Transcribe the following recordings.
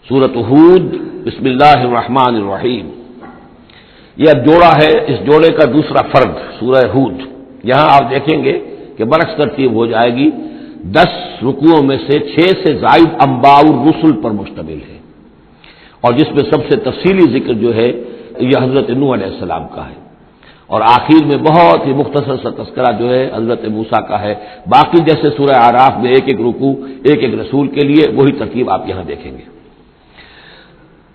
سورۃ ہود، بسم اللہ الرحمن الرحیم۔ یہ اب جوڑا ہے، اس جوڑے کا دوسرا فرد سورہ ہود۔ یہاں آپ دیکھیں گے کہ برعکس ترتیب ہو جائے گی، 10 رکوعوں میں سے 6 سے زائد انباء الرسل پر مشتمل ہے، اور جس میں سب سے تفصیلی ذکر جو ہے یہ حضرت نوح علیہ السلام کا ہے، اور آخر میں بہت ہی مختصر سا تذکرہ جو ہے حضرت موسیٰ کا ہے۔ باقی جیسے سورہ اعراف میں ایک ایک رکوع ایک ایک رسول کے لیے، وہی ترتیب آپ یہاں دیکھیں گے۔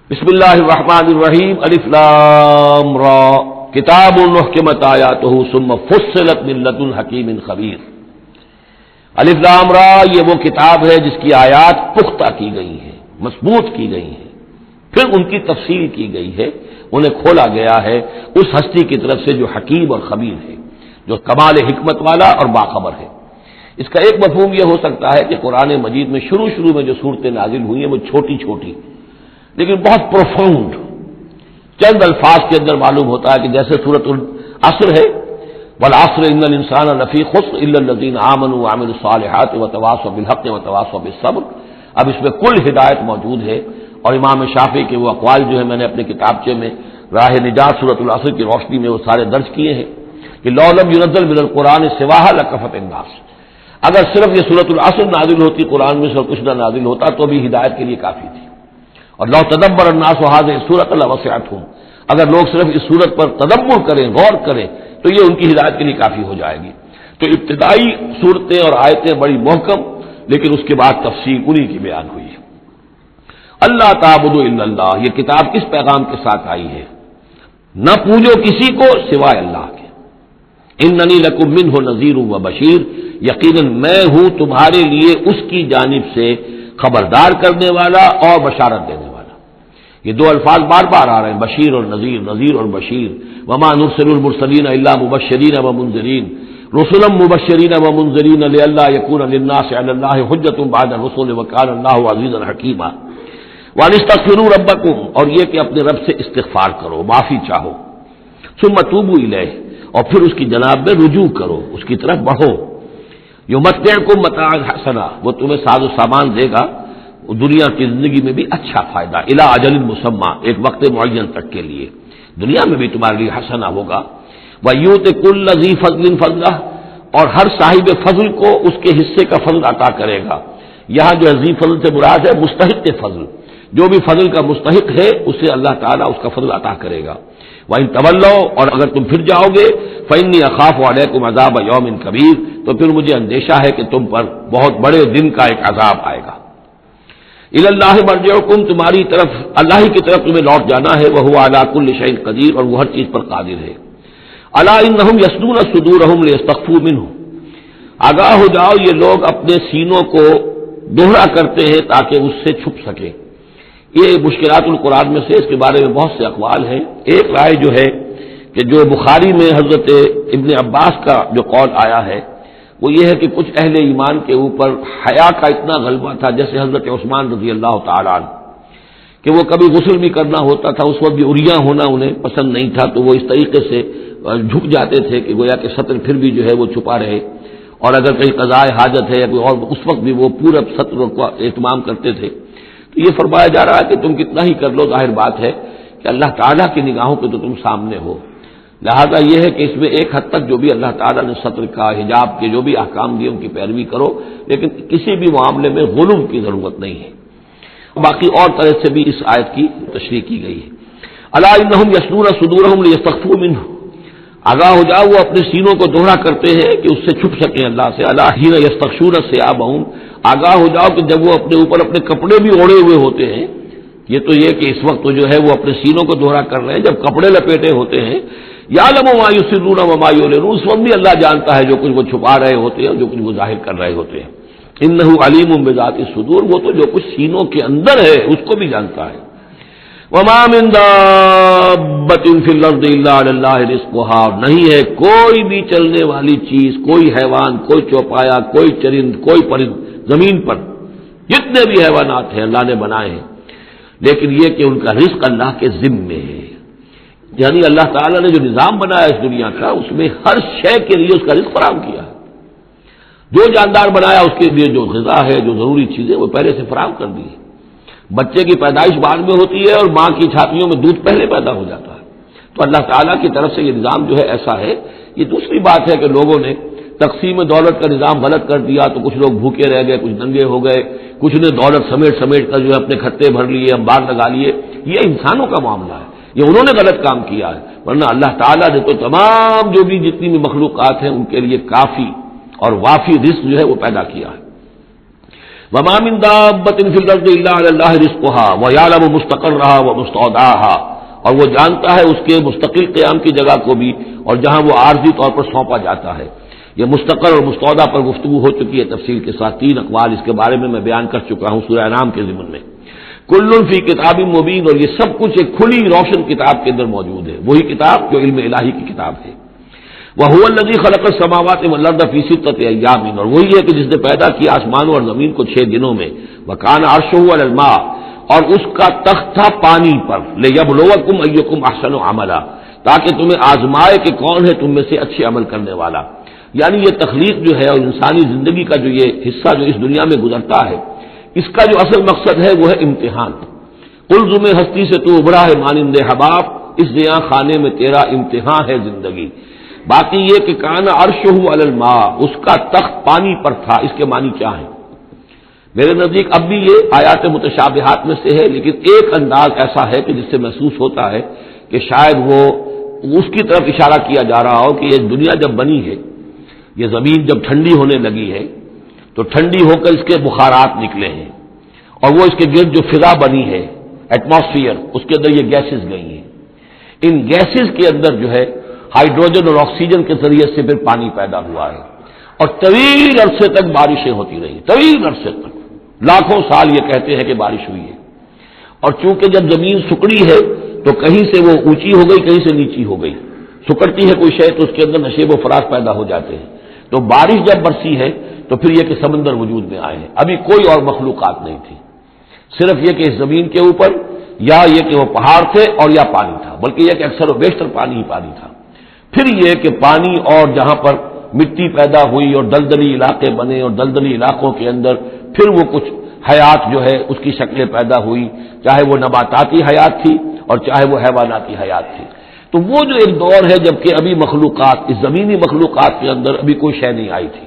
بسم اللہ الرحمن الرحیم، الف لام را، کتاب محکمت آیاتہ ثم فصلت من لدن حکیم خبیر۔ الف لام را، یہ وہ کتاب ہے جس کی آیات پختہ کی گئی ہیں، مضبوط کی گئی ہیں، پھر ان کی تفصیل کی گئی ہے، انہیں کھولا گیا ہے اس ہستی کی طرف سے جو حکیم اور خبیر ہے، جو کمال حکمت والا اور باخبر ہے۔ اس کا ایک مفہوم یہ ہو سکتا ہے کہ قرآن مجید میں شروع میں جو صورتیں نازل ہوئی ہیں وہ چھوٹی چھوٹی لیکن بہت پروفاؤنڈ، چند الفاظ کے اندر معلوم ہوتا ہے کہ جیسے سورۃ العصر ہے، والعصر ان الانسان لفی خسر الا الذین آمنوا وعملوا الصالحات وتواصوا بالحق وتواصوا بالصبر۔ اب اس میں کل ہدایت موجود ہے، اور امام شافعی کے وہ اقوال جو ہے میں نے اپنے کتابچے میں راہ نجات سورۃ العصر کی روشنی میں وہ سارے درج کیے ہیں کہ لو لم ينزل من القرآن سواها لکفت الناس، اگر صرف یہ سورۃ العصر نازل ہوتی، قرآن میں سے کچھ نہ نازل ہوتا تو بھی ہدایت کے لیے کافی تھی۔ اور لو تدبر الناس هذه السورۃ لوسعتهم، اگر لوگ صرف اس سورت پر تدبر کریں، غور کریں، تو یہ ان کی ہدایت کے لیے کافی ہو جائے گی۔ تو ابتدائی صورتیں اور آیتیں بڑی محکم، لیکن اس کے بعد تفصیل انہی کی بیان ہوئی ہے۔ اللہ تعبدوا الا اللہ، یہ کتاب کس پیغام کے ساتھ آئی ہے؟ نہ پوجو کسی کو سوائے اللہ کے۔ اننی لکم منہ نذیر و بشیر، یقیناً میں ہوں تمہارے لیے اس کی جانب سے خبردار کرنے والا اور بشارت دینے والا۔ یہ دو الفاظ بار بار آ رہے ہیں، بشیر اور نذیر، نذیر اور بشیر۔ وما نرسل المرسلین الا مبشرین ومنذرین، رسلا مبشرین ومنذرین لئلا یکون للناس علی اللہ حجۃ بعد الرسل وکان اللہ عزیزا حکیما۔ وَانِسْتَغْفِرُوا رَبَّكُمْ، اور یہ کہ اپنے رب سے استغفار کرو، معافی چاہو۔ ثُمَّ تُوبُوا إِلَيْهِ، اور پھر اس کی جناب میں رجوع کرو، اس کی طرف بڑھو۔ يُمَتِّعْكُم مَتَاعًا حَسَنًا، وہ تمہیں ساز و سامان دے گا دنیا کی زندگی میں بھی اچھا فائدہ، إِلَىٰ أَجَلٍ مُّسَمًّى، ایک وقت معین تک کے لیے، دنیا میں بھی تمہارے لیے حسنہ ہوگا۔ وَيُؤْتِ كُلَّ ذِي فَضْلٍ فَضْلَهُ، اور ہر صاحب فضل کو اس کے حصے کا فضل عطا کرے گا۔ یہاں جو ذی فضل سے مراد ہے مستحق فضل، جو بھی فضل کا مستحق ہے اسے اللہ تعالیٰ اس کا فضل عطا کرے گا۔ وَإِن تَوَلَّوْا، اور اگر تم پھر جاؤ گے، فَإِنِّي أَخَافُ عَلَيْكُمْ عَذَابَ يَوْمٍ كَبِيرٍ، تو پھر مجھے اندیشہ ہے کہ تم پر بہت بڑے دن کا ایک عذاب آئے گا۔ إِلَى اللَّهِ مَرْجِعُكُمْ، تمہاری طرف اللہ ہی کی طرف تمہیں لوٹ جانا ہے، وَهُوَ عَلَىٰ كُلِّ شَيْءٍ قَدِيرٌ، اور وہ ہر چیز پر قادر ہے۔ أَلَا إِنَّهُمْ يَثْنُونَ صُدُورَهُمْ لِيَسْتَخْفُوا مِنْهُ، آگاہ ہو جاؤ یہ لوگ اپنے سینوں کو دوہرا کرتے ہیں تاکہ اس سے چھپ سکیں۔ یہ مشکلات القرآن میں سے اس کے بارے میں بہت سے اقوال ہیں۔ ایک رائے جو ہے کہ جو بخاری میں حضرت ابن عباس کا جو قول آیا ہے وہ یہ ہے کہ کچھ اہل ایمان کے اوپر حیا کا اتنا غلبہ تھا، جیسے حضرت عثمان رضی اللہ تعالیٰ عنہ، کہ وہ کبھی غسل بھی کرنا ہوتا تھا، اس وقت بھی عریاں ہونا انہیں پسند نہیں تھا، تو وہ اس طریقے سے جھک جاتے تھے کہ گویا کہ سطر پھر بھی جو ہے وہ چھپا رہے، اور اگر کہیں قضاء حاجت ہے یا کوئی اور، اس وقت بھی وہ پورا سطر کا اہتمام کرتے تھے۔ تو یہ فرمایا جا رہا ہے کہ تم کتنا ہی کر لو، ظاہر بات ہے کہ اللہ تعالیٰ کی نگاہوں پہ تو تم سامنے ہو، لہذا یہ ہے کہ اس میں ایک حد تک جو بھی اللہ تعالیٰ نے سطر کا، حجاب کے جو بھی احکام دیے ان کی پیروی کرو، لیکن کسی بھی معاملے میں غلو کی ضرورت نہیں ہے۔ باقی اور طرح سے بھی اس آیت کی تشریح کی گئی ہے۔ الا انہم یثنون صدورہم لیستخفوا منہ، آگاہ ہو جاؤ وہ اپنے سینوں کو دوہرا کرتے ہیں کہ اس سے چھپ سکیں اللہ سے۔ الا حین یستغشون ثیابہم، آگاہ ہو جاؤ کہ جب وہ اپنے اوپر اپنے کپڑے بھی اوڑھے ہوئے ہوتے ہیں، یہ تو یہ کہ اس وقت تو جو ہے وہ اپنے سینوں کو دوہرا کر رہے ہیں، جب کپڑے لپیٹے ہوتے ہیں، یعلم ما یسرون وما یعلنون، اس وقت بھی اللہ جانتا ہے جو کچھ وہ چھپا رہے ہوتے ہیں اور جو کچھ وہ ظاہر کر رہے ہوتے ہیں۔ انہ علیم بذات الصدور، وہ تو جو کچھ سینوں کے اندر ہے اس کو بھی جانتا ہے۔ وما من دابۃ فی الارض الا علی اللہ رزقها، نہیں ہے کوئی بھی چلنے والی چیز، کوئی حیوان، کوئی چوپایا، کوئی چرند، کوئی پرند زمین پر جتنے بھی حیوانات ہیں اللہ نے بنائے ہیں، لیکن یہ کہ ان کا رزق اللہ کے ذمے ہے، یعنی اللہ تعالیٰ نے جو نظام بنایا اس دنیا کا، اس میں ہر شے کے لیے اس کا رزق فراہم کیا ہے۔ جو جاندار بنایا اس کے لیے جو غذا ہے، جو ضروری چیزیں وہ پہلے سے فراہم کر دی ہے۔ بچے کی پیدائش بعد میں ہوتی ہے اور ماں کی چھاتیوں میں دودھ پہلے پیدا ہو جاتا ہے. تو اللہ تعالیٰ کی طرف سے یہ نظام جو ہے ایسا ہے. یہ دوسری بات ہے کہ لوگوں نے تقسیم دولت کا نظام غلط کر دیا تو کچھ لوگ بھوکے رہ گئے, کچھ ننگے ہو گئے, کچھ نے دولت سمیٹ کر جو ہے اپنے کھتے بھر لیے, انبار لگا لیے. یہ انسانوں کا معاملہ ہے, یہ انہوں نے غلط کام کیا ہے. ورنہ اللہ تعالیٰ نے تو تمام جو بھی جتنی بھی مخلوقات ہیں ان کے لیے کافی اور وافی رزق جو ہے وہ پیدا کیا ہے. وما من دابۃ فی الارض الا علی اللہ رزقها ویعلم مستقرها ومستودعها, اور وہ جانتا ہے اس کے مستقل قیام کی جگہ کو بھی اور جہاں وہ عارضی طور پر سونپا جاتا ہے. یہ مستقر اور مستودع پر گفتگو ہو چکی ہے تفصیل کے ساتھ. 3 اقوال اس کے بارے میں بیان کر چکا ہوں سورہ انعام کے ضمن میں. کل فی کتاب مبین, اور یہ سب کچھ ایک کھلی روشن کتاب کے اندر موجود ہے, وہی کتاب جو علم الہی کی کتاب ہے. وَهُوَ الَّذِي خَلَقَ السَّمَاوَاتِ وَالْأَرْضَ فِي سِتَّةِ أَيَّامٍ, اور وہی ہے کہ جس نے پیدا کیا آسمانوں اور زمین کو 6 دنوں میں. وَكَانَ عَرْشُهُ عَلَى الْمَاءِ, اور اس کا تخت تھا پانی پر. لِيَبْلُوَكُمْ أَيُّكُمْ أَحْسَنُ عَمَلًا, تاکہ تمہیں آزمائے کہ کون ہے تم میں سے اچھے عمل کرنے والا. یعنی یہ تخلیق جو ہے اور انسانی زندگی کا جو یہ حصہ جو اس دنیا میں گزرتا ہے, اس کا جو اصل مقصد ہے وہ ہے امتحان. قلزم ہستی سے تو ابھرا ہے مانند حباب, اس زیاں خانے میں تیرا امتحان ہے زندگی. باقی یہ کہ کان عرشہ علی الماء, اس کا تخت پانی پر تھا, اس کے معنی کیا ہیں میرے نزدیک؟ اب بھی یہ آیات متشابہات میں سے ہے, لیکن ایک انداز ایسا ہے کہ جس سے محسوس ہوتا ہے کہ شاید وہ اس کی طرف اشارہ کیا جا رہا ہو کہ یہ دنیا جب بنی ہے, یہ زمین جب ٹھنڈی ہونے لگی ہے تو ٹھنڈی ہو کر اس کے بخارات نکلے ہیں, اور وہ اس کے گرد جو فضا بنی ہے ایٹماسفیئر, اس کے اندر یہ گیسز گئی ہیں. ان گیسز کے اندر جو ہے ہائیڈروجن اور آکسیجن کے ذریعے سے پھر پانی پیدا ہوا ہے, اور طویل عرصے تک بارشیں ہوتی رہی, طویل عرصے تک, لاکھوں سال یہ کہتے ہیں کہ بارش ہوئی ہے. اور چونکہ جب زمین سکڑی ہے تو کہیں سے وہ اونچی ہو گئی, کہیں سے نیچی ہو گئی. سکڑتی ہے کوئی شے تو اس کے اندر نشیب و فراز پیدا ہو جاتے ہیں. تو بارش جب برسی ہے تو پھر یہ کہ سمندر وجود میں آئے ہیں. ابھی کوئی اور مخلوقات نہیں تھی, صرف یہ کہ اس زمین کے اوپر یا یہ کہ وہ پہاڑ تھے اور یا پانی تھا, بلکہ یہ کہ اکثر و بیشتر پانی ہی پانی تھا. پھر یہ کہ پانی اور جہاں پر مٹی پیدا ہوئی اور دلدلی علاقے بنے, اور دلدلی علاقوں کے اندر پھر وہ کچھ حیات جو ہے اس کی شکلیں پیدا ہوئی, چاہے وہ نباتاتی حیات تھی اور چاہے وہ حیواناتی حیات تھی. تو وہ جو ایک دور ہے جب کہ ابھی مخلوقات, اس زمینی مخلوقات کے اندر ابھی کوئی شے نہیں آئی تھی,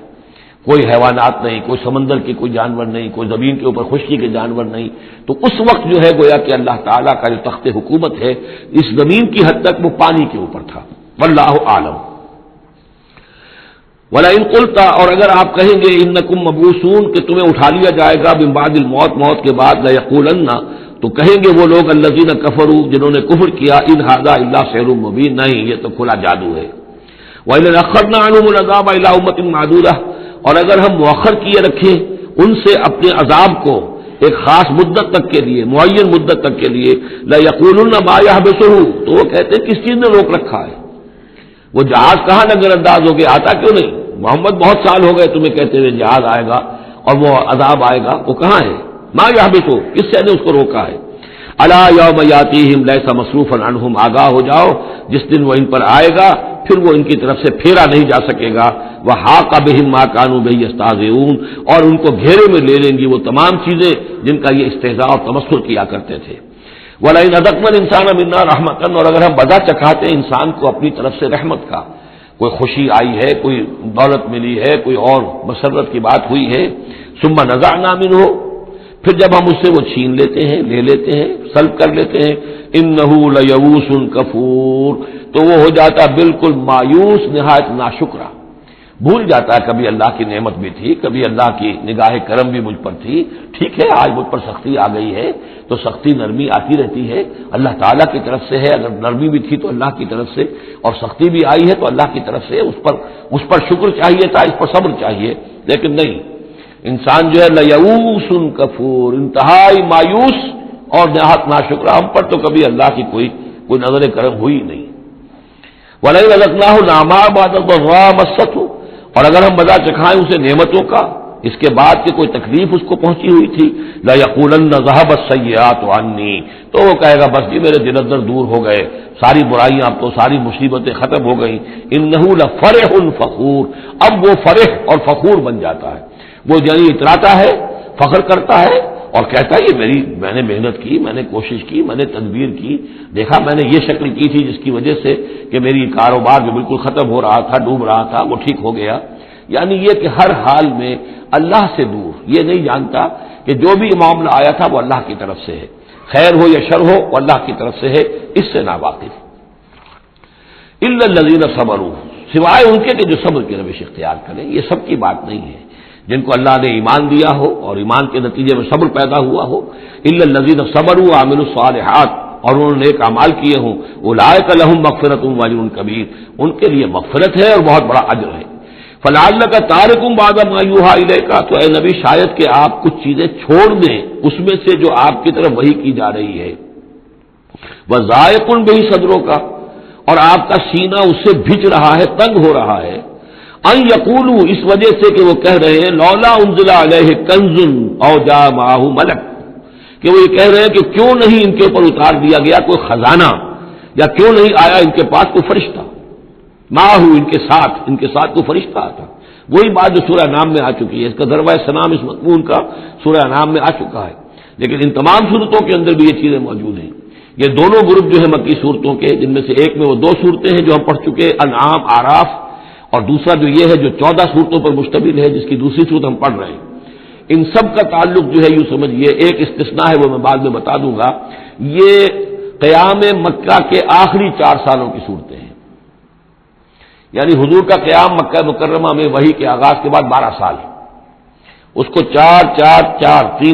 کوئی حیوانات نہیں, کوئی سمندر کے کوئی جانور نہیں, کوئی زمین کے اوپر خشکی کے جانور نہیں. تو اس وقت جو ہے گویا کہ اللہ تعالیٰ کا جو تخت حکومت ہے اس زمین کی حد تک وہ پانی کے اوپر تھا. واللہ عالم. وَلَئِن قُلْتَ, اور اگر آپ کہیں گے انکم مبعوثون, کہ تمہیں اٹھا لیا جائے گا من بعد الموت, موت کے بعد, لَيَقُولَنَّ, تو کہیں گے وہ لوگ الذین کفروا, جنہوں نے کفر کیا, ان ھذا الا سحر مبین, نہیں یہ تو کھلا جادو ہے. وَإِنْ أَخَّرْنَا عَنْهُمُ الْعَذَابَ إِلَىٰ أُمَّةٍ مَّعْدُودَةٍ, اور اگر ہم مؤخر کیے رکھیں ان سے اپنے عذاب کو ایک خاص مدت تک کے لیے, معین مدت تک کے لیے, لَيَقُولُنَّ مَا يَحْبِسُهُ, تو وہ کہتے ہیں کس چیز نے روک رکھا ہے, وہ جہاز کہاں نظر انداز ہو گیا, آتا کیوں نہیں؟ محمد بہت سال ہو گئے تمہیں کہتے ہوئے جہاز آئے گا اور وہ عذاب آئے گا, وہ کہاں ہے؟ ما یحبسو, کس سے نے اس کو روکا ہے؟ الا یوم یاتیہم لیس مصروفا عنہم, آگاہ ہو جاؤ جس دن وہ ان پر آئے گا پھر وہ ان کی طرف سے پھیرا نہیں جا سکے گا. وحاق بہم ما کانوا بہ یستہزئون, اور ان کو گھیرے میں لے لیں گی وہ تمام چیزیں جن کا یہ استہزاء اور تمسخر کیا کرتے تھے. وَلَئِنْ أَذَقْنَا الْإِنسَانَ مِنَّا رَحْمَةً, اور اگر ہم مزہ چکھاتے ہیں انسان کو اپنی طرف سے رحمت کا, کوئی خوشی آئی ہے, کوئی دولت ملی ہے, کوئی اور مسرت کی بات ہوئی ہے, ثُمَّ نَزَعْنَا مِنْهُ, پھر جب ہم اس سے وہ چھین لیتے ہیں, لے لیتے ہیں, سلب کر لیتے ہیں, إِنَّهُ لَيَئُوسٌ كَفُورٌ, تو وہ ہو جاتا بالکل مایوس, نہایت ناشکرا, بھول جاتا ہے کبھی اللہ کی نعمت بھی تھی, کبھی اللہ کی نگاہ کرم بھی مجھ پر تھی, ٹھیک ہے آج مجھ پر سختی آ گئی ہے تو سختی نرمی آتی رہتی ہے, اللہ تعالیٰ کی طرف سے ہے, اگر نرمی بھی تھی تو اللہ کی طرف سے, اور سختی بھی آئی ہے تو اللہ کی طرف سے, اس پر شکر چاہیے تھا, اس پر صبر چاہیے. لیکن نہیں, انسان جو ہے لیئوس کفور, انتہائی مایوس اور نہایت ناشکرا, ہم پر تو کبھی اللہ کی کوئی نظر کرم ہوئی نہیں. وَلَئِنْ أَذَقْنَاهُ نَعْمَاءَ بَعْدَ ضَرَّاءَ مَسَّتْهُ, اور اگر ہم مزہ چکھائیں اسے نعمتوں کا اس کے بعد کہ کوئی تکلیف اس کو پہنچی ہوئی تھی, لَيَقُولَنَّ ذَهَبَ السَّيِّئَاتُ عَنِّي, تو وہ کہے گا بس جی میرے دل اندر دور ہو گئے, ساری برائیاں اب تو, ساری مصیبتیں ختم ہو گئیں. إِنَّهُ لَفَرِحٌ فَخُورٌ, اب وہ فرح اور فخور بن جاتا ہے, وہ یعنی اتراتا ہے, فخر کرتا ہے اور کہتا ہے میں نے محنت کی، میں نے کوشش کی، میں نے تدبیر کی، دیکھا میں نے یہ شکل کی تھی جس کی وجہ سے کہ میری کاروبار جو بالکل ختم ہو رہا تھا، ڈوب رہا تھا، وہ ٹھیک ہو گیا۔ یعنی یہ کہ ہر حال میں اللہ سے دور، یہ نہیں جانتا کہ جو بھی معاملہ آیا تھا وہ اللہ کی طرف سے ہے، خیر ہو یا شر ہو وہ اللہ کی طرف سے ہے، اس سے ناواقف۔ الا الذین صبروا، سوائے ان کے کہ جو صبر کی روش اختیار کریں۔ یہ سب کی بات نہیں ہے، جن کو اللہ نے ایمان دیا ہو اور ایمان کے نتیجے میں صبر پیدا ہوا ہو۔ الا الذین صبروا وعملوا الصالحات، اور انہوں نے نیک اعمال کیے ہوں، اولئک لہم مغفرۃ واجر کبیر، ان کے لیے مغفرت ہے اور بہت بڑا اجر ہے۔ فلعلک تارک بعض ما یوحی الیک، تو اے نبی شاید کہ آپ کچھ چیزیں چھوڑ دیں اس میں سے جو آپ کی طرف وحی کی جا رہی ہے۔ وضائق بہ صدروں کا، اور آپ کا سینہ اس سے بھج رہا ہے، تنگ ہو رہا ہے۔ ان یقولوا، اس وجہ سے کہ وہ کہہ رہے ہیں لولا انزل علیہ کنز او جاء معہ ملک، کہ وہ یہ کہہ رہے ہیں کہ کیوں نہیں ان کے اوپر اتار دیا گیا کوئی خزانہ، یا کیوں نہیں آیا ان کے پاس کوئی فرشتہ، معہ ان کے ساتھ کوئی فرشتہ آتا۔ وہی بات جو سورہ نام میں آ چکی ہے، اس کا ذروہ سنام اس مضمون کا سورہ نام میں آ چکا ہے، لیکن ان تمام صورتوں کے اندر بھی یہ چیزیں موجود ہیں۔ یہ دونوں گروپ جو ہے مکی صورتوں کے، جن میں سے ایک میں وہ 2 صورتیں ہیں جو ہم پڑھ چکے، انعام، اعراف، اور دوسرا جو یہ ہے جو 14 صورتوں پر مشتمل ہے جس کی دوسری صورت ہم پڑھ رہے ہیں، ان سب کا تعلق جو ہے یوں سمجھیے، ایک استثناء ہے وہ میں بعد میں بتا دوں گا، یہ قیام مکہ کے آخری 4 سالوں کی صورتیں ہیں۔ یعنی حضور کا قیام مکہ مکرمہ میں وحی کے آغاز کے بعد 12 سال، اس کو 4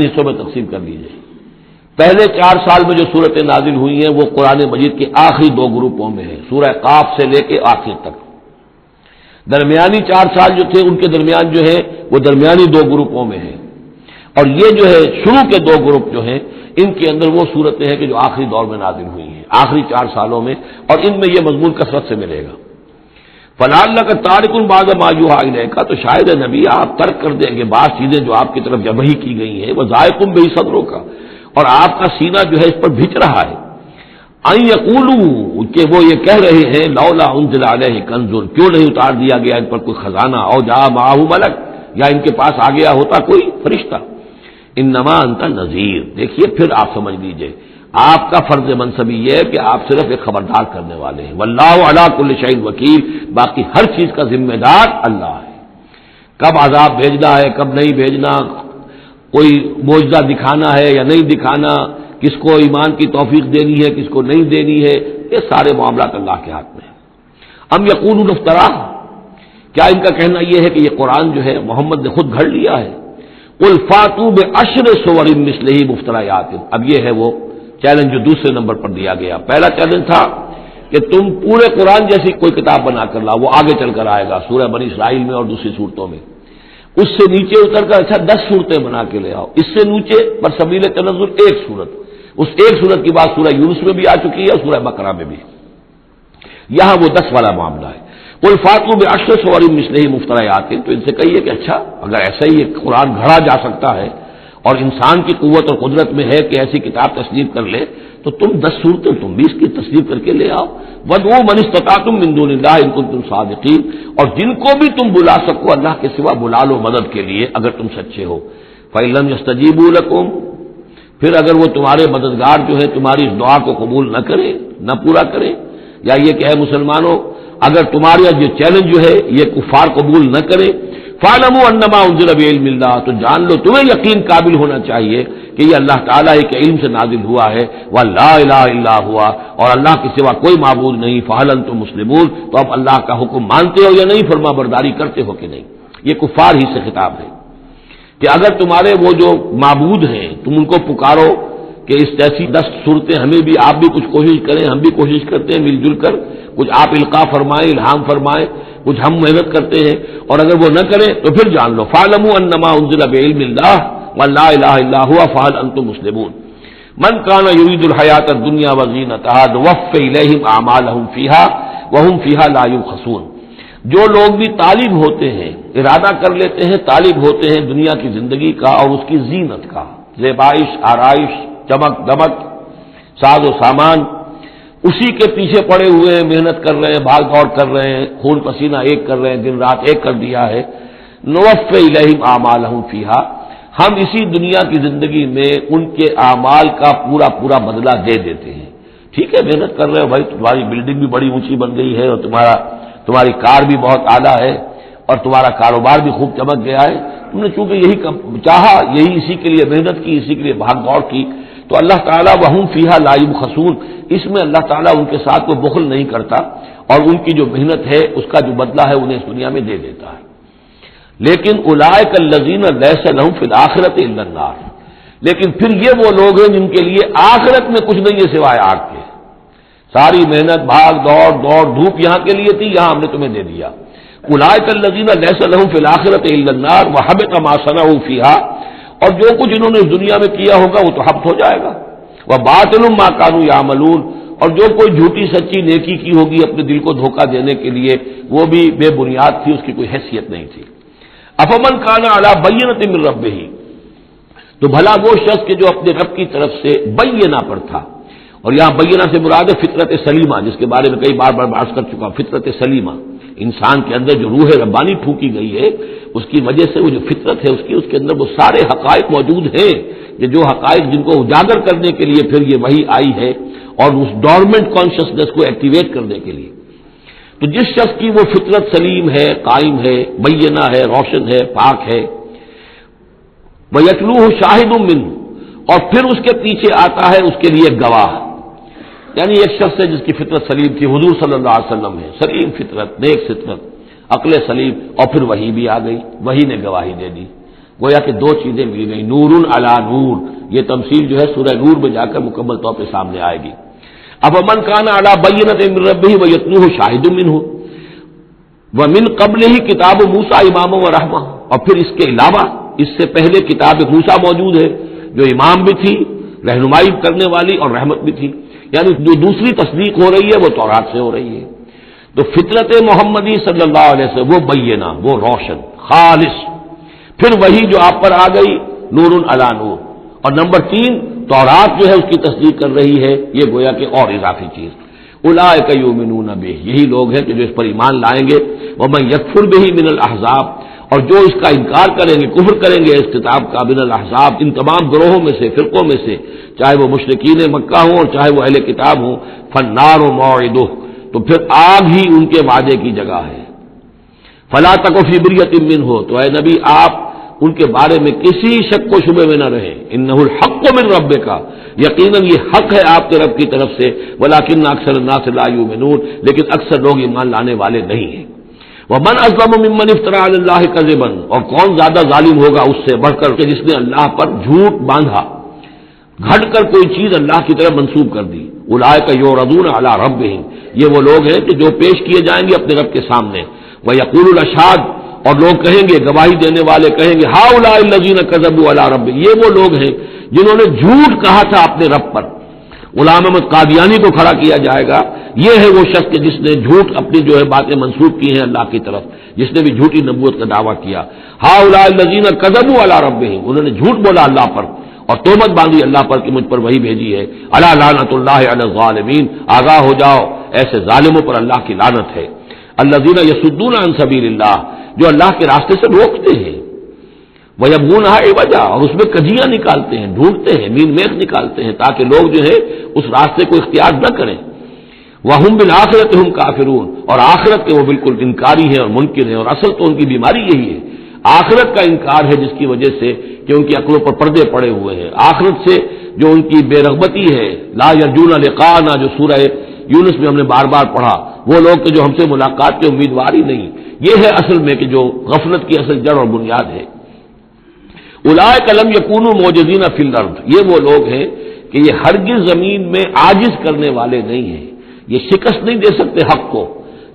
حصوں میں تقسیم کر لیجیے۔ پہلے 4 سال میں جو صورتیں نازل ہوئی ہیں وہ قرآن مجید کے آخری 2 گروپوں میں ہیں، سورہ قاف سے لے کے آخر تک۔ درمیانی 4 سال جو تھے ان کے درمیان جو ہے وہ درمیانی 2 گروپوں میں ہیں، اور یہ جو ہے شروع کے 2 گروپ جو ہیں ان کے اندر وہ صورتیں ہیں کہ جو آخری دور میں نازل ہوئی ہیں، آخری 4 سالوں میں، اور ان میں یہ مضمون کثرت سے ملے گا۔ فلعلک تارک بعض ما یوحی الیک، تو شاید نبی آپ ترک کر دیں گے بعض چیزیں جو آپ کی طرف وحی کی گئی ہیں، وضائق بہ صدروں کا، اور آپ کا سینہ جو ہے اس پر بھج رہا ہے۔ ان یقولوا، کہ وہ یہ کہہ رہے ہیں لولا انزل علیہ کنز، کیوں نہیں اتار دیا گیا ان پر کوئی خزانہ، او جاء معہ ملک، یا ان کے پاس آ گیا ہوتا کوئی فرشتہ۔ انما انت نذیر، دیکھیے پھر آپ سمجھ لیجئے آپ کا فرض منصبی یہ ہے کہ آپ صرف ایک خبردار کرنے والے ہیں، واللہ علی کل شیء وکیل، باقی ہر چیز کا ذمہ دار اللہ ہے۔ کب عذاب بھیجنا ہے، کب نہیں بھیجنا، کوئی معجزہ دکھانا ہے یا نہیں دکھانا، کس کو ایمان کی توفیق دینی ہے، کس کو نہیں دینی ہے، یہ سارے معاملات اللہ کے ہاتھ میں ہیں۔ ام یقولون افترا، کیا ان کا کہنا یہ ہے کہ یہ قرآن جو ہے محمد نے خود گھڑ لیا ہے؟ قل فاتوا بعشر سور مثلہ مفتریات، اب یہ ہے وہ چیلنج جو دوسرے نمبر پر دیا گیا۔ پہلا چیلنج تھا کہ تم پورے قرآن جیسی کوئی کتاب بنا کر لاؤ، وہ آگے چل کر آئے گا سورہ بنی اسرائیل میں اور دوسری صورتوں میں۔ اس سے نیچے اتر کر اچھا 10 صورتیں بنا کے لے آؤ، اس سے نیچے پر سبیل تنزل 1 صورت، اس 1 صورت کی بات سورہ یونس میں بھی آ چکی ہے اور سورہ بقرہ میں بھی، یہاں وہ 10 والا معاملہ ہے۔ قل فاتوا بعشر سور مثلہ مفتریات، تو ان سے کہیے کہ اچھا اگر ایسا ہی ایک قرآن گھڑا جا سکتا ہے اور انسان کی قوت اور قدرت میں ہے کہ ایسی کتاب تصنیف کر لے، تو تم 10 صورتیں تم بھی اس کی تصنیف کر کے لے آؤ۔ وَادْعُوا مَنِ اسْتَطَعْتُم مِّن دُونِ اللَّهِ إِن كُنتُمْ صَادِقِينَ، اور جن کو بھی تم بلا سکو اللہ کے سوا بلا لو مدد کے لیے اگر تم سچے ہو۔ فَإِن لَّمْ يَسْتَجِيبُوا لَكُمْ، پھر اگر وہ تمہارے مددگار جو ہے تمہاری اس دعا کو قبول نہ کرے، نہ پورا کرے، یا یہ کہ اے مسلمانوں اگر تمہارا یہ چیلنج جو ہے یہ کفار قبول نہ کرے، فَاعْلَمُوا أَنَّمَا أُنزِلَ بِعِلْمِ اللَّهِ، تو جان لو تمہیں یقین قابل ہونا چاہیے کہ یہ اللہ تعالیٰ کے علم سے نازل ہوا ہے، وَلَا إِلَٰهَ إِلَّا هُوَ، اور اللہ کے سوا کوئی معبود نہیں، فَهَلْ أَنتُم مُسْلِمُونَ، تو اب اللہ کا حکم مانتے ہو یا نہیں، فرما برداری کرتے ہو کہ نہیں۔ یہ کفار ہی سے خطاب ہے کہ اگر تمہارے وہ جو معبود ہیں تم ان کو پکارو کہ اس جیسی 10 صورتیں ہمیں بھی، آپ بھی کچھ کوشش کریں، ہم بھی کوشش کرتے ہیں مل جل کر، کچھ آپ القاء فرمائیں، الہام فرمائیں، کچھ ہم محنت کرتے ہیں، اور اگر وہ نہ کریں تو پھر جان لو فَاعْلَمُوا أَنَّمَا أُنزِلَ بِعِلْمِ اللَّهِ وَلَا إِلَٰهَ إِلَّا هُوَ فَهَلْ أَنتُم مُسْلِمُونَ مَنْ كَانَ يُرِيدُ الْحَيَاةَ الدُّنْيَا وَزِينَتَهَا نُوَفِّ إِلَيْهِمْ أَعْمَالَهُمْ فِيهَا وَهُمْ فِيهَا لَا يُبْخَسُونَ، جو لوگ بھی طالب ہوتے ہیں، ارادہ کر لیتے ہیں، طالب ہوتے ہیں دنیا کی زندگی کا اور اس کی زینت کا، زیبائش، آرائش، چمک دمک، ساز و سامان، اسی کے پیچھے پڑے ہوئے ہیں، محنت کر رہے ہیں، بھاگ دوڑ کر رہے ہیں، خون پسینہ ایک کر رہے ہیں، دن رات ایک کر دیا ہے۔ نوفِ الیہم اعمالہم فیہا، ہم اسی دنیا کی زندگی میں ان کے اعمال کا پورا پورا بدلہ دے دیتے ہیں. ٹھیک ہے محنت کر رہے ہو بھائی, تمہاری بلڈنگ بھی بڑی اونچی بن گئی ہے اور تمہاری کار بھی بہت اعلیٰ ہے اور تمہارا کاروبار بھی خوب چمک گیا ہے, تم نے چونکہ یہی چاہا, یہی اسی کے لیے محنت کی, اسی کے لیے بھاگ دوڑ کی, تو اللہ تعالیٰ وہم فیہا لا یبخسون, اس میں اللہ تعالیٰ ان کے ساتھ کوئی بخل نہیں کرتا اور ان کی جو محنت ہے اس کا جو بدلہ ہے انہیں اس دنیا میں دے دیتا ہے. لیکن اولئک الذین لیس لہم فی الآخرۃ الا النار, لیکن پھر یہ وہ لوگ ہیں جن کے لیے آخرت میں کچھ نہیں ہے سوائے آگ کے. ساری محنت بھاگ دوڑ دھوپ یہاں کے لیے تھی, یہاں ہم نے تمہیں دے دیا. اولئک الذین لیس لہم فی الآخرۃ الا النار وحبط ما صنعوا فیہا, اور جو کچھ انہوں نے اس دنیا میں کیا ہوگا وہ تو حبط ہو جائے گا. وباطل ما کانوا یعملون, اور جو کوئی جھوٹی سچی نیکی کی ہوگی اپنے دل کو دھوکہ دینے کے لیے وہ بھی بے بنیاد تھی, اس کی کوئی حیثیت نہیں تھی. افمن کان علی بینۃ من ربہ, تو بھلا وہ شخص کہ جو اپنے رب کی طرف سے بینہ پر تھا, اور یہاں بینہ سے مراد ہے فطرت سلیمہ, جس کے بارے میں کئی بار بحث کر چکا. فطرت سلیمہ, انسان کے اندر جو روح ربانی پھونکی گئی ہے اس کی وجہ سے وہ جو فطرت ہے اس کے اندر وہ سارے حقائق موجود ہیں, کہ جو حقائق جن کو اجاگر کرنے کے لیے پھر یہ وحی آئی ہے اور اس ڈورمنٹ کانشسنس کو ایکٹیویٹ کرنے کے لیے. تو جس شخص کی وہ فطرت سلیم ہے, قائم ہے, بینہ ہے, روشن ہے, پاک ہے, وَيَتْلُوهُ شَاهِدٌ مِّنْهُ, اور پھر اس کے پیچھے آتا ہے اس کے لیے گواہ. یعنی ایک شخص ہے جس کی فطرت سلیم تھی, حضور صلی اللہ علیہ وسلم ہے, سلیم فطرت, نیک فطرت, عقل سلیم, اور پھر وحی بھی آ گئی, وحی نے گواہی دے دی. گویا کہ دو چیزیں مل گئی, نور علی نور. یہ تمثیل جو ہے سورہ نور میں جا کر مکمل طور پہ سامنے آئے گی. افمن کان علی بینۃ من ربہ ویتلوہ شاہد منہ ومن قبلہ کتاب موسیٰ اماما ورحمہ, اور پھر اس کے علاوہ اس سے پہلے کتاب موسیٰ موجود ہے جو امام بھی تھی, رہنمائی کرنے والی, اور رحمت بھی تھی. یعنی جو دوسری تصدیق ہو رہی ہے وہ تورات سے ہو رہی ہے. تو فطرت محمدی صلی اللہ علیہ وسلم وہ بینہ, وہ روشن خالص, پھر وہی جو آپ پر آ گئی نور علی نور, اور نمبر 3 تورات جو ہے اس کی تصدیق کر رہی ہے, یہ گویا کہ اور اضافی چیز. اولئک یؤمنون بہ, یہی لوگ ہیں کہ جو اس پر ایمان لائیں گے. ومن یکفر بہ من الاحزاب, اور جو اس کا انکار کریں گے, کفر کریں گے اس کتاب کا, من الاحزاب, ان تمام گروہوں میں سے, فرقوں میں سے, چاہے وہ مشرکین مکہ ہوں اور چاہے وہ اہل کتاب ہوں, فالنار موعدہ, تو پھر آگ ہی ان کے وعدے کی جگہ ہے. فلا تک فی مریۃ منہ, تو اے نبی آپ ان کے بارے میں کسی شک و شبے میں نہ رہیں. انہ الحق من ربک, یقیناً یہ حق ہے آپ کے رب کی طرف سے. ولکن اکثر الناس لا یؤمنون, لیکن اکثر لوگ ایمان لانے والے نہیں ہیں. ومن اظلم ممن افترى علی اللہ کذبا, اور کون زیادہ ظالم ہوگا اس سے بڑھ کر کہ جس نے اللہ پر جھوٹ باندھا, گھٹ کر کوئی چیز اللہ کی طرف منسوب کر دی. اولئک یعرضون علی ربہم, یہ وہ لوگ ہیں کہ جو پیش کیے جائیں گے اپنے رب کے سامنے. ویقول الاشہاد, اور لوگ کہیں گے, گواہی دینے والے کہیں گے, ہؤلاء الذین کذبوا علی ربہم, یہ وہ لوگ ہیں جنہوں نے جھوٹ کہا تھا اپنے رب پر. غلام احمد قادیانی کو کھڑا کیا جائے گا, یہ ہے وہ شخص جس نے جھوٹ اپنی جو ہے باتیں منسوب کی ہیں اللہ کی طرف, جس نے بھی جھوٹی نبوت کا دعویٰ کیا. ہؤلاء الذین کذبوا علی ربہم, انہوں نے جھوٹ بولا اللہ پر اور تہمت باندھی اللہ پر کہ مجھ پر وہی بھیجی ہے. الا لعنۃ اللہ علی الظالمین, آگاہ ہو جاؤ ایسے ظالموں پر اللہ کی لعنت ہے. الذین یصدون عن سبیل اللہ, جو اللہ کے راستے سے روکتے ہیں. وَيَبْغُونَهَا عِوَجًا, اور اس میں کجیاں نکالتے ہیں, ڈھونڈتے ہیں, مین میخ نکالتے ہیں تاکہ لوگ جو ہے اس راستے کو اختیار نہ کریں. وَهُمْ بِالْآخِرَةِ هُمْ کافرون, اور آخرت کے وہ بالکل انکاری ہیں اور منکر ہیں, اور اصل تو ان کی بیماری یہی ہے. آخرت کا انکار ہے جس کی وجہ سے کہ ان کی عقلوں پر پردے پڑے ہوئے ہیں. آخرت سے جو ان کی بے رغبتی ہے, لا یرجون لقاءنا, جو سورہ یونس میں ہم نے بار بار پڑھا, وہ لوگ کہ جو ہم سے ملاقات کے امیدوار ہی نہیں, یہ ہے اصل میں کہ جو غفلت کی اصل جڑ اور بنیاد ہے. اولئک لم یکونوا معجزین فی الارض, یہ وہ لوگ ہیں کہ یہ ہرگز زمین میں عاجز کرنے والے نہیں ہیں, یہ شکست نہیں دے سکتے حق کو,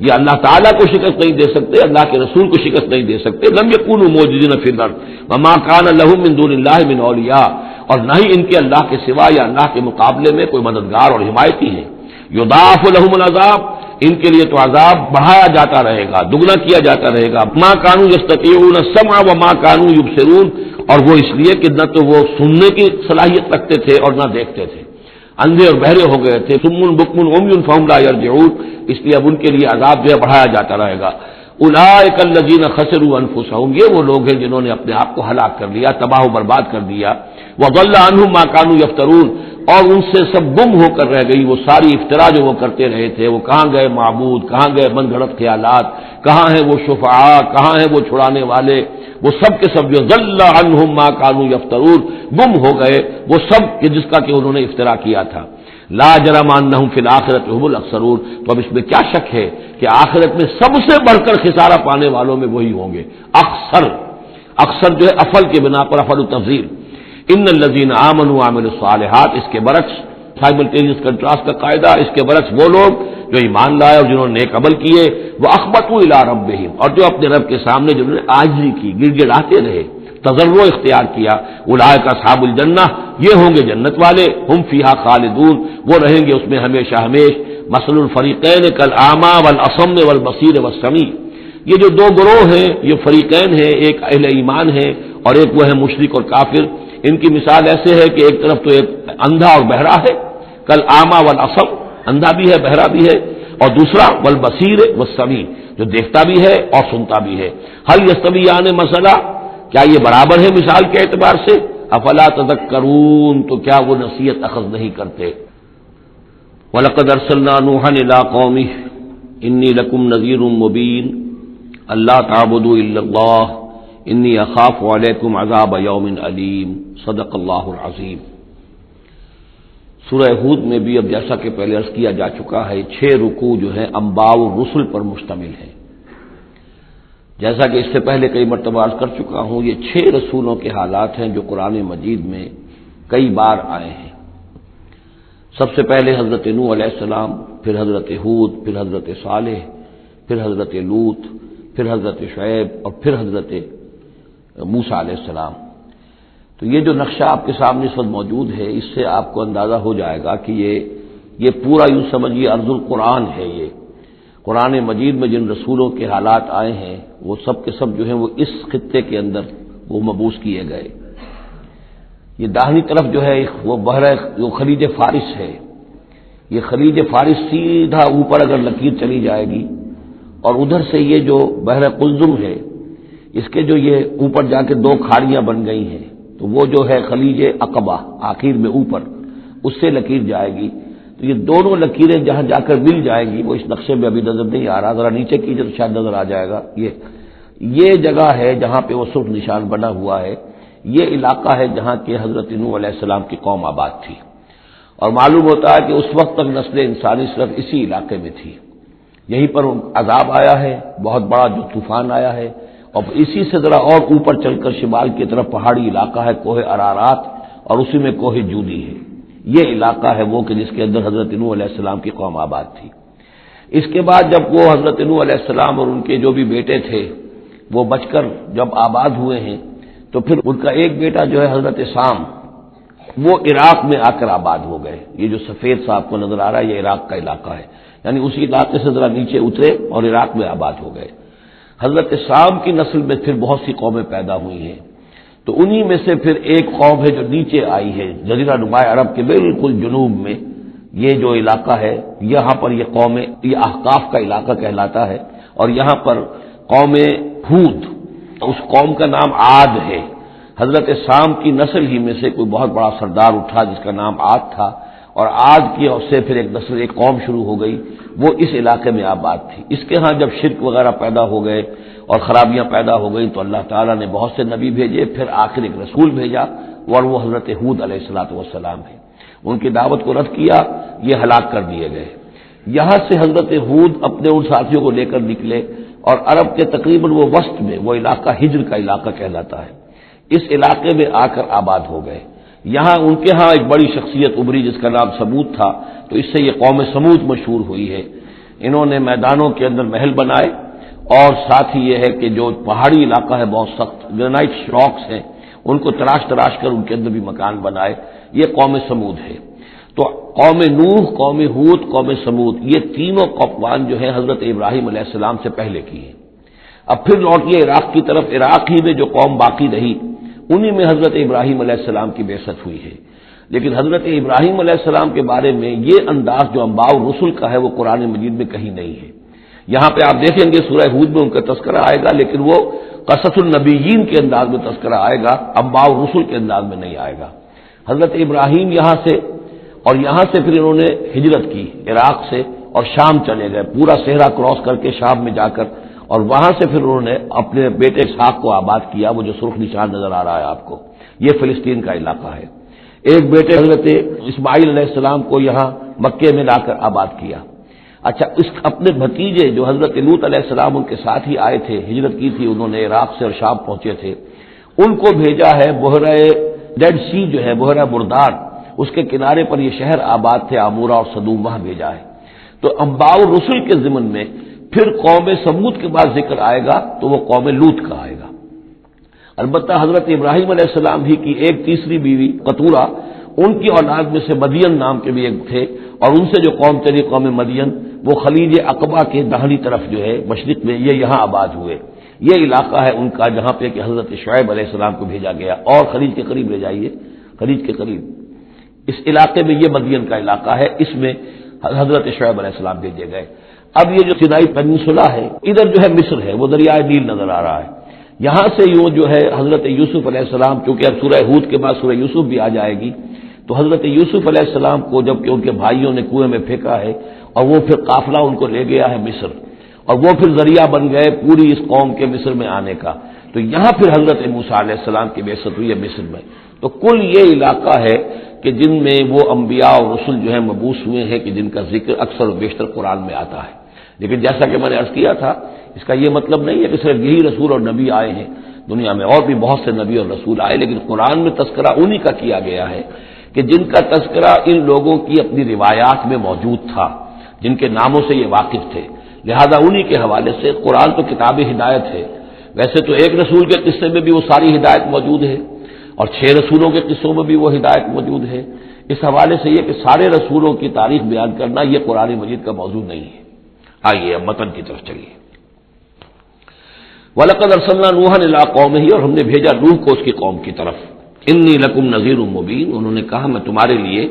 یہ اللہ تعالیٰ کو شکست نہیں دے سکتے, اللہ کے رسول کو شکست نہیں دے سکتے. لم یکونوا معجزین فی الارض وما کان لهم من دون اللہ من اولیاء, اور نہ ہی ان کے اللہ کے سوا یا اللہ کے مقابلے میں کوئی مددگار اور حمایتی ہیں. یضاعف لهم العذاب, ان کے لیے تو عذاب بڑھایا جاتا رہے گا, دگنا کیا جاتا رہے گا. ما کانوا یستطيعون السمع وما کانوا یبصرون, اور وہ اس لیے کہ نہ تو وہ سننے کی صلاحیت رکھتے تھے اور نہ دیکھتے تھے, اندھے اور بہرے ہو گئے تھے. صم بکم عمی فهم لا یرجعون, اس لیے اب ان کے لیے عذاب جو ہے بڑھایا جاتا رہے گا. اولئک الذین خسروا انفسهم، یہ وہ لوگ ہیں جنہوں نے اپنے آپ کو ہلاک کر لیا، تباہ و برباد کر دیا. وضل عنہم ما كانوا یفترون، اور ان سے سب گم ہو کر رہ گئی وہ ساری افترا جو وہ کرتے رہے تھے. وہ کہاں گئے معبود، کہاں گئے من گھڑت خیالات، کہاں ہیں وہ شفعاء، کہاں ہیں وہ چھڑانے والے، وہ سب کے سب جو ضل عنہم ما كانوا یفترون، گم ہو گئے وہ سب کہ جس کا کہ انہوں نے افترا کیا تھا. لا جرم انہم فی الآخرۃ هم الاخسرون، تو اب اس میں کیا شک ہے کہ آخرت میں سب سے بڑھ کر خسارہ پانے والوں میں وہی ہوں گے. اکثر جو ہے افل کے بنا پر افل التفضیل. ان الذین آمنوا وعملوا الصالحات، اس کے برعکس سائملٹینیس کنٹراسٹ کا قاعدہ، اس کے برعکس وہ لوگ جو ایمان لائے اور جنہوں نے نیک عمل کیے، واخبتوا الی ربہم، اور جو اپنے رب کے سامنے جنہوں نے عاجزی کی، گڑ گڑاتے رہے، تضرع اختیار کیا. اولئک اصحاب الجنہ، یہ ہوں گے جنت والے، ہم فیہا خالدون، وہ رہیں گے اس میں ہمیشہ ہمیش. مثل الفریقین کالاعمی والاصم والبصیر والسمیع، یہ جو دو گروہ ہیں، یہ فریقین ہیں، ایک اہل ایمان ہے اور ایک وہ ہے مشرک اور کافر. ان کی مثال ایسے ہے کہ ایک طرف تو ایک اندھا اور بہرا ہے، کالاعمی والاصم، اندھا بھی ہے بہرا بھی ہے، اور دوسرا والبصیر والسمیع، جو دیکھتا بھی ہے اور سنتا بھی ہے. هل یستویان مثلا، کیا یہ برابر ہے مثال کے اعتبار سے؟ افلا تذکرون، تو کیا وہ نصیحت اخذ نہیں کرتے؟ وَلَقَدْ أَرْسَلْنَا نُوحًا إِلَىٰ قَوْمِهِ إِنِّي لَكُمْ نَذِيرٌ مُّبِينٌ أَلَّا تَعْبُدُوا إِلَّا اللَّهَ إِنِّي أَخَافُ عَلَيْكُمْ عَذَابَ يَوْمٍ أَلِيمٍ. صدق اللہ العظیم. سورہ ہود میں بھی اب جیسا کہ پہلے عرض کیا جا چکا ہے 6 رکوع جو ہیں انباء الرسل پر مشتمل ہیں. جیسا کہ اس سے پہلے کئی مرتبہ عرض کر چکا ہوں، یہ 6 رسولوں کے حالات ہیں جو قرآن مجید میں کئی بار آئے ہیں. سب سے پہلے حضرت نوح علیہ السلام، پھر حضرت ہود، پھر حضرت صالح، پھر حضرت لوط، پھر حضرت شعیب اور پھر حضرت موسیٰ علیہ السلام. تو یہ جو نقشہ آپ کے سامنے اس وقت موجود ہے، اس سے آپ کو اندازہ ہو جائے گا کہ یہ پورا یوں سمجھیے ارض القرآن ہے. یہ قرآن مجید میں جن رسولوں کے حالات آئے ہیں وہ سب کے سب جو ہیں وہ اس خطے کے اندر وہ مبعوث کیے گئے. یہ داہنی طرف جو ہے وہ بحر جو خلیج فارس ہے، یہ خلیج فارس سیدھا اوپر اگر لکیر چلی جائے گی اور ادھر سے یہ جو بحر قلزم ہے، اس کے جو یہ اوپر جا کے 2 کھاڑیاں بن گئی ہیں، تو وہ جو ہے خلیج عقبہ آخر میں اوپر اس سے لکیر جائے گی. تو یہ دونوں لکیریں جہاں جا کر مل جائیں گی، وہ اس نقشے میں ابھی نظر نہیں آ رہا، ذرا نیچے کیجیے تو شاید نظر آ جائے گا. یہ جگہ ہے جہاں پہ وہ سرخ نشان بنا ہوا ہے. یہ علاقہ ہے جہاں کہ حضرت نوح علیہ السلام کی قوم آباد تھی، اور معلوم ہوتا ہے کہ اس وقت تک نسل انسانی صرف اسی علاقے میں تھی. یہیں پر عذاب آیا ہے، بہت بڑا جو طوفان آیا ہے، اور اسی سے ذرا اور اوپر چل کر شمال کی طرف پہاڑی علاقہ ہے کوہ ارارات، اور اسی میں کوہ جودی ہے. یہ علاقہ ہے وہ کہ جس کے اندر حضرت نوح علیہ السلام کی قوم آباد تھی. اس کے بعد جب وہ حضرت نوح علیہ السلام اور ان کے جو بھی بیٹے تھے وہ بچ کر جب آباد ہوئے ہیں، تو پھر ان کا ایک بیٹا جو ہے حضرت سام، وہ عراق میں آ کر آباد ہو گئے. یہ جو سفید صاحب کو نظر آ رہا ہے یہ عراق کا علاقہ ہے، یعنی اسی علاقے سے ذرا نیچے اترے اور عراق میں آباد ہو گئے. حضرت سام کی نسل میں پھر بہت سی قومیں پیدا ہوئی ہیں. تو انہی میں سے پھر ایک قوم ہے جو نیچے آئی ہے جزیرہ نما عرب کے بالکل جنوب میں. یہ جو علاقہ ہے یہاں پر یہ قوم، یہ احقاف کا علاقہ کہلاتا ہے، اور یہاں پر قوم ہود، اس قوم کا نام عاد ہے. حضرت سام کی نسل ہی میں سے کوئی بہت بڑا سردار اٹھا جس کا نام عاد تھا، اور عاد کی اور سے پھر ایک نسل، ایک قوم شروع ہو گئی، وہ اس علاقے میں آباد تھی. اس کے ہاں جب شرک وغیرہ پیدا ہو گئے اور خرابیاں پیدا ہو گئی تو اللہ تعالیٰ نے بہت سے نبی بھیجے، پھر آخر ایک رسول بھیجا اور وہ حضرت ہود علیہ السلام ہے. ان کی دعوت کو رد کیا، یہ ہلاک کر دیے گئے. یہاں سے حضرت ہود اپنے ان ساتھیوں کو لے کر نکلے اور عرب کے تقریباً وہ وسط میں وہ علاقہ ہجر کا علاقہ کہلاتا ہے، اس علاقے میں آ کر آباد ہو گئے. یہاں ان کے ہاں ایک بڑی شخصیت ابری جس کا نام سمود تھا، تو اس سے یہ قوم سمود مشہور ہوئی ہے. انہوں نے میدانوں کے اندر محل بنائے، اور ساتھ ہی یہ ہے کہ جو پہاڑی علاقہ ہے بہت سخت گرینائٹ راکس ہیں، ان کو تراش کر ان کے اندر بھی مکان بنائے. یہ قوم سمود ہے. تو قوم نوح، قوم ہود، قوم سمود، یہ تینوں قومان جو ہیں حضرت ابراہیم علیہ السلام سے پہلے کی ہیں. اب پھر لوٹیے عراق کی طرف. عراق ہی میں جو قوم باقی رہی انہی میں حضرت ابراہیم علیہ السلام کی بعثت ہوئی ہے. لیکن حضرت ابراہیم علیہ السلام کے بارے میں یہ انداز جو انباء الرسل کا ہے وہ قرآن مجید میں کہیں نہیں ہے. یہاں پہ آپ دیکھیں گے سورہ ہود میں ان کا تذکرہ آئے گا، لیکن وہ قصص النبیین کے انداز میں تذکرہ آئے گا، انباء الرسل کے انداز میں نہیں آئے گا۔ حضرت ابراہیم یہاں سے اور یہاں سے پھر انہوں نے ہجرت کی عراق سے اور شام چلے گئے، پورا صحرا کراس کر کے شام میں جا کر، اور وہاں سے پھر انہوں نے اپنے بیٹے اسحاق کو آباد کیا، وہ جو سرخ نشان نظر آ رہا ہے آپ کو، یہ فلسطین کا علاقہ ہے۔ ایک بیٹے حضرت اسماعیل علیہ السلام کو یہاں مکے میں لا کر آباد کیا۔ اچھا، اس اپنے بھتیجے جو حضرت لوط علیہ السلام ان کے ساتھ ہی آئے تھے، ہجرت کی تھی انہوں نے، عراق سے اور شام پہنچے تھے، ان کو بھیجا ہے بحیرہ ڈیڈ سی جو ہے، بحیرہ مردار، اس کے کنارے پر یہ شہر آباد تھے، عمورہ اور صدوم، وہاں بھیجا ہے۔ تو انباء الرسل کے ضمن میں پھر قوم سمود کے بعد ذکر آئے گا تو وہ قوم لوط کا آئے گا۔ البتہ حضرت ابراہیم علیہ السلام ہی کی ایک تیسری بیوی قطورہ، ان کی اولاد میں سے مدین نام کے بھی ایک تھے، اور ان سے جو قوم چلی قوم مدین، وہ خلیج عقبہ کے داہنی طرف جو ہے مشرق میں، یہ یہاں آباد ہوئے۔ یہ علاقہ ہے ان کا جہاں پہ کہ حضرت شعیب علیہ السلام کو بھیجا گیا، اور خلیج کے قریب لے جائیے، خلیج کے قریب اس علاقے میں یہ مدین کا علاقہ ہے، اس میں حضرت شعیب علیہ السلام بھیجے گئے۔ اب یہ جو سینائی پیننسولا ہے، ادھر جو ہے مصر ہے، وہ دریائے نیل نظر آ رہا ہے۔ یہاں سے یوں جو ہے حضرت یوسف علیہ السلام، کیونکہ اب سورہ ہود کے بعد سورہ یوسف بھی آ جائے گی، تو حضرت یوسف علیہ السلام کو جب کہ ان کے بھائیوں نے کنویں میں پھینکا ہے، اور وہ پھر قافلہ ان کو لے گیا ہے مصر، اور وہ پھر ذریعہ بن گئے پوری اس قوم کے مصر میں آنے کا، تو یہاں پھر حضرت موسیٰ علیہ السلام کی بعثت ہوئی ہے مصر میں۔ تو کل یہ علاقہ ہے کہ جن میں وہ انبیاء اور رسل جو ہیں مبعوث ہوئے ہیں، کہ جن کا ذکر اکثر و بیشتر قرآن میں آتا ہے۔ لیکن جیسا کہ میں نے عرض کیا تھا، اس کا یہ مطلب نہیں ہے کہ صرف یہی رسول اور نبی آئے ہیں، دنیا میں اور بھی بہت سے نبی اور رسول آئے، لیکن قرآن میں تذکرہ انہی کا کیا گیا ہے کہ جن کا تذکرہ ان لوگوں کی اپنی روایات میں موجود تھا، جن کے ناموں سے یہ واقف تھے، لہذا انہی کے حوالے سے قرآن تو کتاب ہدایت ہے۔ ویسے تو ایک رسول کے قصے میں بھی وہ ساری ہدایت موجود ہے، اور 6 رسولوں کے قصوں میں بھی وہ ہدایت موجود ہے۔ اس حوالے سے یہ کہ سارے رسولوں کی تاریخ بیان کرنا یہ قرآن مجید کا موضوع نہیں ہے۔ آئیے اب متن کی طرف چلیے۔ وَلَقَدْ أَرْسَلْنَا نُوحًا إِلَىٰ قَوْمِهِ، اور ہم نے بھیجا نوح کو اس کی قوم کی طرف۔ إِنِّي لَكُمْ نَذِيرٌ مُّبِينٌ، انہوں نے کہا میں تمہارے لیے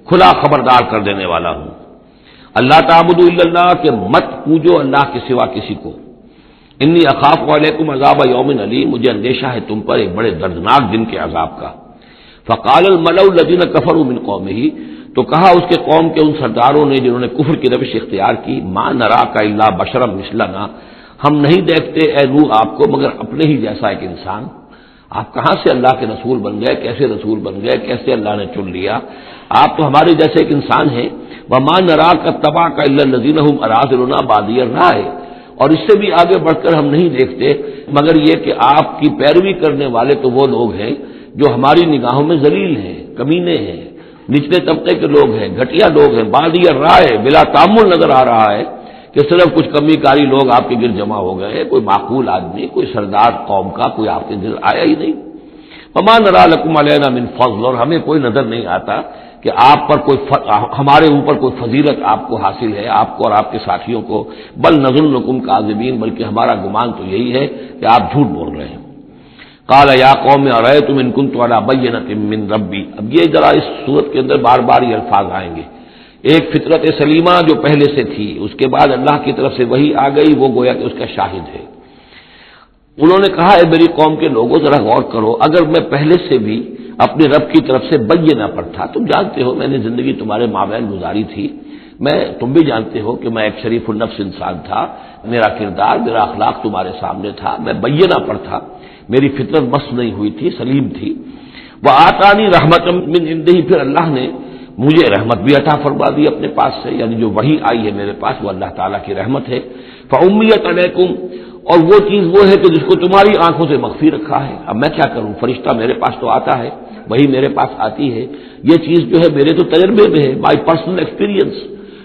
کھلا خبردار کر دینے والا ہوں۔ اللہ تعبدوا الا اللہ، کہ مت پوجو اللہ کے سوا کسی کو۔ انی اخاف علیکم عذاب یوم علیم، مجھے اندیشہ ہے تم پر ایک بڑے دردناک دن کے عذاب کا۔ فقال الملأ الذین کفروا من قومہ، تو کہا اس کے قوم کے ان سرداروں نے جنہوں نے کفر کی روش اختیار کی، ما نراک الا بشرا مثلنا، ہم نہیں دیکھتے اے نوح آپ کو مگر اپنے ہی جیسا ایک انسان۔ آپ کہاں سے اللہ کے رسول بن گئے، کیسے رسول بن گئے، کیسے اللہ نے چن لیا؟ آپ تو ہمارے جیسے ایک انسان ہیں۔ وما نراک اتبعک الا الذین هم اراذلنا بادی الرائے، اور اس سے بھی آگے بڑھ کر ہم نہیں دیکھتے مگر یہ کہ آپ کی پیروی کرنے والے تو وہ لوگ ہیں جو ہماری نگاہوں میں ذلیل ہیں، کمینے ہیں، نچلے طبقے کے لوگ ہیں، گھٹیا لوگ ہیں، بادی الرائے، بلا تعمل نظر آ رہا ہے کہ صرف کچھ کمی کاری لوگ آپ کے گرد جمع ہو گئے، کوئی معقول آدمی، کوئی سردار قوم کا کوئی آپ کے گرد آیا ہی نہیں۔ وما نرى لكم علينا من فضل، اور ہمیں کوئی نظر نہیں آتا کہ آپ پر کوئی ہمارے اوپر کوئی فضیلت آپ کو حاصل ہے، آپ کو اور آپ کے ساتھیوں کو، بل نظنکم کاذبین، بلکہ ہمارا گمان تو یہی ہے کہ آپ جھوٹ بول رہے ہیں۔ قال یا قوم ارأیتم ان كنت على بینۃ من ربی، اب یہ ذرا اس صورت کے اندر بار بار یہ الفاظ آئیں گے۔ ایک فطرت سلیمہ جو پہلے سے تھی، اس کے بعد اللہ کی طرف سے وحی آ گئی، وہ گویا کہ اس کا شاہد ہے۔ انہوں نے کہا اے میری قوم کے لوگوں ذرا غور کرو، اگر میں پہلے سے بھی اپنے رب کی طرف سے بینہ پر تھا، تم جانتے ہو میں نے زندگی تمہارے مابین گزاری تھی، تم بھی جانتے ہو کہ میں ایک شریف النفس انسان تھا، میرا کردار میرا اخلاق تمہارے سامنے تھا، میں بینہ پر تھا، میری فطرت مس نہیں ہوئی تھی، سلیم تھی۔ وآتانی رحمۃ من عنده، پھر اللہ نے مجھے رحمت بھی عطا فرما دی اپنے پاس سے، یعنی جو وحی آئی ہے میرے پاس وہ اللہ تعالیٰ کی رحمت ہے۔ فأمیت علیکم، اور وہ چیز وہ ہے کہ جس کو تمہاری آنکھوں سے مخفی رکھا ہے، اب میں کیا کروں، فرشتہ میرے پاس تو آتا ہے، وہی میرے پاس آتی ہے، یہ چیز جو ہے میرے تو تجربے میں ہے، بائی پرسنل ایکسپیرینس،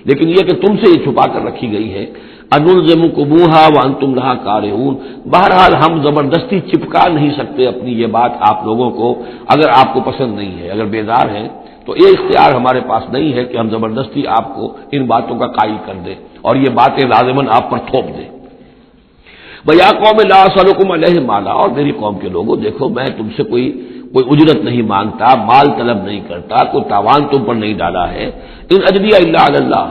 لیکن یہ کہ تم سے یہ چھپا کر رکھی گئی ہے۔ انلزمکموہا وانتم لہا کارہون، بہرحال ہم زبردستی چپکا نہیں سکتے اپنی یہ بات آپ لوگوں کو، اگر آپ کو پسند نہیں ہے، اگر بیزار ہیں تو یہ اختیار ہمارے پاس نہیں ہے کہ ہم زبردستی آپ کو ان باتوں کا قائل کر دیں اور یہ باتیں لازماً آپ پر تھوپ دیں۔ بیا قوم لا اسألکم علیہ مالا، اور میری قوم کے لوگوں دیکھو میں تم سے کوئی اجرت نہیں مانگتا، مال طلب نہیں کرتا، کوئی تاوان تم پر نہیں ڈالا ہے۔ ان اجریہ الا علی اللہ،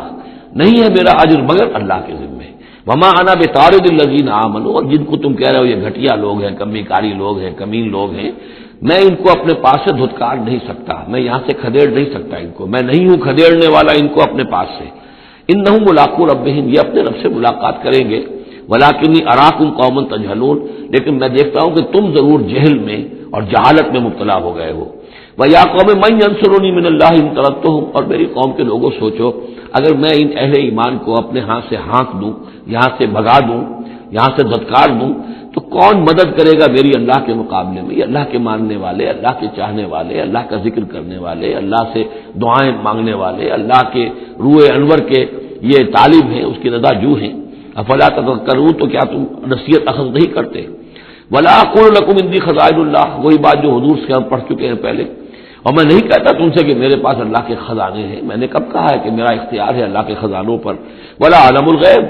نہیں ہے میرا اجر مگر اللہ کے ذمے۔ وما انا بطارد الذین آمنوا، اور جن کو تم کہہ رہے ہو یہ گھٹیا لوگ ہیں، کمی کاری لوگ ہیں، کمین لوگ ہیں، میں ان کو اپنے پاس سے دھتکار نہیں سکتا، میں یہاں سے کھدیڑ نہیں سکتا ان کو، میں نہیں ہوں کھدیڑنے والا ان کو اپنے پاس سے۔ انہم ملاقو ربہم، یہ اپنے رب سے ملاقات کریں گے، ولکنی اراکم قوما تجہلون، لیکن میں دیکھتا ہوں کہ تم ضرور جہل میں اور جہالت میں مبتلا ہو گئے ہو۔ وَيَا قَوْمِ مَن يَنصُرُنِي مِنَ اللَّهِ إِن طَرَدتُّهُمْ، اور میری قوم کے لوگوں سوچو اگر میں ان اہل ایمان کو اپنے ہاتھ سے ہانک دوں، یہاں سے بھگا دوں، یہاں سے دھتکار دوں، تو کون مدد کرے گا میری اللہ کے مقابلے میں؟ یہ اللہ کے ماننے والے، اللہ کے چاہنے والے، اللہ کا ذکر کرنے والے، اللہ سے دعائیں مانگنے والے، اللہ کے روح انور کے یہ طالب ہیں، اس کی رضا جو ہیں۔ افلا تذکرون، تو کیا تم نصیحت اخذ نہیں کرتے؟ ولا اقول لکم عندی خزائن اللہ، وہی بات جو حضور سے ہم پڑھ چکے ہیں پہلے، اور میں نہیں کہتا تم سے کہ میرے پاس اللہ کے خزانے ہیں، میں نے کب کہا ہے کہ میرا اختیار ہے اللہ کے خزانوں پر؟ ولا عالم الغیب،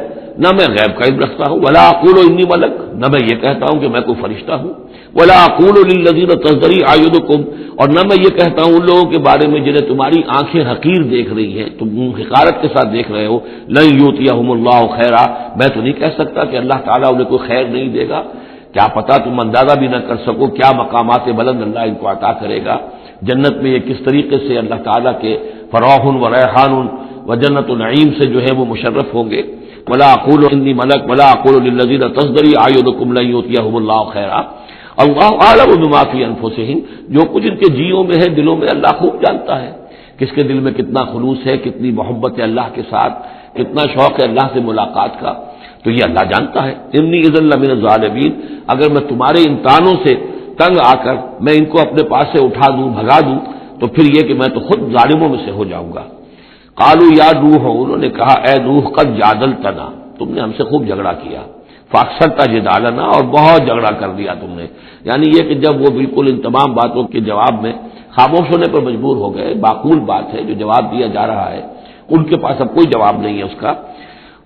نہ میں غیب کا علم رکھتا ہوں، ولا اقول انی ملک، نہ میں یہ کہتا ہوں کہ میں کوئی فرشتہ ہوں، ولا اقول للذین تزدری اعینکم، اور نہ میں یہ کہتا ہوں ان لوگوں کے بارے میں جنہیں تمہاری آنکھیں حقیر دیکھ رہی ہیں، تم حقارت کے ساتھ دیکھ رہے ہو، لن یؤتیہم اللہ خیرا، میں تو نہیں کہہ سکتا کہ اللہ تعالیٰ انہیں کوئی خیر نہیں دے گا، کیا پتا تم اندازہ بھی نہ کر سکو کیا مقامات بلند اللہ ان کو عطا کرے گا، جنت میں یہ کس طریقے سے اللہ تعالیٰ کے فراح و ریحان و جنت النعیم سے جو ہے وہ مشرف ہوں گے۔ ولا اقول انی ملک ولا اقول للذین تزدری اعینکم لن یؤتیہم اللہ خیرا، اللہ اعلم بما فی انفسہم، جو کچھ ان کے جیوں میں ہے، دلوں میں، اللہ خوب جانتا ہے کس کے دل میں کتنا خلوص ہے، کتنی محبت ہے اللہ کے ساتھ، کتنا شوق ہے اللہ سے ملاقات کا، تو یہ اللہ جانتا ہے۔ انی اذا لمن الظالمین، اگر میں تمہارے امتحانوں سے تنگ آ کر میں ان کو اپنے پاس سے اٹھا دوں، بھگا دوں، تو پھر یہ کہ میں تو خود ظالموں میں سے ہو جاؤں گا۔ قالوا یا نوح، انہوں نے کہا اے نوح قد جادلتنا، تم نے ہم سے خوب جھگڑا کیا، فاکثرت جدالنا، اور بہت جھگڑا کر دیا تم نے، یعنی یہ کہ جب وہ بالکل ان تمام باتوں کے جواب میں خاموش ہونے پر مجبور ہو گئے، معقول بات ہے جو جواب دیا جا رہا ہے، ان کے پاس اب کوئی جواب نہیں ہے اس کا۔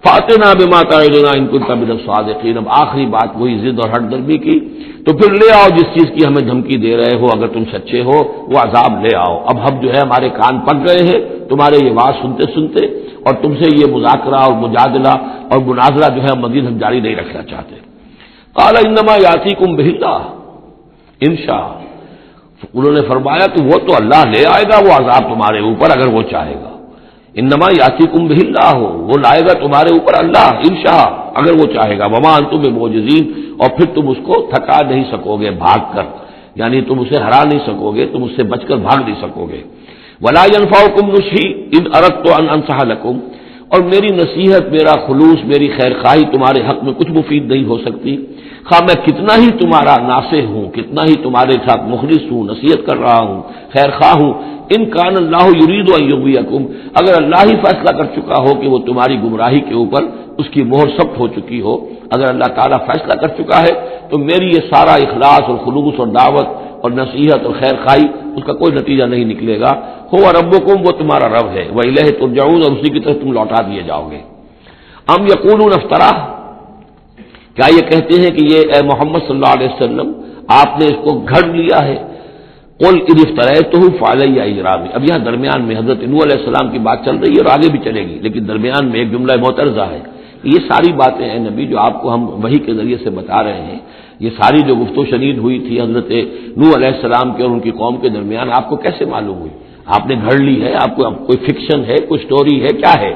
فاتنا بما تعدنا ان کنت من الصادقین، اب آخری بات وہی ضد اور ہٹ درمی کی، تو پھر لے آؤ جس چیز کی ہمیں دھمکی دے رہے ہو، اگر تم سچے ہو وہ عذاب لے آؤ۔ اب ہم جو ہے ہمارے کان پک گئے ہیں تمہارے یہ بات سنتے سنتے، اور تم سے یہ مذاکرہ اور مجادلہ اور مناظرہ جو ہے مزید ہم جاری نہیں رکھنا چاہتے۔ قال انما یاتیکم بہ اللہ ان شاء، انہوں نے فرمایا کہ وہ تو اللہ لے آئے گا وہ عذاب تمہارے اوپر اگر وہ چاہے گا، انما یاتیکم بہ اللہ، وہ لائے گا تمہارے اوپر اللہ انشاء اگر وہ چاہے گا، وما انتم بمعجزین، اور پھر تم اس کو تھکا نہیں سکو گے بھاگ کر، یعنی تم اسے ہرا نہیں سکو گے، تم اس سے بچ کر بھاگ نہیں سکو گے۔ ولا ينفعکم نصحی ان اردت ان انصح لکم، اور میری نصیحت، میرا خلوص، میری خیر خواہی تمہارے حق میں کچھ مفید نہیں ہو سکتی، خواہ میں کتنا ہی تمہارا ناصح ہوں، کتنا ہی تمہارے ساتھ مخلص ہوں، نصیحت کر رہا ہوں، خیر خواہ ہوں۔ ان کان اللہ یرید ان یغویکم، اگر اللہ ہی فیصلہ کر چکا ہو کہ وہ تمہاری گمراہی کے اوپر اس کی مہر ثبت ہو چکی ہو، اگر اللہ تعالیٰ فیصلہ کر چکا ہے تو میری یہ سارا اخلاص اور خلوص اور دعوت اور نصیحت اور خیر خواہی اس کا کوئی نتیجہ نہیں نکلے گا۔ هو ربکم، وہ تمہارا رب ہے، وإلیہ ترجعون، اور اسی کی طرف تم لوٹا دیے جاؤ گے۔ ام یقولون افترا، کیا یہ کہتے ہیں کہ یہ اے محمد صلی اللہ علیہ وسلم آپ نے اس کو گھڑ لیا ہے؟ قل ان افتریتہ فعلی اجرامی، اب یہاں درمیان میں حضرت نوح علیہ السلام کی بات چل رہی ہے اور آگے بھی چلے گی، لیکن درمیان میں ایک جملہ معترضہ ہے۔ یہ ساری باتیں ہیں نبی جو آپ کو ہم وحی کے ذریعے سے بتا رہے ہیں، یہ ساری جو گفت و شنید ہوئی تھی حضرت نوح علیہ السلام کے اور ان کی قوم کے درمیان، آپ کو کیسے معلوم ہوئی؟ آپ نے گھڑ لی ہے؟ آپ کو کوئی فکشن ہے، کوئی سٹوری ہے، کیا ہے؟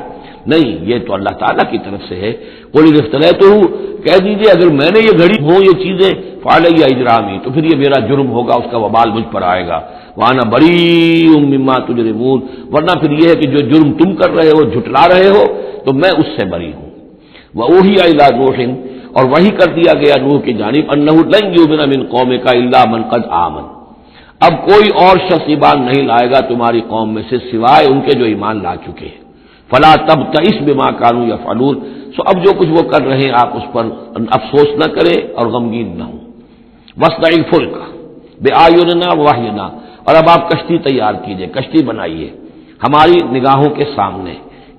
نہیں، یہ تو اللہ تعالیٰ کی طرف سے ہے۔ قل ان افتریتہ، کہہ دیجیے اگر میں نے یہ گھڑی ہوں یہ چیزیں، فعلی اجرامی، تو پھر یہ میرا جرم ہوگا، اس کا وبال مجھ پر آئے گا۔ وانا بریء مما تجرمون، ورنہ پھر یہ ہے کہ جو جرم تم کر رہے ہو، جھٹلا رہے ہو، تو میں اس سے بری ہوں۔ وأوحی الی نوح، اور وحی کر دیا گیا نوح کی جانب، انہ لن یؤمن من قومک الا من قد آمن، اب کوئی اور شخص ایمان نہیں لائے گا تمہاری قوم میں سے سوائے ان کے جو ایمان لا چکے ہیں۔ فلا تبتئس بما كانوا يفعلون، سو اب جو کچھ وہ کر رہے ہیں آپ اس پر افسوس نہ کریں اور غمگین نہ ہوں۔ واصنع الفلک بأعیننا ووحینا، اور اب آپ کشتی تیار کیجئے، کشتی بنائیے ہماری نگاہوں کے سامنے،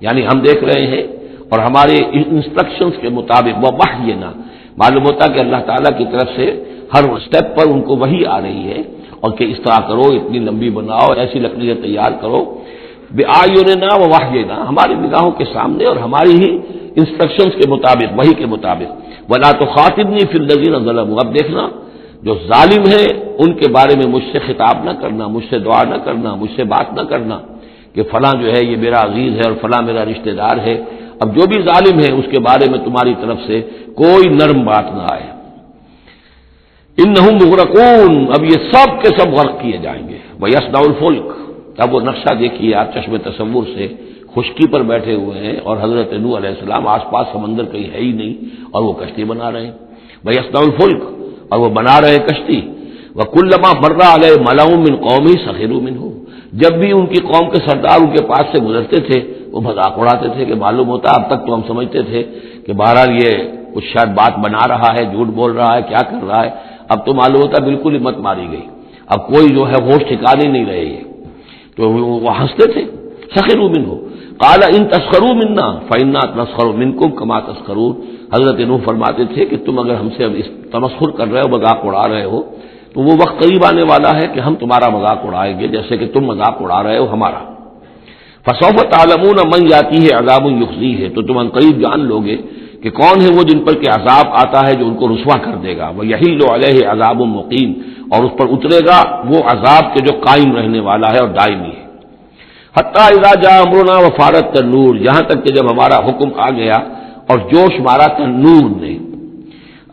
یعنی ہم دیکھ رہے ہیں اور ہمارے انسٹرکشنز کے مطابق، ووحینا معلوم ہوتا کہ اللہ تعالیٰ کی طرف سے ہر سٹیپ پر ان کو وحی آ رہی ہے، اور کہ اس طرح کرو، اتنی لمبی بناؤ، ایسی لکڑیاں تیار کرو، بِأَعْيُنِنَا وَوَحْيِنَا، ہماری نگاہوں کے سامنے اور ہماری ہی انسٹرکشنز کے مطابق، وحی کے مطابق. ولا تخاطبنی فی الذین ظلموا، اب دیکھنا جو ظالم ہیں ان کے بارے میں مجھ سے خطاب نہ کرنا، مجھ سے دعا نہ کرنا، مجھ سے بات نہ کرنا کہ فلاں جو ہے یہ میرا عزیز ہے اور فلاں میرا رشتہ دار ہے. اب جو بھی ظالم ہے اس کے بارے میں تمہاری طرف سے کوئی نرم بات نہ آئے. انہم مغرقون، اب یہ سب کے سب غرق کیے جائیں گے. ویصنع الفلک، اب وہ نقشہ دیکھیے آپ چشم تصور سے، خشکی پر بیٹھے ہوئے ہیں اور حضرت نوح علیہ السلام آس پاس سمندر کہیں ہے ہی نہیں اور وہ کشتی بنا رہے ہیں. ویصنع الفلک، اور وہ بنا رہے کشتی. وکلما مر علیہ ملأ من قومہ سخروا منہ، جب بھی ان کی قوم کے سردار ان کے پاس سے گزرتے تھے وہ مذاق اڑاتے تھے کہ معلوم ہوتا اب تک تو ہم سمجھتے تھے کہ بہرحال یہ کچھ شاید بات بنا رہا ہے، جھوٹ بول رہا ہے، کیا کر رہا ہے. اب تو معلوم ہوتا بالکل ہی مت ماری گئی، اب کوئی جو ہے ہوش ٹھکانے نہیں رہے. تو وہ ہنستے تھے. سخروا منہ قال ان تسخروا منا فإنا نسخر منکم کما تسخرون، حضرت نوح فرماتے تھے کہ تم اگر ہم سے اب اس تمسخر کر رہے ہو، مذاق اڑا رہے ہو، تو وہ وقت قریب آنے والا ہے کہ ہم تمہارا مذاق اڑائیں گے جیسے کہ تم مذاق اڑا رہے ہو ہمارا. فسوف تعلمون من یاتیہ عذاب یخزیہ، تو تم ان قریب جان لو گے کہ کون ہے وہ جن پر کہ عذاب آتا ہے جو ان کو رسوا کر دے گا. ویحل علیہ عذاب مقیم، اور اس پر اترے گا وہ عذاب کے جو قائم رہنے والا ہے اور دائمی ہے. حتی اذا جاء امرنا وفارت التنور، یہاں تک کہ جب ہمارا حکم آ گیا اور جوش مارا تنور نے.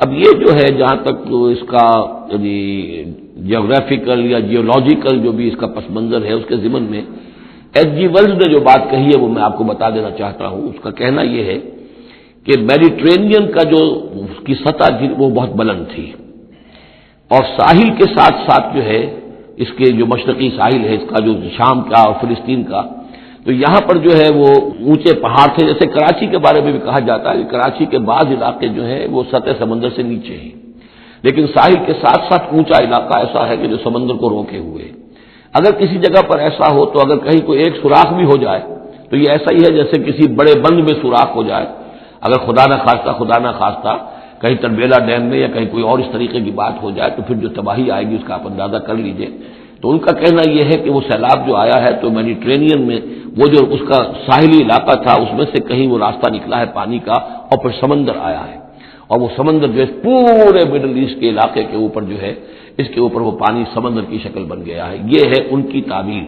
اب یہ جو ہے جہاں تک اس کا یعنی جیوگرافیکل یا جیولوجیکل جو بھی اس کا پس منظر ہے اس کے ضمن میں ایچ جی ویلز نے جو بات کہی ہے وہ میں آپ کو بتا دینا چاہتا ہوں. اس کا کہنا یہ ہے کہ میڈیٹرینین کا جو اس کی سطح وہ بہت بلند تھی اور ساحل کے ساتھ ساتھ جو ہے اس کے جو مشرقی ساحل ہے اس کا جو شام کا اور فلسطین کا، تو یہاں پر جو ہے وہ اونچے پہاڑ تھے. جیسے کراچی کے بارے میں بھی کہا جاتا ہے کہ کراچی کے بعض علاقے جو ہیں وہ سطح سمندر سے نیچے ہیں، لیکن ساحل کے ساتھ ساتھ اونچا علاقہ ایسا ہے کہ جو سمندر کو روکے ہوئے. اگر کسی جگہ پر ایسا ہو تو اگر کہیں کوئی ایک سوراخ بھی ہو جائے تو یہ ایسا ہی ہے جیسے کسی بڑے بند میں سوراخ ہو جائے. اگر خدا نہ خواستہ کہیں تربیلا ڈیم میں یا کہیں کوئی اور اس طریقے کی بات ہو جائے تو پھر جو تباہی آئے گی اس کا آپ اندازہ کر لیجئے. تو ان کا کہنا یہ ہے کہ وہ سیلاب جو آیا ہے تو میڈیٹرینین میں وہ جو اس کا ساحلی علاقہ تھا اس میں سے کہیں وہ راستہ نکلا ہے پانی کا اور پھر سمندر آیا ہے، اور وہ سمندر جو ہے پورے مڈل ایسٹ کے علاقے کے اوپر جو ہے اس کے اوپر وہ پانی سمندر کی شکل بن گیا ہے. یہ ہے ان کی تعبیر.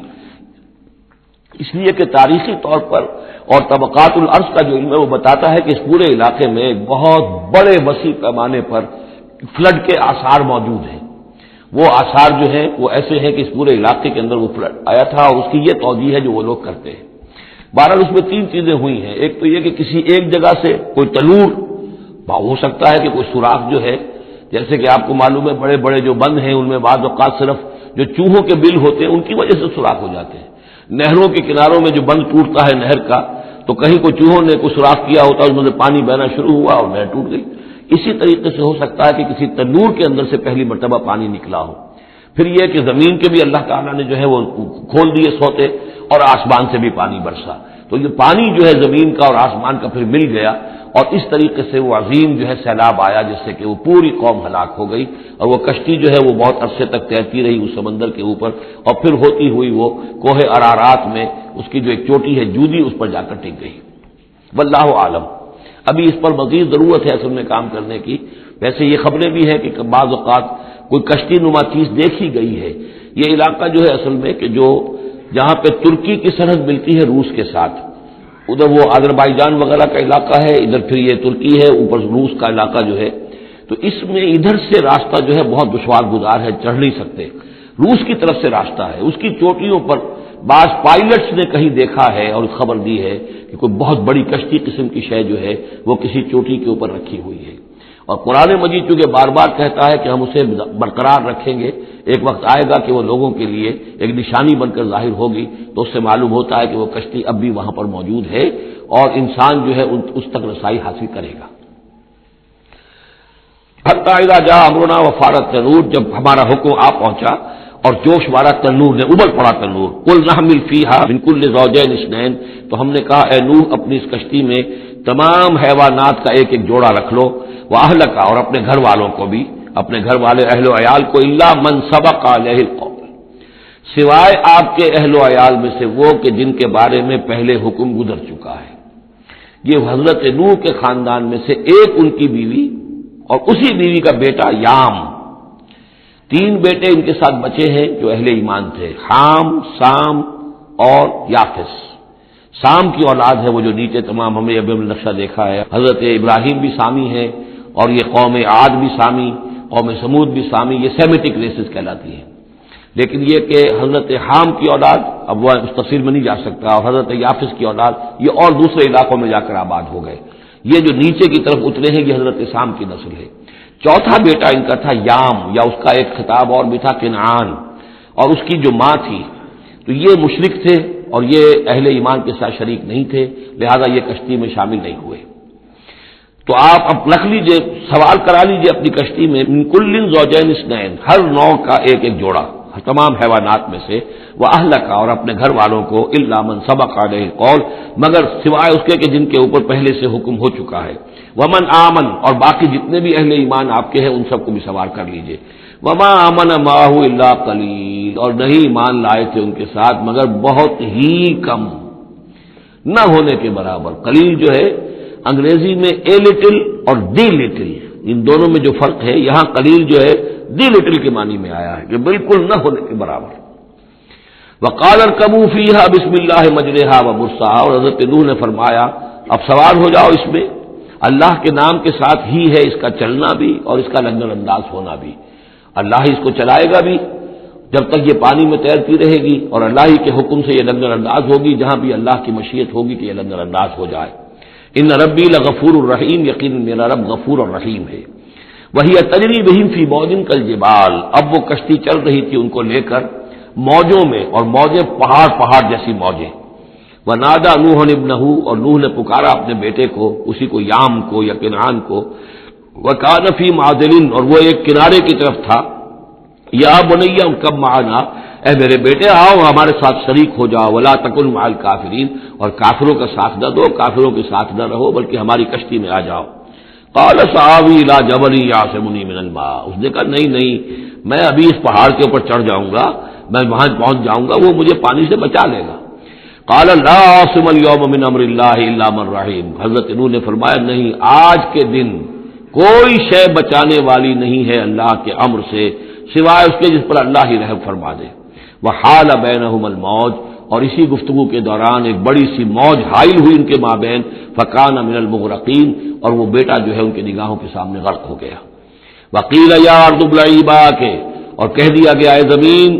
اس لیے کہ تاریخی طور پر اور طبقات الارض کا جو علم ہے وہ بتاتا ہے کہ اس پورے علاقے میں ایک بہت بڑے وسیع پیمانے پر فلڈ کے آثار موجود ہیں. وہ آثار جو ہیں وہ ایسے ہیں کہ اس پورے علاقے کے اندر وہ فلڈ آیا تھا، اور اس کی یہ توجیہ ہے جو وہ لوگ کرتے ہیں. بہرحال اس میں تین چیزیں ہوئی ہیں. ایک تو یہ کہ کسی ایک جگہ سے کوئی تنور ہو سکتا ہے کہ کوئی سوراخ جو ہے، جیسے کہ آپ کو معلوم ہے بڑے بڑے جو بند ہیں ان میں بعض اوقات صرف جو چوہوں کے بل ہوتے ہیں ان کی وجہ سے سوراخ ہو جاتے ہیں. نہروں کے کناروں میں جو بند ٹوٹتا ہے نہر کا، تو کہیں کوئی چوہوں نے کوئی سوراخ کیا ہوتا ہے، اس میں سے پانی بہنا شروع ہوا اور نہر ٹوٹ گئی. اسی طریقے سے ہو سکتا ہے کہ کسی تنور کے اندر سے پہلی مرتبہ پانی نکلا ہو. پھر یہ کہ زمین کے بھی اللہ تعالیٰ نے جو ہے وہ کھول دیے سوتے اور آسمان سے بھی پانی برسا، تو یہ پانی جو ہے زمین کا اور آسمان کا پھر مل گیا اور اس طریقے سے وہ عظیم جو ہے سیلاب آیا جس سے کہ وہ پوری قوم ہلاک ہو گئی. اور وہ کشتی جو ہے وہ بہت عرصے تک تیرتی رہی اس سمندر کے اوپر، اور پھر ہوتی ہوئی وہ کوہ ارارات میں اس کی جو ایک چوٹی ہے جودی اس پر جا کر ٹک گئی. واللہ عالم. ابھی اس پر مزید ضرورت ہے اصل میں کام کرنے کی. ویسے یہ خبریں بھی ہیں کہ بعض اوقات کوئی کشتی نما چیز دیکھی گئی ہے. یہ علاقہ جو ہے اصل میں کہ جو جہاں پہ ترکی کی سرحد ملتی ہے روس کے ساتھ، ادھر وہ آذربائیجان وغیرہ کا علاقہ ہے، ادھر پھر یہ ترکی ہے، اوپر روس کا علاقہ جو ہے، تو اس میں ادھر سے راستہ جو ہے بہت دشوار گزار ہے، چڑھ نہیں سکتے. روس کی طرف سے راستہ ہے، اس کی چوٹیوں پر بعض پائلٹس نے کہیں دیکھا ہے اور خبر دی ہے کہ کوئی بہت بڑی کشتی قسم کی شے جو ہے وہ کسی چوٹی کے اوپر رکھی ہوئی ہے. اور قرآن مجید چونکہ بار بار کہتا ہے کہ ہم اسے برقرار رکھیں گے، ایک وقت آئے گا کہ وہ لوگوں کے لیے ایک نشانی بن کر ظاہر ہوگی، تو اس سے معلوم ہوتا ہے کہ وہ کشتی اب بھی وہاں پر موجود ہے اور انسان جو ہے اس تک رسائی حاصل کرے گا. حتی اذا جاء امرنا وفارت تنور، جب ہمارا حکم آ پہنچا اور جوش مارا تنور نے، ابل پڑا تنور. قل نحمل فیہا من کل زوجین اثنین، تو ہم نے کہا اے نوح اپنی اس کشتی میں تمام حیوانات کا ایک ایک جوڑا رکھ لو، واہلک، اور اپنے گھر والوں کو بھی، اپنے گھر والے اہل و عیال کو، الا من سبق علیہ القول، سوائے آپ کے اہل و عیال میں سے وہ کہ جن کے بارے میں پہلے حکم گزر چکا ہے. یہ حضرت نوح کے خاندان میں سے ایک ان کی بیوی اور اسی بیوی کا بیٹا یام، 3 بیٹے ان کے ساتھ بچے ہیں جو اہل ایمان تھے، حام، سام اور یافس۔ سام کی اولاد ہے وہ جو نیچے تمام ہمیں ابھی نقشہ دیکھا ہے، حضرت ابراہیم بھی سامی ہے اور یہ قوم عاد بھی سامی، قوم سمود بھی سامی، یہ سیمیٹک ریسز کہلاتی ہیں۔ لیکن یہ کہ حضرت حام کی اولاد اب وہ اس تفصیل میں نہیں جا سکتا، اور حضرت یافس کی اولاد یہ اور دوسرے علاقوں میں جا کر آباد ہو گئے۔ یہ جو نیچے کی طرف اترے ہیں یہ حضرت سام کی نسل ہے۔ چوتھا بیٹا ان کا تھا یام، یا اس کا ایک خطاب اور بھی تھا کنعان، اور اس کی جو ماں تھی تو یہ مشرک تھے اور یہ اہل ایمان کے ساتھ شریک نہیں تھے، لہذا یہ کشتی میں شامل نہیں ہوئے۔ تو آپ اب رکھ لیجئے، سوال کرا لیجئے اپنی کشتی میں، من کل زوجین اثنین، ہر نوع کا ایک ایک جوڑا تمام حیوانات میں سے، وہ اہلک، اور اپنے گھر والوں کو، الا من سبق علیہ القول، مگر سوائے اس کے کہ جن کے اوپر پہلے سے حکم ہو چکا ہے، ومن آمن، اور باقی جتنے بھی اہل ایمان آپ کے ہیں ان سب کو بھی سوار کر لیجئے، وما آمن معه الا قلیل، اور نہیں ایمان لائے تھے ان کے ساتھ مگر بہت ہی کم، نہ ہونے کے برابر۔ قلیل جو ہے انگریزی میں اے لٹل اور دی لٹل، ان دونوں میں جو فرق ہے، یہاں قلیل جو ہے دی لٹل کے معنی میں آیا ہے کہ بالکل نہ ہونے کے برابر۔ وقال اركبوا فيها بسم الله مجريها ومرساها، اور حضرت نوح نے فرمایا اب سوار ہو جاؤ اس میں، اللہ کے نام کے ساتھ ہی ہے اس کا چلنا بھی اور اس کا لنگر انداز ہونا بھی، اللہ ہی اس کو چلائے گا بھی جب تک یہ پانی میں تیرتی رہے گی، اور اللہ ہی کے حکم سے یہ لنگر انداز ہوگی جہاں بھی اللہ کی مشیت ہوگی کہ یہ لنگر انداز ہو جائے۔ ان ربی لغفور الرحیم، یقین میرا رب غفور اور رحیم ہے۔ وہی تجری بہم فی موج کالجبال، اب وہ کشتی چل رہی تھی ان کو لے کر موجوں میں، اور موجیں پہاڑ پہاڑ جیسی موجیں۔ ونادى نوح ابنہ، اور نوح نے پکارا اپنے بیٹے کو، اسی کو یام کو یا کنعان کو، وکان فی معدل، اور وہ ایک کنارے کی طرف تھا، یا بنی ارکب معنا، اے میرے بیٹے آؤ ہمارے ساتھ شریک ہو جاؤ، ولا تکن مع الکافرین، اور کافروں کا ساتھ نہ دو، کافروں کے ساتھ نہ رہو بلکہ ہماری کشتی میں آ جاؤ۔ قال سآوی الی جبل یعصمنی من الماء، اس نے کہا نہیں نہیں، میں ابھی اس پہاڑ کے اوپر چڑھ جاؤں گا، میں وہاں پہنچ جاؤں گا، وہ مجھے پانی سے بچا لے گا۔ قال لا عاصم اليوم من امر اللہ الا من رحم، حضرت نوح نے فرمایا نہیں، آج کے دن کوئی شے بچانے والی نہیں ہے اللہ کے امر سے سوائے اس کے جس پر اللہ ہی رحم فرما دے۔ وحال بینہم الموج، اور اسی گفتگو کے دوران ایک بڑی سی موج حائل ہوئی ان کے مابین، فکان من المغرقین، اور وہ بیٹا جو ہے ان کی نگاہوں کے سامنے غرق ہو گیا۔ وقیل یا ارض ابلعی ماءک، اور کہہ دیا گیا اے زمین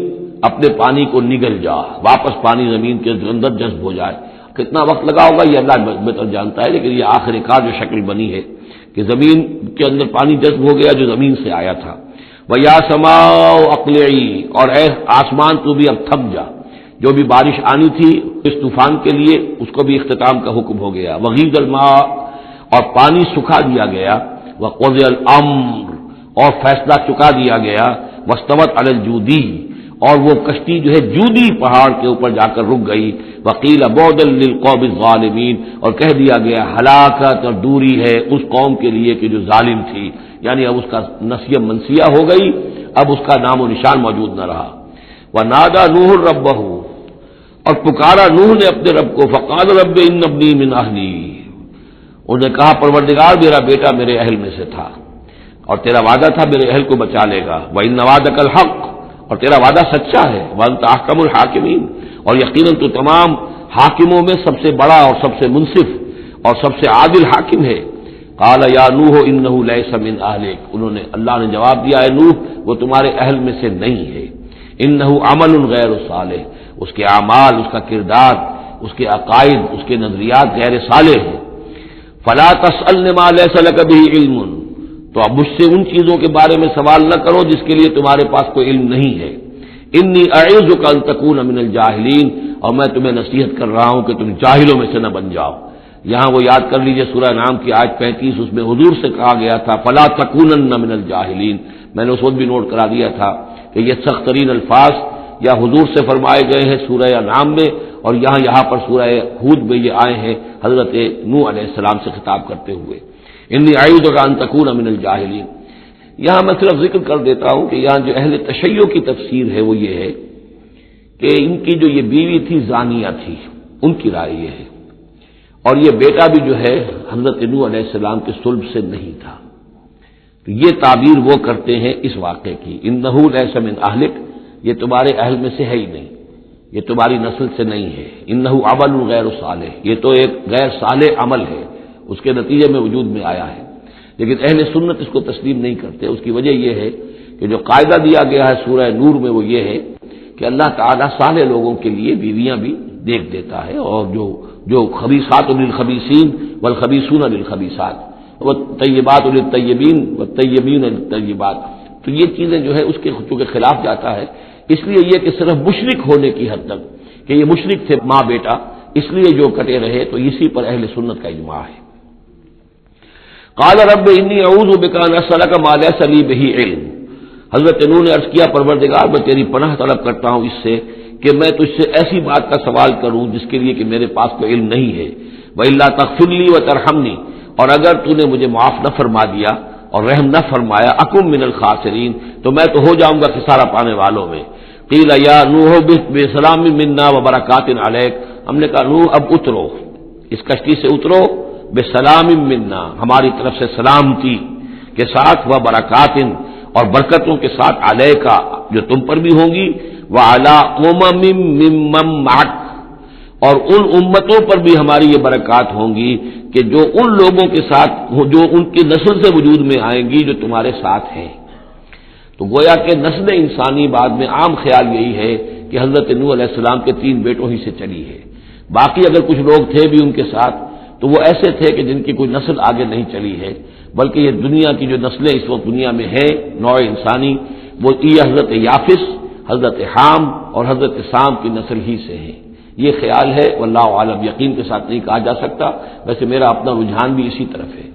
اپنے پانی کو نگل جا، واپس پانی زمین کے اندر جذب ہو جائے۔ کتنا وقت لگا ہوگا یہ اللہ بہتر جانتا ہے، لیکن یہ آخر کار جو شکل بنی ہے کہ زمین کے اندر پانی جذب ہو گیا جو زمین سے آیا تھا۔ وَيَا سَمَاءُ أَقْلِعِي، اور اے آسمان تو بھی اب تھم جا، جو بھی بارش آنی تھی اس طوفان کے لیے اس کو بھی اختتام کا حکم ہو گیا۔ وَغِيضَ الْمَاءُ، اور پانی سکھا دیا گیا۔ وَقُضِيَ الْأَمْرُ، اور فیصلہ چکا دیا گیا۔ وَاسْتَوَتْ عَلَى الْجُودِيِّ، اور وہ کشتی جو ہے جودی پہاڑ کے اوپر جا کر رک گئی۔ وَقِيلَ بُعْدًا لِلْقَوْمِ الظَّالِمِينَ، اور کہہ دیا گیا ہلاکت اور دوری ہے اس قوم کے لیے کہ جو ظالم تھی، یعنی اب اس کا نسیہ منسیہ ہو گئی، اب اس کا نام و نشان موجود نہ رہا۔ وَنَادَى نُوحٌ رَبَّهُ، اور پکارا نوح نے اپنے رب کو، فقال رب ان ابنی من اہلی، انہوں نے کہا پروردگار میرا بیٹا میرے اہل میں سے تھا اور تیرا وعدہ تھا میرے اہل کو بچا لے گا۔ وَإِنَّ وَعْدَكَ الْحَقُّ، اور تیرا وعدہ سچا ہے۔ وَأَنْتَ أَحْكَمُ الْحَاكِمِينَ، اور یقیناً تو تمام حاکموں میں سب سے بڑا اور سب سے منصف اور سب سے عادل حاکم ہے۔ قال یا نوح انہ لیس من اہلک، انہوں نے اللہ نے جواب دیا اے نوح وہ تمہارے اہل میں سے نہیں ہے۔ انہ عمل غیر صالح، اس کے اعمال، اس کا کردار، اس کے عقائد، اس کے نظریات غیر صالح ہیں۔ فلا تسألن ما لیس لک بہ علم، تو اب مجھ سے ان چیزوں کے بارے میں سوال نہ کرو جس کے لیے تمہارے پاس کوئی علم نہیں ہے۔ انی اعوذک ان تکون من الجاہلین، اور میں تمہیں نصیحت کر رہا ہوں کہ تم جاہلوں میں سے نہ بن جاؤ۔ یہاں وہ یاد کر لیجئے سورہ انعام کی آیت 35، اس میں حضور سے کہا گیا تھا فلا تکونن من الجاہلین، میں نے اس وقت بھی نوٹ کرا دیا تھا کہ یہ سخت ترین الفاظ یا حضور سے فرمائے گئے ہیں سورہ انعام میں، اور یہاں پر سورہ ہود میں یہ آئے ہیں حضرت نوح علیہ السلام سے خطاب کرتے ہوئے، انی اعوذک ان تکون من الجاہلین۔ یہاں میں صرف ذکر کر دیتا ہوں کہ یہاں جو اہل تشیع کی تفسیر ہے وہ یہ ہے کہ ان کی جو یہ بیوی تھی زانیہ تھی، ان کی رائے یہ ہے، اور یہ بیٹا بھی جو ہے حضرت نوح علیہ السلام کے صلب سے نہیں تھا۔ تو یہ تعبیر وہ کرتے ہیں اس واقعے کی، انہ لیس من اہلک، یہ تمہارے اہل میں سے ہے ہی نہیں، یہ تمہاری نسل سے نہیں ہے، انہ عمل غیر صالح، یہ تو ایک غیر صالح عمل ہے، اس کے نتیجے میں وجود میں آیا ہے۔ لیکن اہل سنت اس کو تسلیم نہیں کرتے۔ اس کی وجہ یہ ہے کہ جو قاعدہ دیا گیا ہے سورہ نور میں وہ یہ ہے کہ اللہ تعالیٰ صالح لوگوں کے لیے بیویاں بھی دیکھ دیتا ہے، اور جو خبیثات للخبیثین والخبیثون للخبیثات والطیبات للطیبین والطیبین للطیبات، تو یہ چیزیں جو ہے اس کے چونکہ خلاف جاتا ہے، اس لیے یہ کہ صرف مشرک ہونے کی حد تک کہ یہ مشرک تھے ماں بیٹا، اس لیے جو کٹے رہے، تو اسی پر اہل سنت کا اجماع ہے۔ قال رب انی اعوذ بک ان اسألک ما لیس لی بہ علم، حضرت نوح نے عرض کیا پروردگار میں تیری پناہ طلب کرتا ہوں اس سے کہ میں تجھ سے ایسی بات کا سوال کروں جس کے لیے کہ میرے پاس کوئی علم نہیں ہے، وَإِلَّا تَغْفِرْ لِي وَتَرْحَمْنِي، اور اگر تو نے مجھے معاف نہ فرما دیا اور رحم نہ فرمایا، اکم من الخاسرین، تو میں تو ہو جاؤں گا خسارہ پانے والوں میں۔ قیل یا نوح اہبط بسلام منا وبرکات علیک، ہم نے کہا نوح اب اترو، اس کشتی سے اترو، بسلام منا، ہماری طرف سے سلامتی کے ساتھ، وبرکات، اور برکتوں کے ساتھ، علیکا، جو تم پر بھی ہوں گی، وعلی امم ممن معک، اور ان امتوں پر بھی ہماری یہ برکات ہوں گی کہ جو ان لوگوں کے ساتھ، جو ان کی نسل سے وجود میں آئیں گی جو تمہارے ساتھ ہیں۔ تو گویا کہ نسل انسانی بعد میں عام خیال یہی ہے کہ حضرت نوح علیہ السلام کے 3 بیٹوں ہی سے چلی ہے، باقی اگر کچھ لوگ تھے بھی ان کے ساتھ تو وہ ایسے تھے کہ جن کی کوئی نسل آگے نہیں چلی ہے، بلکہ یہ دنیا کی جو نسلیں اس وقت دنیا میں ہیں نوع انسانی، وہ یہ حضرت یافس، حضرت حام اور حضرت سام کی نسل ہی سے ہیں۔ یہ خیال ہے، واللہ عالم، یقین کے ساتھ نہیں کہا جا سکتا، ویسے میرا اپنا رجحان بھی اسی طرف ہے۔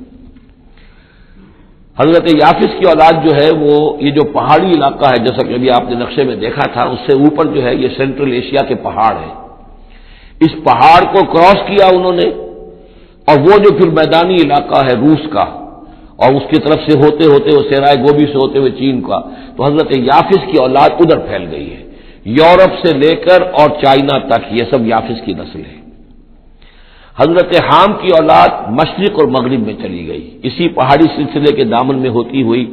حضرت یافس کی اولاد جو ہے وہ یہ جو پہاڑی علاقہ ہے، جیسا کہ ابھی آپ نے نقشے میں دیکھا تھا، اس سے اوپر جو ہے یہ سینٹرل ایشیا کے پہاڑ ہیں، اس پہاڑ کو کراس کیا انہوں نے، اور وہ جو پھر میدانی علاقہ ہے روس کا، اور اس کی طرف سے ہوتے ہوتے وہ سیرائے گوبی سے ہوتے ہوئے چین کا، تو حضرت یافس کی اولاد ادھر پھیل گئی ہے، یورپ سے لے کر اور چائنا تک، یہ سب یافس کی نسل ہے۔ حضرت حام کی اولاد مشرق اور مغرب میں چلی گئی، اسی پہاڑی سلسلے کے دامن میں ہوتی ہوئی،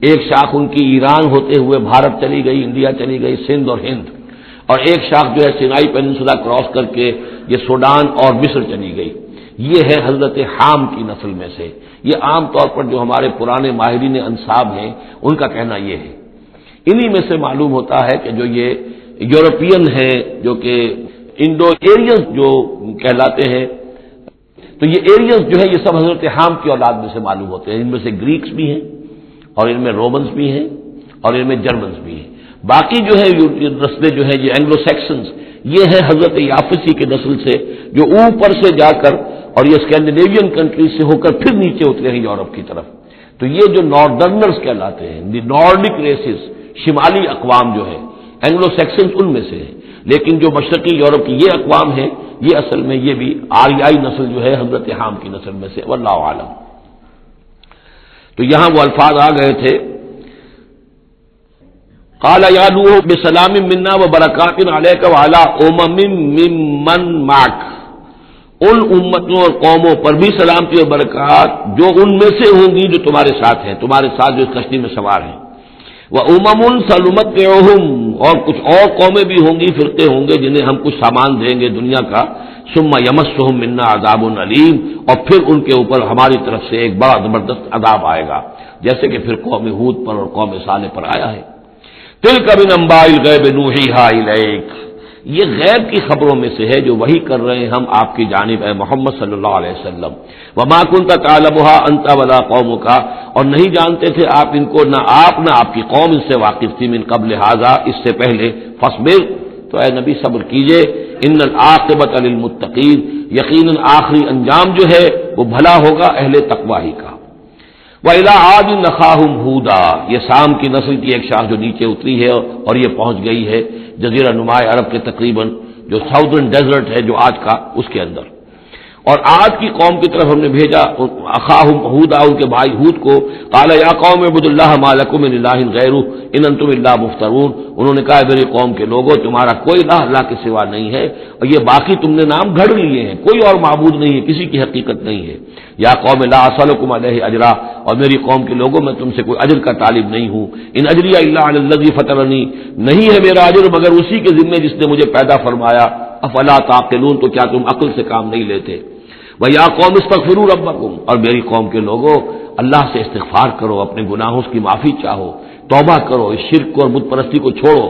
ایک شاخ ان کی ایران ہوتے ہوئے بھارت چلی گئی، انڈیا چلی گئی، سندھ اور ہند، اور ایک شاخ جو ہے سینائی پیننسولا کراس کر کے یہ سوڈان اور مصر چلی گئی۔ یہ ہے حضرت حام کی نسل میں سے۔ یہ عام طور پر جو ہمارے پرانے ماہرین انساب ہیں ان کا کہنا یہ ہے۔ انہی میں سے معلوم ہوتا ہے کہ جو یہ یورپین ہیں، جو کہ انڈو ایرینز جو کہلاتے ہیں، تو یہ ایرینز جو ہے یہ سب حضرت حام کی اولاد میں سے معلوم ہوتے ہیں۔ ان میں سے گریکس بھی ہیں، اور ان میں رومنز بھی ہیں، اور ان میں جرمنز بھی ہیں۔ باقی جو ہے نسلیں جو ہیں یہ اینگلو سیکسنز، یہ ہے حضرت یافسی کے نسل سے جو اوپر سے جا کر اور یہ اسکینڈینیوین کنٹریز سے ہو کر پھر نیچے اترے ہیں یورپ کی طرف۔ تو یہ جو ناردرنرز کہلاتے ہیں، دی نارڈک ریسز، شمالی اقوام جو ہے، اینگلو سیکسنز ان میں سے ہیں، لیکن جو مشرقی یورپ کی یہ اقوام ہیں، یہ اصل میں یہ بھی آریائی نسل جو ہے حضرت حام کی نسل میں سے، واللہ عالم۔ تو یہاں وہ الفاظ آ گئے تھے، قال یا نوح بسلام منا وبرکات علیک وعلی امم ممن معک، ان امتوں اور قوموں پر بھی سلامتی اور برکات جو ان میں سے ہوں گی جو تمہارے ساتھ ہیں، تمہارے ساتھ جو اس کشتی میں سوار ہیں، وامم سنمتعہم، اور کچھ اور قومیں بھی ہوں گی، فرقے ہوں گے جنہیں ہم کچھ سامان دیں گے دنیا کا، ثم یمسہم منا عذاب علیم، اور پھر ان کے اوپر ہماری طرف سے ایک بڑا زبردست عذاب آئے گا، جیسے کہ پھر قوم ہود پر اور قوم صالح پر آیا ہے۔ تلک من انباء الغیب نوحیھا الیک، یہ غیب کی خبروں میں سے ہے جو وحی کر رہے ہیں ہم آپ کی جانب اے محمد صلی اللہ علیہ وسلم۔ وما كنت تعلمها انت ولا قومك، اور نہیں جانتے تھے آپ ان کو، نہ آپ نہ آپ کی قوم ان سے واقف تھی، من قبل ھذا، اس سے پہلے، فاصبر، تو اے نبی صبر کیجئے، ان العاقبۃ للمتقین، یقیناً آخری انجام جو ہے وہ بھلا ہوگا اہل تقوی ہی کا۔ وَإِلَىٰ عَادٍ أَخَاهُمْ هُودًا، یہ سام کی نسل کی ایک شاخ جو نیچے اتری ہے اور یہ پہنچ گئی ہے جزیرہ نماء عرب کے تقریباً جو ساؤدرن ڈیزرٹ ہے جو آج کا، اس کے اندر۔ اور عاد کی قوم کی طرف ہم نے بھیجا اخاہم ہودا، ان کے بھائی ہود کو، قال یا قوم اعبدوا اللہ ما لکم من الہ غیرہ ان انتم الا مفترون، انہوں نے کہا میری قوم کے لوگوں تمہارا کوئی الہ اللہ کے سوا نہیں ہے، اور یہ باقی تم نے نام گھڑ لیے ہیں، کوئی اور معبود نہیں ہے، کسی کی حقیقت نہیں ہے۔ یا قوم لا اسألکم علیہ اجرا، اور میری قوم کے لوگوں میں تم سے کوئی اجر کا طالب نہیں ہوں، ان اجری الا علی الذی فطرنی، نہیں ہے میرا اجر مگر اسی کے ذمے جس نے مجھے پیدا فرمایا، افلا تعقلون، تو کیا تم عقل سے کام نہیں لیتے؟ وَيَا قَوْمِ اسْتَغْفِرُوا رَبَّكُمْ، اور میری قوم کے لوگوں اللہ سے استغفار کرو، اپنے گناہوں کی معافی چاہو، توبہ کرو، اس شرک کو اور بت پرستی کو چھوڑو،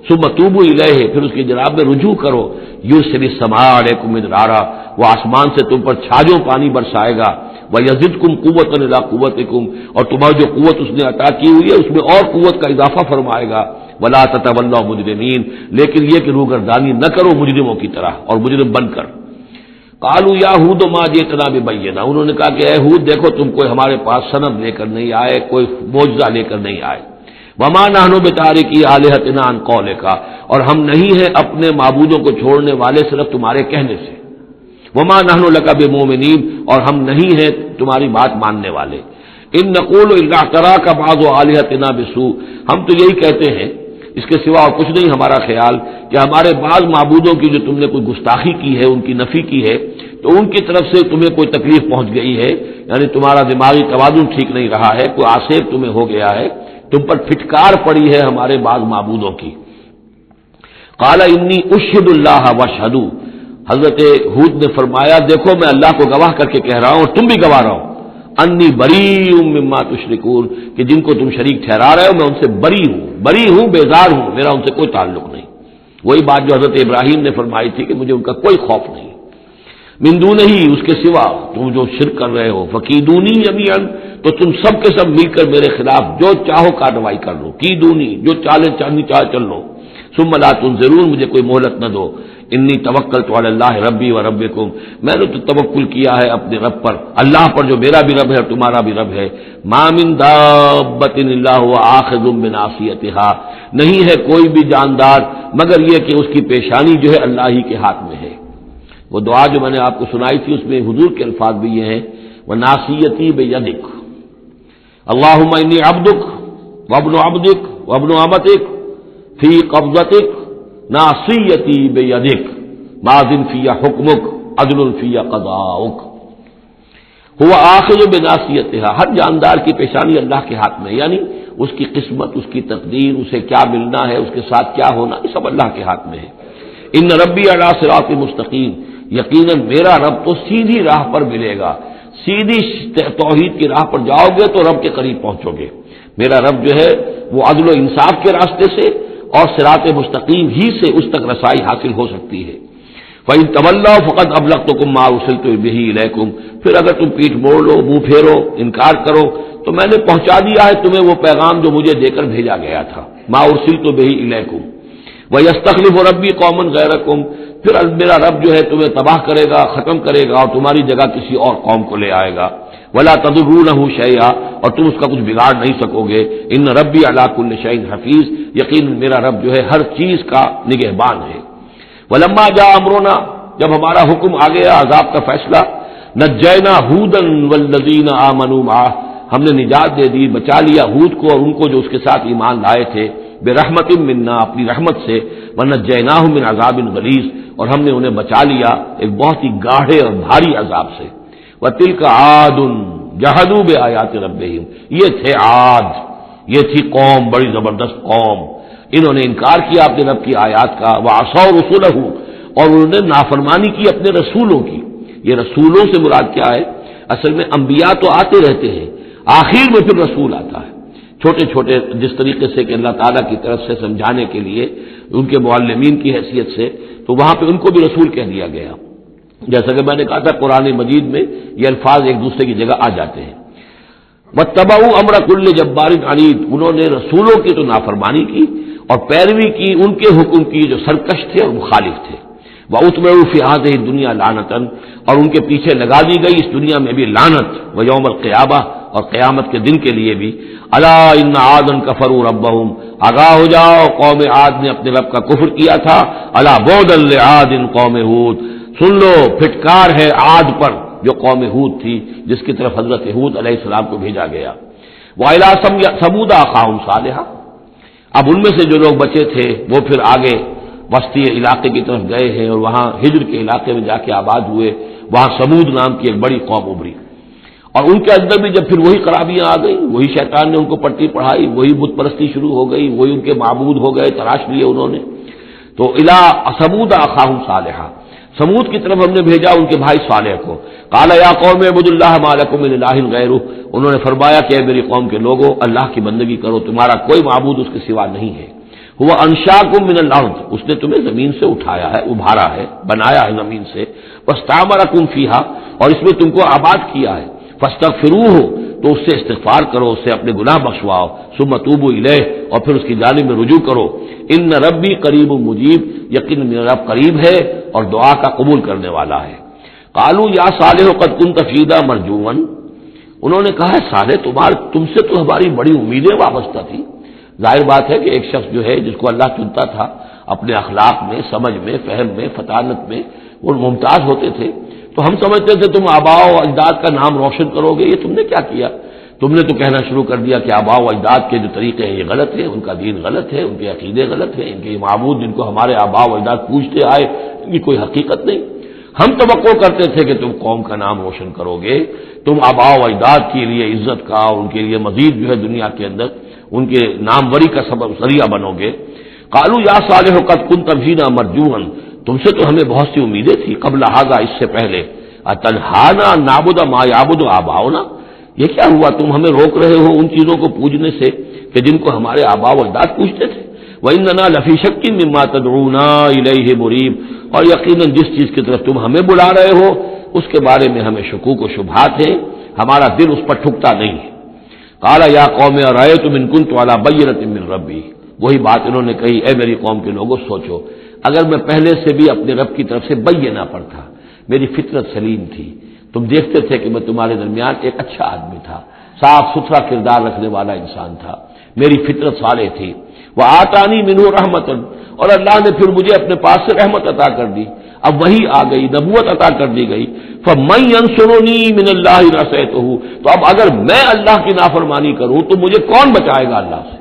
ثُمَّ تُوبُوا إِلَيْهِ، پھر اس کی جناب میں رجوع کرو، يُرْسِلِ السَّمَاءَ عَلَيْكُم مِّدْرَارًا، وہ آسمان سے تم پر چھاجوں پانی برسائے گا، وَيَزِدْكُمْ قُوَّةً إِلَىٰ قُوَّتِكُمْ، اور تمہاری جو قوت اس نے عطا کی ہوئی ہے اس میں اور قوت کا اضافہ فرمائے گا، وَلَا تَتَوَلَّوْا مُجْرِمِينَ، لیکن یہ کہ روگردانی نہ کرو مجرموں کی طرح اور مجرم بن کر۔ قالوا یا ہود ما جئتنا ببینہ، انہوں نے کہا کہ اے ہود دیکھو تم کوئی ہمارے پاس سند لے کر نہیں آئے، کوئی معجزہ لے کر نہیں آئے، وما نحن بتارکی آلہتنا عن قولک، اور ہم نہیں ہیں اپنے معبودوں کو چھوڑنے والے صرف تمہارے کہنے سے، وما نحن لک بمؤمنین، اور ہم نہیں ہیں تمہاری بات ماننے والے، ان نقول الا اعتراک بعض آلہتنا بسوء، ہم تو یہی کہتے ہیں اس کے سوا اور کچھ نہیں ہمارا خیال کہ ہمارے بعض معبودوں کی جو تم نے کوئی گستاخی کی ہے، ان کی نفی کی ہے، تو ان کی طرف سے تمہیں کوئی تکلیف پہنچ گئی ہے، یعنی تمہارا دماغی توازن ٹھیک نہیں رہا ہے، کوئی آسیب تمہیں ہو گیا ہے، تم پر پھٹکار پڑی ہے ہمارے بعض معبودوں کی۔ قال انی اشہد اللہ واشہدوا، حضرت ہود نے فرمایا دیکھو میں اللہ کو گواہ کر کے کہہ رہا ہوں اور تم بھی گواہ رہو، انی بریء مما تشرکون، کہ جن کو تم شریک ٹھہرا رہے ہو میں ان سے بری ہوں، بیزار ہوں، میرا ان سے کوئی تعلق نہیں۔ وہی بات جو حضرت ابراہیم نے فرمائی تھی کہ مجھے ان کا کوئی خوف نہیں، من دونہ ہی، اس کے سوا تم جو شرک کر رہے ہو، فکیدونی جمیعا، تو تم سب کے سب مل کر میرے خلاف جو چاہو کارروائی کر لو، کیدونی، جو چالیں چلنی چاہے چل لو، ثم لا تنظرون، مجھے کوئی مہلت نہ دو، انی توکلت علی اللہ ربی و ربکم، میں نے تو توکل کیا ہے اپنے رب پر، اللہ پر جو میرا بھی رب ہے اور تمہارا بھی رب ہے، ما من دابۃ الا هو آخذ بناصیتها، نہیں ہے کوئی بھی جاندار مگر یہ کہ اس کی پیشانی جو ہے اللہ ہی کے ہاتھ میں ہے۔ وہ دعا جو میں نے آپ کو سنائی تھی اس میں حضور کے الفاظ بھی یہ ہیں، وَنَاصِيَتِي بِيَدِكَ اللہم انی عبدک وابن عبدک وابن امتک فی قبضتک ناصیتی بیدک ماض فی حکمک عدل فی قضاؤک۔ ہوا آخذ بناصیتها، ہر جاندار کی پیشانی اللہ کے ہاتھ میں، یعنی اس کی قسمت، اس کی تقدیر، اسے کیا ملنا ہے، اس کے ساتھ کیا ہونا، یہ سب اللہ کے ہاتھ میں ہے۔ ان ربی علی صراط مستقیم، یقیناً میرا رب تو سیدھی راہ پر ملے گا، سیدھی توحید کی راہ پر جاؤ گے تو رب کے قریب پہنچو گے۔ میرا رب جو ہے وہ عدل و انصاف کے راستے سے اور صراط مستقیم ہی سے اس تک رسائی حاصل ہو سکتی ہے۔ فَإِن تَوَلَّوْا فَقَدْ أَبْلَغْتُكُم مَّا أُرْسِلْتُ بِهِ إِلَيْكُمْ، پھر اگر تم پیٹھ موڑ لو، منہ پھیرو، انکار کرو، تو میں نے پہنچا دیا ہے تمہیں وہ پیغام جو مجھے دے کر بھیجا گیا تھا، مَا أُرْسِلْتُ بِهِ إِلَيْكُمْ وَيَسْتَخْلِفُ رَبِّي قَوْمًا غَيْرَكُمْ، پھر میرا رب جو ہے تمہیں تباہ کرے گا، ختم کرے گا اور تمہاری جگہ کسی اور قوم کو لے آئے گا، وَلَا تَضُرُّونَهُ شَيْئًا، اور تم اس کا کچھ بگاڑ نہیں سکو گے، إِنَّ رَبِّي عَلَىٰ كُلِّ شَيْءٍ حَفِيظٌ، یقیناً میرا رب جو ہے ہر چیز کا نگہبان ہے۔ وَلَمَّا جَاءَ أَمْرُنَا، جب ہمارا حکم آ گیا عذاب کا فیصلہ، نجینا ہودا والذین آمنوا معہ، ہم نے نجات دے دی، بچا لیا ہود کو اور ان کو جو اس کے ساتھ ایمان لائے تھے، برحمت منا، اپنی رحمت سے، ونجیناہم من عذاب غلیظ، اور ہم نے انہیں بچا لیا ایک بہت ہی گاڑھے اور بھاری عذاب سے۔ وتلک عاد جحدوا بآیات ربہم، یہ تھے عاد، یہ تھی قوم، بڑی زبردست قوم، انہوں نے انکار کیا اپنے رب کی آیات کا، وعصوا رسلہ، اور انہوں نے نافرمانی کی اپنے رسولوں کی۔ یہ رسولوں سے مراد کیا ہے؟ اصل میں انبیاء تو آتے رہتے ہیں، آخر میں پھر رسول آتا ہے، چھوٹے چھوٹے جس طریقے سے کہ اللہ تعالیٰ کی طرف سے سمجھانے کے لیے ان کے معلمین کی حیثیت سے، تو وہاں پہ ان کو بھی رسول کہہ دیا گیا، جیسا کہ میں نے کہا تھا قرآن مجید میں یہ الفاظ ایک دوسرے کی جگہ آ جاتے ہیں۔ واتبعوا امر کل جبار عنید، انہوں نے رسولوں کی تو نافرمانی کی اور پیروی کی ان کے حکم کی جو سرکش تھے اور مخالف تھے۔ وَأُتْبِعُوا فِي هَٰذِهِ الدُّنْيَا لَعْنَةً، اور ان کے پیچھے لگا دی گئی اس دنیا میں بھی لعنت، وَيَوْمَ الْقِيَامَةِ، اور قیامت کے دن کے لیے بھی۔ أَلَا إِنَّ عَادًا كَفَرُوا رَبَّهُمْ، آگاہ ہو جاؤ قوم عاد نے اپنے رب کا کفر کیا تھا، أَلَا بُعْدًا لِعَادٍ قوم ہود، سن لو پھٹکار ہے عاد پر جو قوم ہود تھی جس کی طرف حضرت ہود علیہ السلام کو بھیجا گیا. وَإِلَىٰ ثَمُودَ أَخَاهُمْ صَالِحًا. اب ان میں سے جو لوگ بچے تھے وہ پھر آگے وسطی علاقے کی طرف گئے ہیں اور وہاں ہجر کے علاقے میں جا کے آباد ہوئے. وہاں سمود نام کی ایک بڑی قوم ابھری اور ان کے اندر بھی جب پھر وہی خرابیاں آ گئی, وہی شیطان نے ان کو پٹی پڑھائی, وہی بت پرستی شروع ہو گئی, وہی ان کے معبود ہو گئے, تراش لیے انہوں نے. تو اِلَىٰ ثَمُودَ أَخَاهُمْ صَالِحًا, سمود کی طرف ہم نے بھیجا ان کے بھائی صالح کو. قَالَ يَا قَوْمِ اعْبُدُوا اللَّهَ مَا لَكُم مِّنْ إِلَٰهٍ غَيْرُهُ, انہوں نے فرمایا کہ اے میری قوم کے لوگو اللہ کی بندگی کرو, تمہارا کوئی معبود اس کے سوا نہیں ہے. هُوَ أَنشَأَكُم مِّنَ الْأَرْضِ, اس نے تمہیں زمین سے اٹھایا ہے, ابھارا ہے, بنایا ہے زمین سے. وَاسْتَعْمَرَكُمْ فِيهَا, اور اس میں تم کو آباد کیا ہے. فَاسْتَغْفِرُوهُ, تو اس سے استغفار کرو, اس سے اپنے گناہ بخشواؤ. ثُمَّ تُوبُوا إِلَيْهِ, اور پھر اس کی جانب میں رجوع کرو. إِنَّ رَبِّي قَرِيبٌ مُجِيبٌ, یقین میرا رب قریب ہے اور دعا کا قبول کرنے والا ہے. قالوا یا صالح قد كنت فينا مرجوا, انہوں نے کہا ہے صالح تم سے تو ہماری بڑی امیدیں وابستہ تھی. ظاہر بات ہے کہ ایک شخص جو ہے جس کو اللہ چنتا تھا اپنے اخلاق میں, سمجھ میں, فہم میں, فطانت میں وہ ممتاز ہوتے تھے, تو ہم سمجھتے تھے تم آباء و اجداد کا نام روشن کرو گے. یہ تم نے کیا کیا؟ تم نے تو کہنا شروع کر دیا کہ آباء و اجداد کے جو طریقے ہیں یہ غلط ہیں, ان کا دین غلط ہے, ان کے عقیدے غلط ہیں, ان کے معبود جن کو ہمارے آباء و اجداد پوجتے آئے ان کی کوئی حقیقت نہیں. ہم توقع کرتے تھے کہ تم قوم کا نام روشن کرو گے, تم آباء و اجداد کے لیے عزت کا اور ان کے لیے مزید جو ہے دنیا کے اندر ان کے ناموری کا سبب ذریعہ بنو گے. قالوا یا صالح قد كنت فينا مرجوا, تم سے تو ہمیں بہت سی امیدیں تھی قبل هذا, اس سے پہلے. اتنہانا نعبد ما يعبد آباؤنا, یہ کیا ہوا تم ہمیں روک رہے ہو ان چیزوں کو پوجنے سے کہ جن کو ہمارے آباء و اجداد پوجتے تھے. وَإِنَّنَا لَفِي شَكٍّ مِّمَّا تَدْعُونَا إِلَيْهِ مُرِيبٍ, اور یقیناً جس چیز کی طرف تم ہمیں بلا رہے ہو اس کے بارے میں ہمیں شکوک و شبہات ہیں, ہمارا دل اس پر ٹھکتا نہیں ہے. قال یا قوم ارأیتم ان کنت علی بینۃ من ربی, وہی بات انہوں نے کہی, اے میری قوم کے لوگوں سوچو اگر میں پہلے سے بھی اپنے رب کی طرف سے بینہ پر تھا, میری فطرت سلیم تھی, تم دیکھتے تھے کہ میں تمہارے درمیان ایک اچھا آدمی تھا, صاف ستھرا کردار رکھنے والا انسان تھا, میری فطرت صالح تھی. وآتانی منہ رحمۃ, اور اللہ نے پھر مجھے اپنے پاس سے رحمت عطا کر دی, اب وہی آ گئی, نبوت عطا کر دی گئی. فَمَن يَنصُرُنِي مِنَ اللَّهِ إِنْ عَصَيْتُهُ, تو اب اگر میں اللہ کی نافرمانی کروں تو مجھے کون بچائے گا اللہ سے,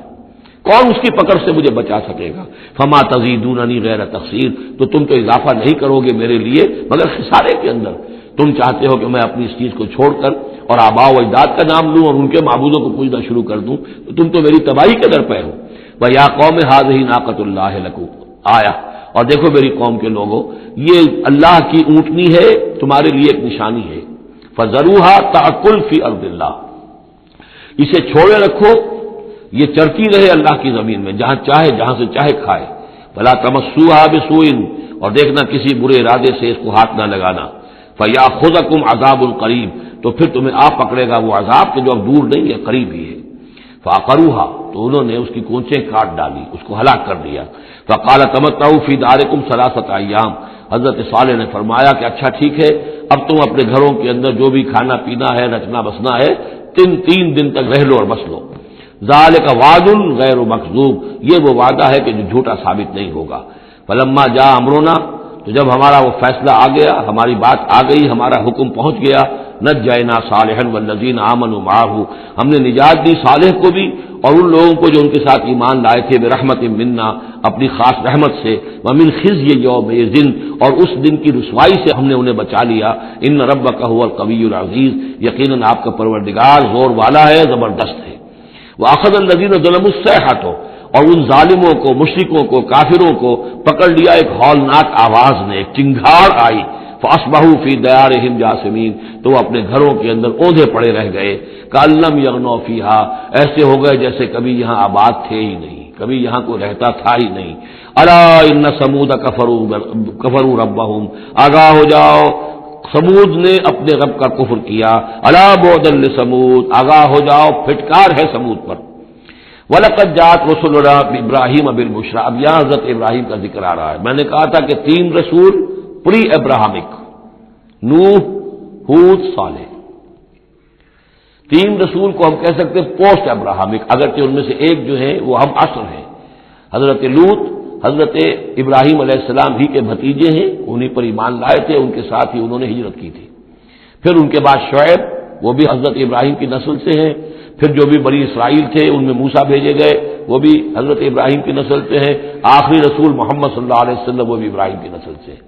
کون اس کی پکڑ سے مجھے بچا سکے گا. فَمَا تَزِيدُونَنِي غَيْرَ تَخْسِيرٍ, تو تم تو اضافہ نہیں کرو گے میرے لیے مگر خسارے کے اندر. تم چاہتے ہو کہ میں اپنی اس چیز کو چھوڑ کر اور آباء و اجداد کا نام لوں اور ان کے معبودوں کو پوجنا شروع کر دوں, تو تم تو میری تباہی کے در پہ ہو. وَيَا قَوْمِ هَٰذِهِ نَاقَةُ اللَّهِ لَكُمْ آیَةٌ, اور دیکھو میری قوم کے لوگوں یہ اللہ کی اونٹنی ہے, تمہارے لیے ایک نشانی ہے. فَذَرُوهَا تَأْكُلْ فِي أَرْضِ اللَّهِ, اسے چھوڑے رکھو یہ چرتی رہے اللہ کی زمین میں, جہاں چاہے جہاں سے چاہے کھائے. فَلَا تَمَسُّوهَا بِسُوءٍ, اور دیکھنا کسی برے ارادے سے اس کو ہاتھ نہ لگانا. فَيَأْخُذَكُمْ عَذَابٌ قَرِيبٌ, تو پھر تمہیں آ پکڑے گا وہ عذاب کہ جو اب دور نہیں ہے قریب ہی ہے. فَعَقَرُوهَا, تو انہوں نے اس کی کونچیں کاٹ ڈالی, اس کو ہلاک کر دیا. فَقَالَ تَمَتَّعُوا فِي دَارِكُمْ ثَلَاثَةَ أَيَّامٍ, حضرت صالح نے فرمایا کہ اچھا ٹھیک ہے, اب تم اپنے گھروں کے اندر جو بھی کھانا پینا ہے, رچنا بسنا ہے, تین دن تک رہ لو اور بس لو. ذَلِكَ وَعْدٌ غَيْرُ مَكْذُوبٍ, یہ وہ وعدہ ہے کہ جو جھوٹا ثابت نہیں ہوگا. فَلَمَّا جَاءَ أَمْرُنَا, تو جب ہمارا وہ فیصلہ آ گیا, ہماری بات آ گئی, ہمارا حکم پہنچ گیا. نجینا صالحا والذین آمنوا معه, ہم نے نجات دی صالح کو بھی اور ان لوگوں کو جو ان کے ساتھ ایمان لائے تھے, برحمت منا, اپنی خاص رحمت سے. ومن خزي يومئذ, اور اس دن کی رسوائی سے ہم نے انہیں بچا لیا. ان ربک هو القوی العزیز, یقیناً آپ کا پروردگار زور والا ہے, زبردست ہے. واخذ الذین ظلموا الصیحۃ, اور ان ظالموں کو, مشرکوں کو, کافروں کو پکڑ لیا ایک ہولناک آواز نے, ایک چنگھاڑ آئی. فَأَصْبَحُوا فِي دِيَارِهِمْ جَاثِمِينَ, تو وہ اپنے گھروں کے اندر اوندھے پڑے رہ گئے. كَأَن لَّمْ يَغْنَوْا فِيهَا, ایسے ہو گئے جیسے کبھی یہاں آباد تھے ہی نہیں, کبھی یہاں کوئی رہتا تھا ہی نہیں. أَلَا إِنَّ ثَمُودَ كَفَرُوا رَبَّهُمْ, آگاہ ہو جاؤ سمود نے اپنے رب کا کفر کیا. أَلَا بُعْدًا لِّثَمُودَ, آگاہ ہو جاؤ پھٹکار ہے سمود پر. وَلَقَدْ جَاءَتْ رُسُلُنَا إِبْرَاهِيمَ بِالْبُشْرَىٰ, اب یہاں حضرت ابراہیم کا ذکر آ رہا ہے. میں نے کہا تھا کہ 3 رسول پری ابراہمک, نوح, ہود, صالح, 3 رسول کو ہم کہہ سکتے ہیں پوسٹ ابراہمک, اگرچہ ان میں سے ایک جو ہے وہ ہم عصر ہیں, حضرت لوط, حضرت ابراہیم علیہ السلام ہی کے بھتیجے ہیں، انہی پر ایمان لائے تھے، ان کے ساتھ ہی انہوں نے ہجرت کی تھی۔ پھر ان کے بعد شعیب، وہ بھی حضرت ابراہیم کی نسل سے ہیں۔ پھر جو بھی بنی اسرائیل تھے ان میں موسیٰ بھیجے گئے، وہ بھی حضرت ابراہیم کی نسل سے ہیں۔ آخری رسول محمد صلی اللہ علیہ وسلم وہ بھی ابراہیم کی نسل سے ہیں۔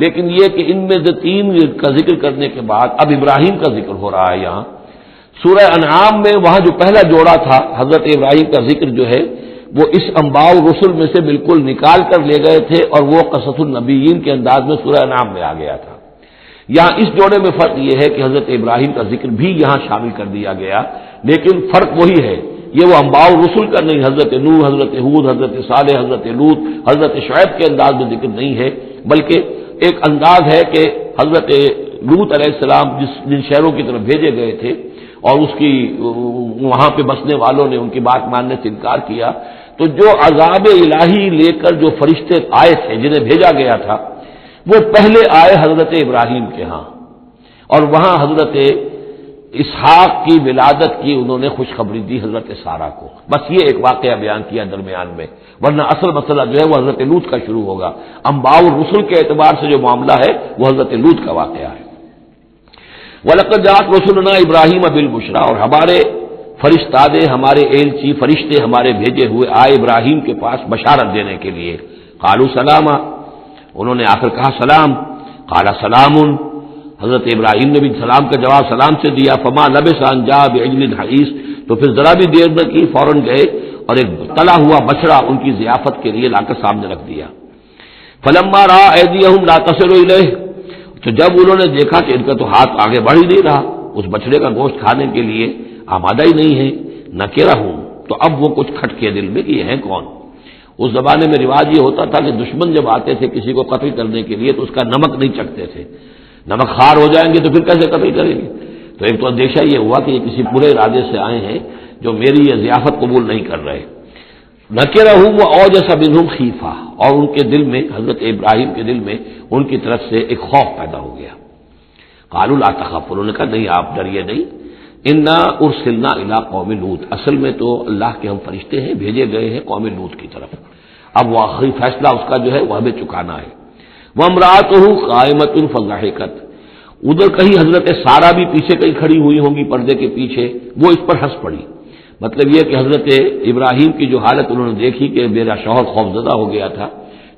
لیکن یہ کہ ان میں سے تین کا ذکر کرنے کے بعد اب ابراہیم کا ذکر ہو رہا ہے یہاں سورہ انعام میں۔ وہاں جو پہلا جوڑا تھا حضرت ابراہیم کا ذکر جو ہے وہ اس انباء الرسل میں سے بالکل نکال کر لے گئے تھے، اور وہ قصص النبیین کے انداز میں سورہ انعام میں آ گیا تھا۔ یہاں اس جوڑے میں فرق یہ ہے کہ حضرت ابراہیم کا ذکر بھی یہاں شامل کر دیا گیا، لیکن فرق وہی ہے، یہ وہ انباء الرسل کا نہیں، حضرت نوح، حضرت ہود، حضرت صالح، حضرت لوط، حضرت شعیب کے انداز میں ذکر نہیں ہے، بلکہ ایک انداز ہے کہ حضرت لوط علیہ السلام جن شہروں کی طرف بھیجے گئے تھے اور اس کی وہاں پہ بسنے والوں نے ان کی بات ماننے سے انکار کیا، تو جو عذاب الہی لے کر جو فرشتے آئے تھے جنہیں بھیجا گیا تھا، وہ پہلے آئے حضرت ابراہیم کے ہاں، اور وہاں حضرت اسحاق کی ولادت کی انہوں نے خوشخبری دی حضرت سارہ کو۔ بس یہ ایک واقعہ بیان کیا درمیان میں، ورنہ اصل مسئلہ جو ہے وہ حضرت لوط کا شروع ہوگا۔ انباء الرسل کے اعتبار سے جو معاملہ ہے وہ حضرت لوط کا واقعہ ہے۔ وَلَقَدْ جَاءَتْ رُسُلُنَا إِبْرَاهِيمَ بِالْبُشْرَىٰ، اور ہمارے فرشتادے، ہمارے ایلچی فرشتے ہمارے بھیجے ہوئے آئے ابراہیم کے پاس بشارت دینے کے لیے۔ قالوا سلاما، انہوں نے آ کر کہا سلام۔ قال سلام، حضرت ابراہیم نے بھی سلام کا جواب سلام سے دیا۔ فما لبث ان جاء بعجل حنیذ، تو پھر ذرا بھی دیر نہ کی، فوراً گئے اور ایک تلا ہوا بچڑا ان کی ضیافت کے لیے لا کر سامنے رکھ دیا۔ فلما رأى أيديهم لا تصل إليه، تو جب انہوں نے دیکھا کہ ان کا تو ہاتھ آگے بڑھ ہی نہیں رہا، اس بچڑے کا گوشت کھانے کے لیے آمادہ ہی نہیں ہے، نکرہم، تو اب وہ کچھ کھٹ کے دل میں کہ یہ ہیں کون۔ اس زمانے میں رواج یہ ہوتا تھا کہ دشمن جب آتے تھے کسی کو قتل کرنے کے لیے تو اس کا نمک نہیں چکھتے تھے، نمک خار ہو جائیں گے تو پھر کیسے قتل کریں گے۔ تو ایک تو اندیشہ یہ ہوا کہ یہ کسی برے ارادے سے آئے ہیں جو میری یہ ضیافت قبول نہیں کر رہے۔ نکرہم وأوجس منهم خیفہ، اور ان کے دل میں، حضرت ابراہیم کے دل میں ان کی طرف سے ایک خوف پیدا ہو گیا۔ قالوا لا تخف، انہوں نے کہا نہیں آپ ڈریے نہیں، انا ارسلنا الی قوم لوط، اصل میں تو اللہ کے ہم فرشتے ہیں، بھیجے گئے ہیں قوم لوط کی طرف۔ اب وہ آخری فیصلہ اس کا جو ہے وہ ہمیں چکانا ہے۔ وامرأتہ قائمۃ فضحکت، ادھر کہیں حضرت سارہ بھی پیچھے کہیں کھڑی ہوئی ہوں گی پردے کے پیچھے، وہ اس پر ہنس پڑی۔ مطلب یہ کہ حضرت ابراہیم کی جو حالت انہوں نے دیکھی کہ میرا شوہر خوفزدہ ہو گیا تھا،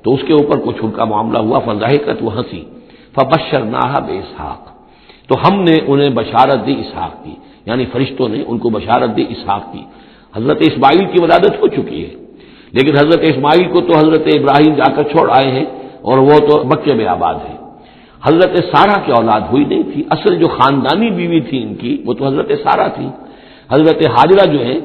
تو اس کے اوپر کچھ ان کا معاملہ ہوا، فضحکت، وہ ہنسی۔ فبشرناها باسحاق، تو ہم نے انہیں بشارت دی اسحاق کی، یعنی فرشتوں نے ان کو بشارت دی اسحاق کی۔ حضرت اسماعیل کی ولادت ہو چکی ہے، لیکن حضرت اسماعیل کو تو حضرت ابراہیم جا کر چھوڑ آئے ہیں اور وہ تو مکے میں آباد ہے۔ حضرت سارہ کی اولاد ہوئی نہیں تھی، اصل جو خاندانی بیوی تھی ان کی وہ تو حضرت سارہ تھی۔ حضرت ہاجرہ جو ہے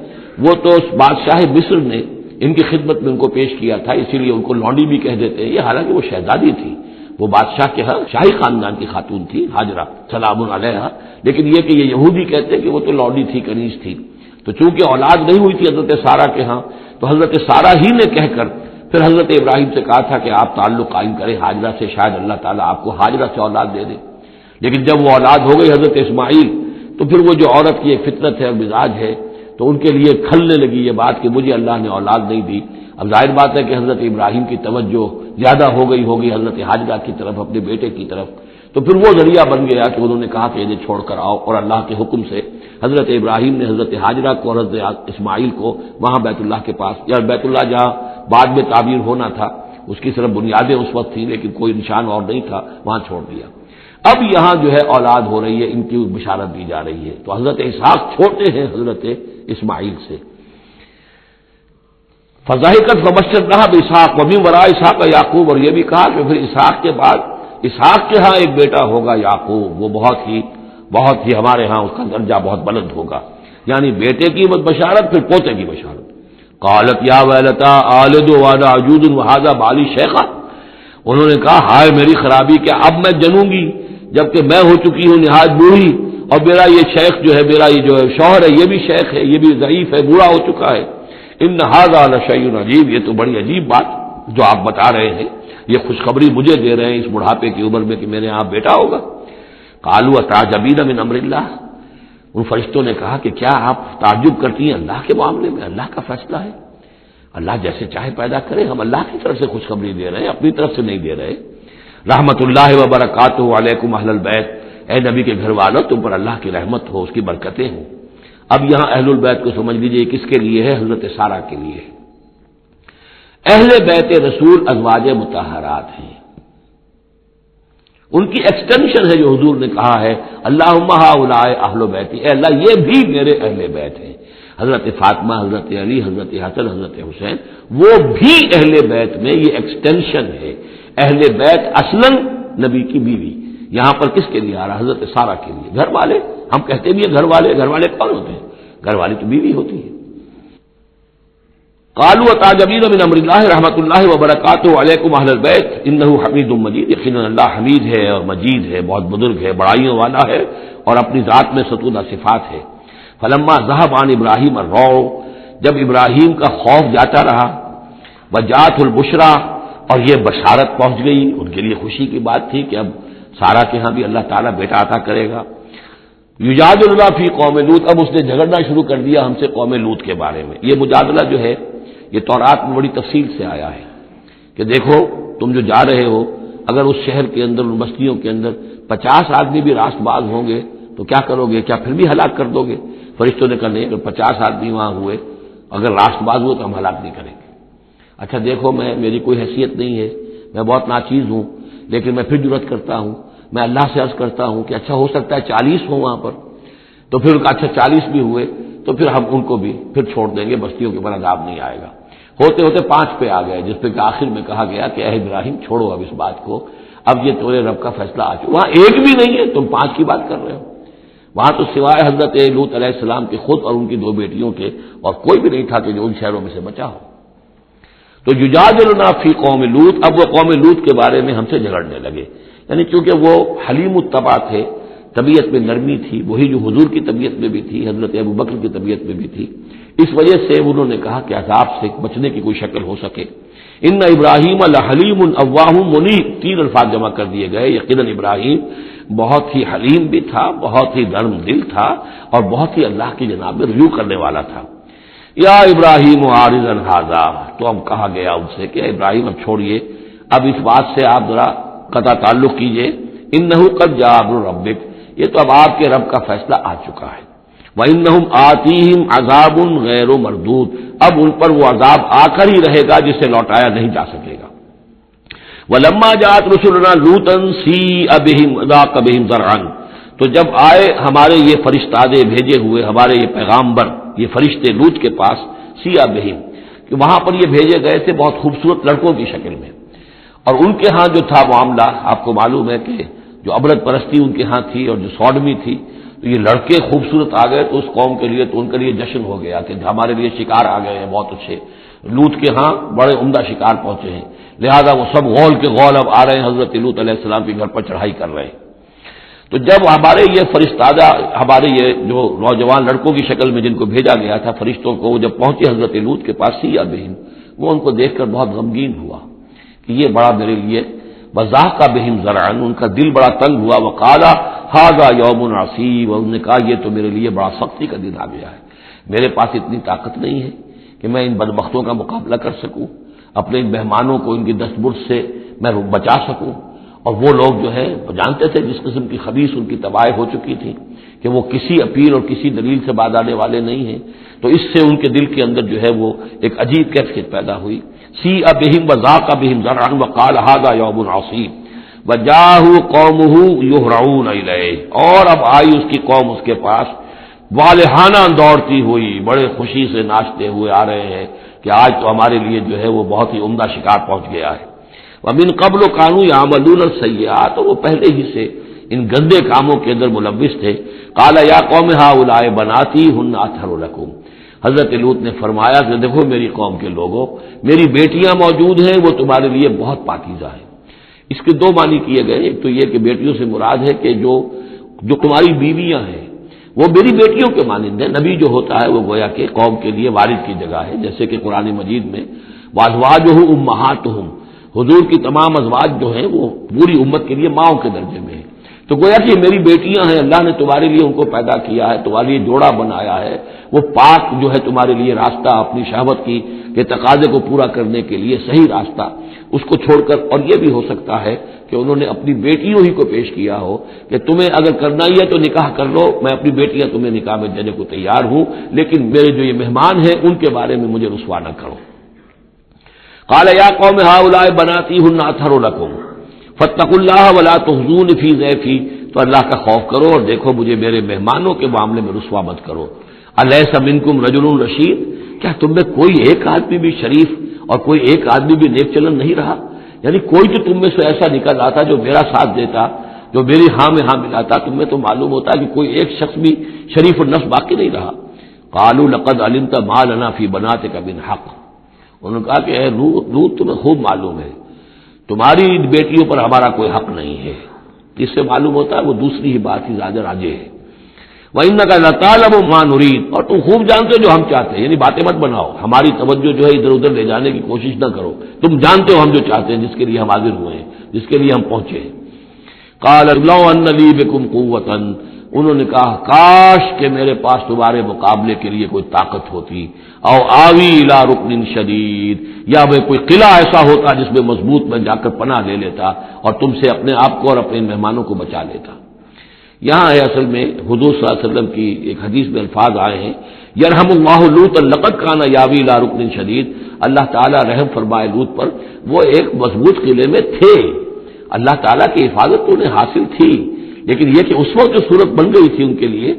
وہ تو بادشاہ مصر نے ان کی خدمت میں ان کو پیش کیا تھا، اسی لیے ان کو لونڈی بھی کہہ دیتے ہیں، یہ حالانکہ وہ شہزادی تھی، وہ بادشاہ کے ہاں شاہی خاندان کی خاتون تھی ہاجرہ سلام علیہا، لیکن یہ کہ یہ یہودی کہتے ہیں کہ وہ تو لونڈی تھی، کنیز تھی۔ تو چونکہ اولاد نہیں ہوئی تھی حضرت سارہ کے ہاں، تو حضرت سارہ ہی نے کہہ کر پھر حضرت ابراہیم سے کہا تھا کہ آپ تعلق قائم کریں ہاجرہ سے، شاید اللہ تعالیٰ آپ کو ہاجرہ سے اولاد دے دے۔ لیکن جب وہ اولاد ہو گئی حضرت اسماعیل، تو پھر وہ جو عورت کی ایک فطرت ہے اور مزاج ہے، تو ان کے لیے کھلنے لگی یہ بات کہ مجھے اللہ نے اولاد نہیں دی۔ اب ظاہر بات ہے کہ حضرت ابراہیم کی توجہ زیادہ ہو گئی ہوگی حضرت ہاجرہ کی طرف، اپنے بیٹے کی طرف، تو پھر وہ ذریعہ بن گیا کہ انہوں نے کہا کہ انہیں چھوڑ کر آؤ، اور اللہ کے حکم سے حضرت ابراہیم نے حضرت ہاجرہ کو اور حضرت اسماعیل کو وہاں بیت اللہ کے پاس، یا بیت اللہ جہاں بعد میں تعمیر ہونا تھا اس کی صرف بنیادیں اس وقت تھیں لیکن کوئی نشان اور نہیں تھا، وہاں چھوڑ دیا۔ اب یہاں جو ہے اولاد ہو رہی ہے، ان کی بشارت دی جا رہی ہے۔ تو حضرت اسحاق چھوٹے ہیں حضرت اسماعیل سے۔ فضحکت فبشرناها باسحاق ومن وراء اسحاق یعقوب، اور یہ بھی کہا کہ پھر اسحاق کے بعد اسحاق کے ہاں ایک بیٹا ہوگا یعقوب، وہ بہت ہی ہمارے ہاں اس کا درجہ بہت بلند ہوگا، یعنی بیٹے کی بشارت پھر پوتے کی بشارت۔ قالت یا ویلتا آلد وانا عجوز وہذا بالی شیخا، انہوں نے کہا ہائے میری خرابی، کہ اب میں جنوں گی جبکہ میں ہو چکی ہوں نہایت بوڑھی، اور میرا یہ شیخ جو ہے، میرا یہ جو ہے شوہر ہے، یہ بھی شیخ ہے، یہ بھی ضعیف ہے، بوڑھا ہو چکا ہے۔ ان ھذا لشیء عجیب، یہ تو بڑی عجیب بات جو آپ بتا رہے ہیں، یہ خوشخبری مجھے دے رہے ہیں اس بڑھاپے کی عمر میں کہ میرے یہاں بیٹا ہوگا۔ قالوا اتعجبین من امر اللہ، ان فرشتوں نے کہا کہ کیا آپ تعجب کرتی ہیں اللہ کے معاملے میں، اللہ کا فیصلہ ہے۔ اللہ جیسے چاہے پیدا کرے، ہم اللہ کی طرف سے خوشخبری دے رہے ہیں، اپنی طرف سے نہیں دے رہے۔ رحمت اللہ وبرکاتہ علیکم اہل البیت، اے نبی کے گھر والوں تم پر اللہ کی رحمت ہو، اس کی برکتیں ہوں۔ اب یہاں اہل البیت کو سمجھ لیجئے کس کے لیے ہے؟ حضرت سارہ کے لیے۔ اہل بیت رسول ازواج مطہرات ہیں، ان کی ایکسٹینشن ہے جو حضور نے کہا ہے اللہم ہؤلاء اہل بیتی، اے اللہ یہ بھی میرے اہل بیت ہیں۔ حضرت فاطمہ، حضرت علی، حضرت حسن، حضرت حسین، وہ بھی اہل بیت میں، یہ ایکسٹینشن ہے۔ اہل بیت اصلاً نبی کی بیوی، یہاں پر کس کے لیے آ رہا؟ حضرت سارہ کے لیے۔ گھر والے ہم کہتے بھی ہیں گھر والے، گھر والے کون ہوتے ہیں؟ گھر والی تو بیوی ہوتی ہے۔ قالوا اتعجبین من امر اللہ رحمت اللہ وبرکاتہ علیکم اہل البیت انہ حمید مجید، یقیناً اللہ حمید ہے اور مجید ہے، بہت بزرگ ہے، بڑائیوں والا ہے اور اپنی ذات میں ستونہ صفات ہے۔ فلما ذهب عن ابراہیم الروع، جب ابراہیم کا خوف جاتا رہا، وجاءت البشرا، اور یہ بشارت پہنچ گئی، ان کے لیے خوشی کی بات تھی کہ اب سارہ کے ہاں بھی اللہ تعالیٰ بیٹا عطا کرے گا۔ یجادلنا فی قوم لوط، اب اس نے جھگڑنا شروع کر دیا ہم سے قوم لوط کے بارے میں۔ یہ مجادلہ جو ہے یہ تورات میں بڑی تفصیل سے آیا ہے کہ دیکھو تم جو جا رہے ہو، اگر اس شہر کے اندر، ان بستیوں کے اندر 50 آدمی بھی راست باز ہوں گے تو کیا کرو گے؟ کیا پھر بھی ہلاک کر دو گے؟ فرشتوں نے کہا نہیں، اگر 50 آدمی وہاں ہوئے، اگر راست باز ہوئے تو ہم ہلاک نہیں کریں گے۔ اچھا دیکھو، میری کوئی حیثیت نہیں ہے، میں بہت ناچیز ہوں، لیکن میں پھر جرأت کرتا ہوں، میں اللہ سے عرض کرتا ہوں کہ اچھا ہو سکتا ہے 40 ہوں وہاں پر، تو پھر ان کا اچھا 40 بھی ہوئے تو پھر ہم ان کو بھی پھر چھوڑ دیں گے، بستیوں کے اوپر عذاب نہیں آئے گا۔ ہوتے ہوتے 5 پہ آ گئے، جس پہ کہ آخر میں کہا گیا کہ اے ابراہیم چھوڑو اب اس بات کو، اب یہ تمہارے رب کا فیصلہ آ چکا۔ وہاں ایک بھی نہیں ہے، تم 5 کی بات کر رہے ہو۔ وہاں تو سوائے حضرت لوط علیہ السلام کے خود اور ان کی 2 بیٹیوں کے اور کوئی بھی نہیں تھا کہ جو ان شہروں میں سے بچا ہو۔ تو یجادلنا فی قوم لوط، اب وہ قوم لوط کے بارے میں ہم سے جھگڑنے لگے، یعنی چونکہ وہ حلیم الطبع تھے، طبیعت میں نرمی تھی، وہی جو حضور کی طبیعت میں بھی تھی، حضرت ابوبکر کی طبیعت میں بھی تھی، اس وجہ سے انہوں نے کہا کہ عذاب سے بچنے کی کوئی شکل ہو سکے۔ ان ابراہیم لحلیم اواہ منیب، 3 الفاظ جمع کر دیے گئے۔ یقیناً ابراہیم بہت ہی حلیم بھی تھا، بہت ہی نرم دل تھا اور بہت ہی اللہ کی جناب میں رجوع کرنے والا تھا۔ یا ابراہیم عارض عن ھذا، تو اب کہا گیا ان سے کہ ابراہیم اب چھوڑیے، اب اس بات سے آپ ذرا قطع تعلق کیجئے۔ انہ قد جاء امر ربک، یہ تو اب آپ کے رب کا فیصلہ آ چکا ہے۔ وَإِنَّهُمْ آتِيهِمْ عَذَابٌ غَيْرُ مَرْدُودٌ، اب ان پر وہ عذاب آ کر ہی رہے گا جسے لوٹایا نہیں جا سکے گا۔ وَلَمَّا جَاءَتْ رُسُلُنَا لُوطًا سِیءَ بِهِمْ وَضَاقَ بِهِمْ ذَرْعًا، تو جب آئے ہمارے یہ فرشتادے بھیجے ہوئے، ہمارے یہ پیغامبر، یہ فرشتے لوط کے پاس، سِیءَ بِهِمْ، کہ وہاں پر یہ بھیجے گئے تھے بہت خوبصورت لڑکوں کی شکل میں، اور ان کے ہاں جو تھا معاملہ، آپ کو معلوم ہے کہ جو عبرت پرستی ان کے ہاں تھی اور جو سوڈمی تھی، تو یہ لڑکے خوبصورت آ گئے تو اس قوم کے لیے، تو ان کے لیے جشن ہو گیا کہ ہمارے لیے شکار آ گئے ہیں بہت اچھے، لوط کے ہاں بڑے عمدہ شکار پہنچے ہیں، لہذا وہ سب غول کے غول اب آ رہے ہیں، حضرت لوط علیہ السلام کے گھر پر چڑھائی کر رہے ہیں۔ تو جب ہمارے یہ فرشتادہ، ہمارے یہ جو نوجوان لڑکوں کی شکل میں جن کو بھیجا گیا تھا فرشتوں کو، وہ جب پہنچے حضرت لوط کے پاس، سیء بہم، وہ ان کو دیکھ کر بہت غمگین ہوا کہ یہ بڑا میرے لیے، وضاق بہم ذرعا، ان کا دل بڑا تنگ ہوا، وقال ھذا یوم عصیب، اور انہوں نے کہا یہ تو میرے لیے بڑا سختی کا دن آ گیا ہے، میرے پاس اتنی طاقت نہیں ہے کہ میں ان بدبختوں کا مقابلہ کر سکوں، اپنے ان مہمانوں کو ان کی دستبرد سے میں بچا سکوں۔ اور وہ لوگ جو ہے جانتے تھے جس قسم کی خبیث ان کی تباہی ہو چکی تھی کہ وہ کسی اپیل اور کسی دلیل سے باز آنے والے نہیں ہیں، تو اس سے ان کے دل کے اندر جو ہے وہ ایک عجیب کیفیت پیدا ہوئی۔ سیء بہم وضاق بہم ذرعا وقال ھذا یوم عصیب وجاءه قومه یہرعون الیہ، اور اب آئی اس کی قوم اس کے پاس والہانہ دوڑتی ہوئی، بڑے خوشی سے ناچتے ہوئے آ رہے ہیں کہ آج تو ہمارے لیے جو ہے وہ بہت ہی عمدہ شکار پہنچ گیا ہے۔ ومن قبل كانوا يعملون السيئات، وہ پہلے ہی سے ان گندے کاموں کے اندر ملوث تھے۔ قال یا قوم هؤلاء بناتی هن اطهر لكم، حضرت لوط نے فرمایا کہ دیکھو میری قوم کے لوگوں، میری بیٹیاں موجود ہیں، وہ تمہارے لیے بہت پاکیزہ ہیں۔ اس کے 2 معنی کیے گئے، ایک تو یہ کہ بیٹیوں سے مراد ہے کہ جو تمہاری بیویاں ہیں وہ میری بیٹیوں کے مانند ہیں۔ نبی جو ہوتا ہے وہ گویا کہ قوم کے لیے وارث کی جگہ ہے، جیسے کہ قرآن مجید میں وازواجہ امہاتہم، حضور کی تمام ازواج جو ہیں وہ پوری امت کے لیے ماؤں کے درجے میں ہیں، تو گویا کہ یہ میری بیٹیاں ہیں، اللہ نے تمہارے لیے ان کو پیدا کیا ہے، تمہارے لیے جوڑا بنایا ہے، وہ پاک جو ہے تمہارے لیے راستہ اپنی شہوت کی کے تقاضے کو پورا کرنے کے لیے صحیح راستہ اس کو چھوڑ کر، اور یہ بھی ہو سکتا ہے کہ انہوں نے اپنی بیٹیوں ہی کو پیش کیا ہو کہ تمہیں اگر کرنا ہی ہے تو نکاح کر لو، میں اپنی بیٹیاں تمہیں نکاح میں دینے کو تیار ہوں، لیکن میرے جو یہ مہمان ہیں ان کے بارے میں مجھے رسوا نہ کرو۔ قال یا قوم هؤلاء بناتی هن اطہر لکم فاتقوا اللہ ولا تخزون فی ضیفی، تو اللہ کا خوف کرو اور دیکھو مجھے میرے مہمانوں کے معاملے میں رسوا مت کرو۔ الیس منکم رجل رشید، کیا تم میں کوئی ایک آدمی بھی شریف اور کوئی ایک آدمی بھی نیک چلن نہیں رہا؟ یعنی کوئی تو تم میں سے ایسا نکل آتا جو میرا ساتھ دیتا، جو میری ہاں میں ہاں ملاتا، تم میں تو معلوم ہوتا کہ کوئی ایک شخص بھی شریف النفس باقی نہیں رہا۔ قالوا لقد علمت ما لنا فی بناتک من حق، انہوں نے کہا کہ اے لوط تمہیں خوب معلوم ہے تمہاری بیٹیوں پر ہمارا کوئی حق نہیں ہے۔ اس سے معلوم ہوتا ہے وہ دوسری ہی بات ہی زیادہ راجے ہے۔ وَإِنَّكَ لَتَعْلَمُ مَا نُرِيدُ، اور تم خوب جانتے ہو جو ہم چاہتے ہیں، یعنی باتیں مت بناؤ، ہماری توجہ جو ہے ادھر ادھر لے جانے کی کوشش نہ کرو، تم جانتے ہو ہم جو چاہتے ہیں، جس کے لیے ہم حاضر ہوئے ہیں، جس کے لیے ہم پہنچے ہیں۔ قَالَ لَوْ أَنَّ لِي بِكُمْ قُوَّةً، انہوں نے کہا کاش کہ میرے پاس تمہارے مقابلے کے لیے کوئی طاقت ہوتی، او آوی الی رکن شدید، یا وہ کوئی قلعہ ایسا ہوتا جس میں مضبوط میں جا کر پناہ لے لیتا اور تم سے اپنے آپ کو اور اپنے مہمانوں کو بچا لیتا۔ یہاں ہے اصل میں حضور صلی اللہ علیہ وسلم کی ایک حدیث میں الفاظ آئے ہیں، یرحم اللہ لوطا لقد کان یاوی الی رکن شدید، اللہ تعالیٰ رحم فرمائے لوط پر، وہ ایک مضبوط قلعے میں تھے، اللہ تعالیٰ کی حفاظت تو انہیں حاصل تھی، لیکن یہ کہ اس وقت جو صورت بن گئی تھی ان کے لیے،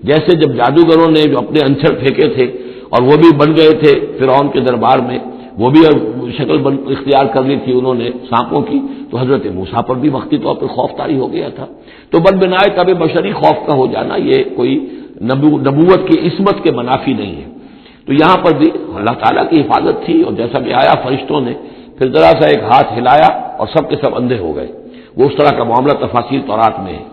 جیسے جب جادوگروں نے جو اپنے انچھر پھینکے تھے اور وہ بھی بن گئے تھے فرعون کے دربار میں، وہ بھی شکل اختیار کر لی تھی انہوں نے سانپوں کی، تو حضرت موسیٰ پر بھی وقتی طور پر خوف طاری ہو گیا تھا۔ تو بد بنائے طب بشری خوف کا ہو جانا یہ کوئی نبوت کی عصمت کے منافی نہیں ہے۔ تو یہاں پر بھی اللہ تعالیٰ کی حفاظت تھی، اور جیسا کہ آیا فرشتوں نے پھر ذرا سا ایک ہاتھ ہلایا اور سب کے سب اندھے ہو گئے، وہ اس طرح کا معاملہ تفاصیل تورات میں ہے۔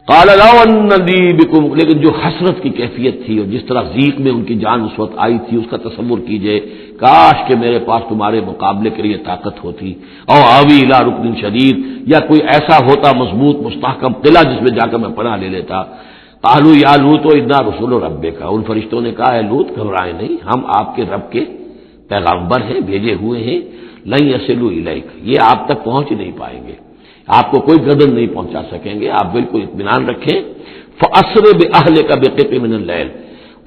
قال لو ان لی بکم، لیکن جو حسرت کی کیفیت تھی اور جس طرح ضیق میں ان کی جان اس وقت آئی تھی، اس کا تصور کیجئے، کاش کہ میرے پاس تمہارے مقابلے کے لیے طاقت ہوتی، او آوی الی رکن شدید، یا کوئی ایسا ہوتا مضبوط مستحکم قلعہ جس میں جا کر میں پناہ لے لیتا۔ قالوا یا لوط انا رسول ربک، ان فرشتوں نے کہا ہے لوط گھبرائے نہیں، ہم آپ کے رب کے پیغامبر ہیں، بھیجے ہوئے ہیں، لن یصلوا الیک، یہ آپ تک پہنچ ہی نہیں پائیں گے، آپ کو کوئی گردن نہیں پہنچا سکیں گے، آپ بالکل اطمینان رکھیں۔ فَأَسْرِ بِأَهْلِكَ بِقِطْعٍ مِّنَ اللَّيْلِ،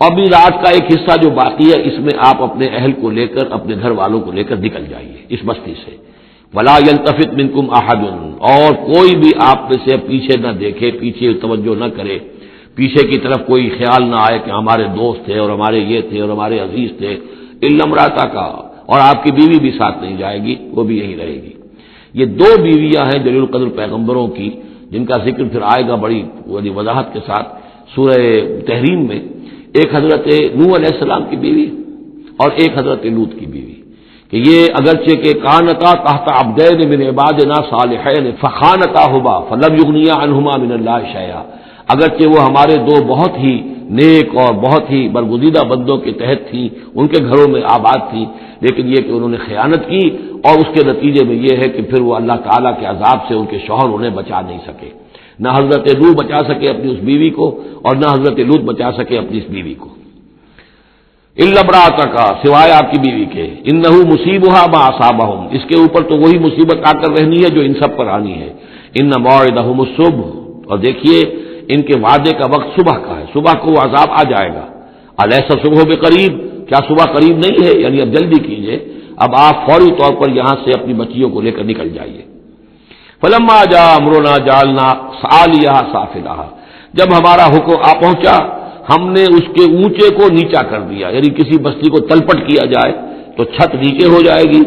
اور بھی رات کا ایک حصہ جو باقی ہے اس میں آپ اپنے اہل کو لے کر، اپنے گھر والوں کو لے کر نکل جائیے اس بستی سے۔ وَلَا يَلْتَفِتْ مِنكُمْ أَحَدٌ، اور کوئی بھی آپ میں سے پیچھے نہ دیکھے، پیچھے توجہ نہ کرے، پیچھے کی طرف کوئی خیال نہ آئے کہ ہمارے دوست تھے اور ہمارے یہ تھے اور ہمارے عزیز تھے، إِلَّا امْرَأَتَكَ، اور آپ کی بیوی بھی ساتھ نہیں جائے گی، وہ بھی یہیں رہے گی۔ یہ دو بیویاں ہیں جلیل القدر پیغمبروں کی، جن کا ذکر پھر آئے گا بڑی وضاحت کے ساتھ سورہ تحریم میں، ایک حضرت نوح علیہ السلام کی بیوی اور ایک حضرت لوط کی بیوی، کہ یہ اگرچہ کہ کانتا تحت عبدین من عبادنا صالحین فخانتاہما فلم یغنیا عنہما من اللہ شیئا، اگرچہ وہ ہمارے دو بہت ہی نیک اور بہت ہی برگزیدہ بندوں کے تحت تھیں، ان کے گھروں میں آباد تھیں، لیکن یہ کہ انہوں نے خیانت کی، اور اس کے نتیجے میں یہ ہے کہ پھر وہ اللہ تعالیٰ کے عذاب سے ان کے شوہر انہیں بچا نہیں سکے، نہ حضرت نوح بچا سکے اپنی اس بیوی کو اور نہ حضرت لوط بچا سکے اپنی اس بیوی کو۔ الا امرأتک، سوائے آپ کی بیوی کے، انہ مصیبھا ما اصابہم، اس کے اوپر تو وہی مصیبت آ کر رہنی ہے جو ان سب پر آنی ہے۔ ان موعدہم الصبح، اور دیکھیے ان کے وعدے کا وقت صبح کا ہے، صبح کو وہ عذاب آ جائے گا۔ الیس الصبح بقریب، کیا صبح قریب نہیں ہے؟ یعنی اب جلدی کیجئے، اب آپ فوری طور پر یہاں سے اپنی بچیوں کو لے کر نکل جائیے۔ فلما جاء امرنا جعلنا عالیہا سافلہا، جب ہمارا حکم آ پہنچا ہم نے اس کے اونچے کو نیچا کر دیا، یعنی کسی بستی کو تلپٹ کیا جائے تو چھت نیچے ہو جائے گی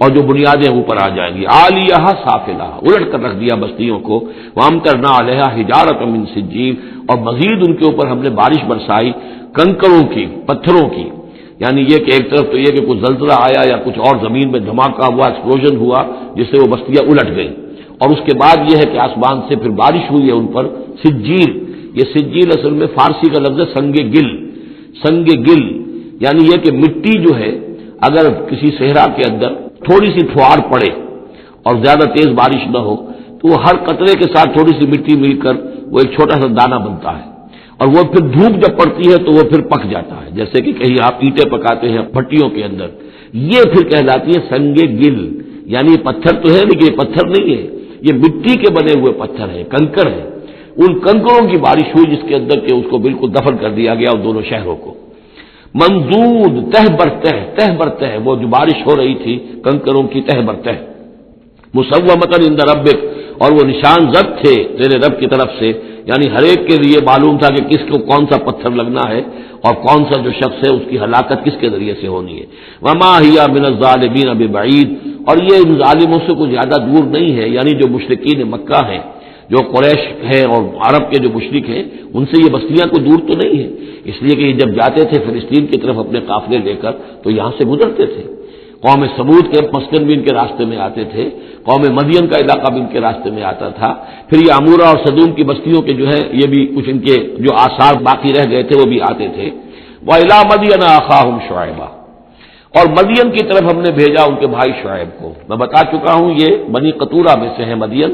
اور جو بنیادیں اوپر آ جائیں گی، عالیہا سافلہا، الٹ کر رکھ دیا بستیوں کو۔ وامطرنا علیہا حجارۃ من سجیل، اور مزید ان کے اوپر ہم نے بارش برسائی کنکروں کی، پتھروں کی، یعنی یہ کہ ایک طرف تو یہ کہ کچھ زلزلہ آیا یا کچھ اور زمین میں دھماکہ ہوا، ایکسپلوژن ہوا جس سے وہ بستیاں الٹ گئیں، اور اس کے بعد یہ ہے کہ آسمان سے پھر بارش ہوئی ہے ان پر سجیل۔ یہ سجیل اصل میں فارسی کا لفظ ہے سنگ گل، سنگ گل یعنی یہ کہ مٹی جو ہے اگر کسی صحرا کے اندر تھوڑی سی پھوار پڑے اور زیادہ تیز بارش نہ ہو تو وہ ہر قطرے کے ساتھ تھوڑی سی مٹی مل کر وہ ایک چھوٹا سا دانہ بنتا ہے، اور وہ پھر دھوپ جب پڑتی ہے تو وہ پھر پک جاتا ہے، جیسے کہ کہیں آپ اینٹیں پکاتے ہیں بھٹیوں کے اندر، یہ پھر کہلاتی ہے سنگ گل، یعنی یہ پتھر تو ہے لیکن یہ پتھر نہیں ہے، یہ مٹی کے بنے ہوئے پتھر ہیں، کنکر ہیں، ان کنکروں کی بارش ہوئی جس کے اندر کہ اس کو بالکل دفن کر دیا گیا ان دونوں شہروں کو۔ منضود تہ برتہ وہ جو بارش ہو رہی تھی کنکروں کی تہ برتہ، مسومۃ عند ربک، اور وہ نشان زد تھے تیرے رب کی طرف سے، یعنی ہر ایک کے لیے معلوم تھا کہ کس کو کون سا پتھر لگنا ہے اور کون سا جو شخص ہے اس کی ہلاکت کس کے ذریعے سے ہونی ہے۔ وما ہی من الظالمین ببعید، اور یہ ان ظالموں سے کوئی زیادہ دور نہیں ہے، یعنی جو مشرکین مکہ ہیں، جو قریش ہیں اور عرب کے جو مشرک ہیں، ان سے یہ بستیاں کوئی دور تو نہیں ہے، اس لیے کہ یہ جب جاتے تھے فلسطین کی طرف اپنے قافلے لے کر تو یہاں سے گزرتے تھے۔ قوم سمود کے مسکن بھی ان کے راستے میں آتے تھے، قوم مدین کا علاقہ بھی ان کے راستے میں آتا تھا، پھر یہ عمورہ اور صدوم کی بستیوں کے جو ہے یہ بھی کچھ ان کے جو آثار باقی رہ گئے تھے وہ بھی آتے تھے۔ وَإِلَىٰ مَدْيَنَ أَخَاهُمْ شُعَيْبًا، اور مدین کی طرف ہم نے بھیجا ان کے بھائی شعیب کو۔ میں بتا چکا ہوں یہ بنی قطورہ میں سے ہے مدین،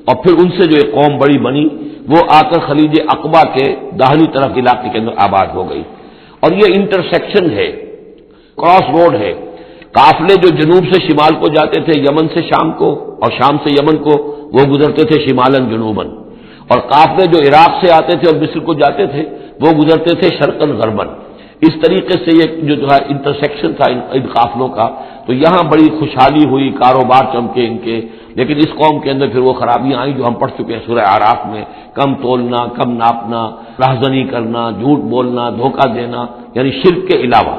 اور پھر ان سے جو ایک قوم بڑی بنی وہ آ کر خلیج عقبہ کے داہنی طرف علاقے کے اندر آباد ہو گئی، اور یہ انٹرسیکشن ہے، کراس روڈ ہے۔ قافلے جو جنوب سے شمال کو جاتے تھے یمن سے شام کو، اور شام سے یمن کو، وہ گزرتے تھے شمالن جنوبن، اور قافلے جو عراق سے آتے تھے اور مصر کو جاتے تھے وہ گزرتے تھے شرقن غربن۔ اس طریقے سے یہ جو ہے انٹرسیکشن تھا ان قافلوں کا، تو یہاں بڑی خوشحالی ہوئی، کاروبار چمکے ان کے، لیکن اس قوم کے اندر پھر وہ خرابیاں آئیں جو ہم پڑھ چکے ہیں سورہ اعراف میں، کم تولنا، کم ناپنا، راہزنی کرنا، جھوٹ بولنا، دھوکہ دینا، یعنی شرک کے علاوہ۔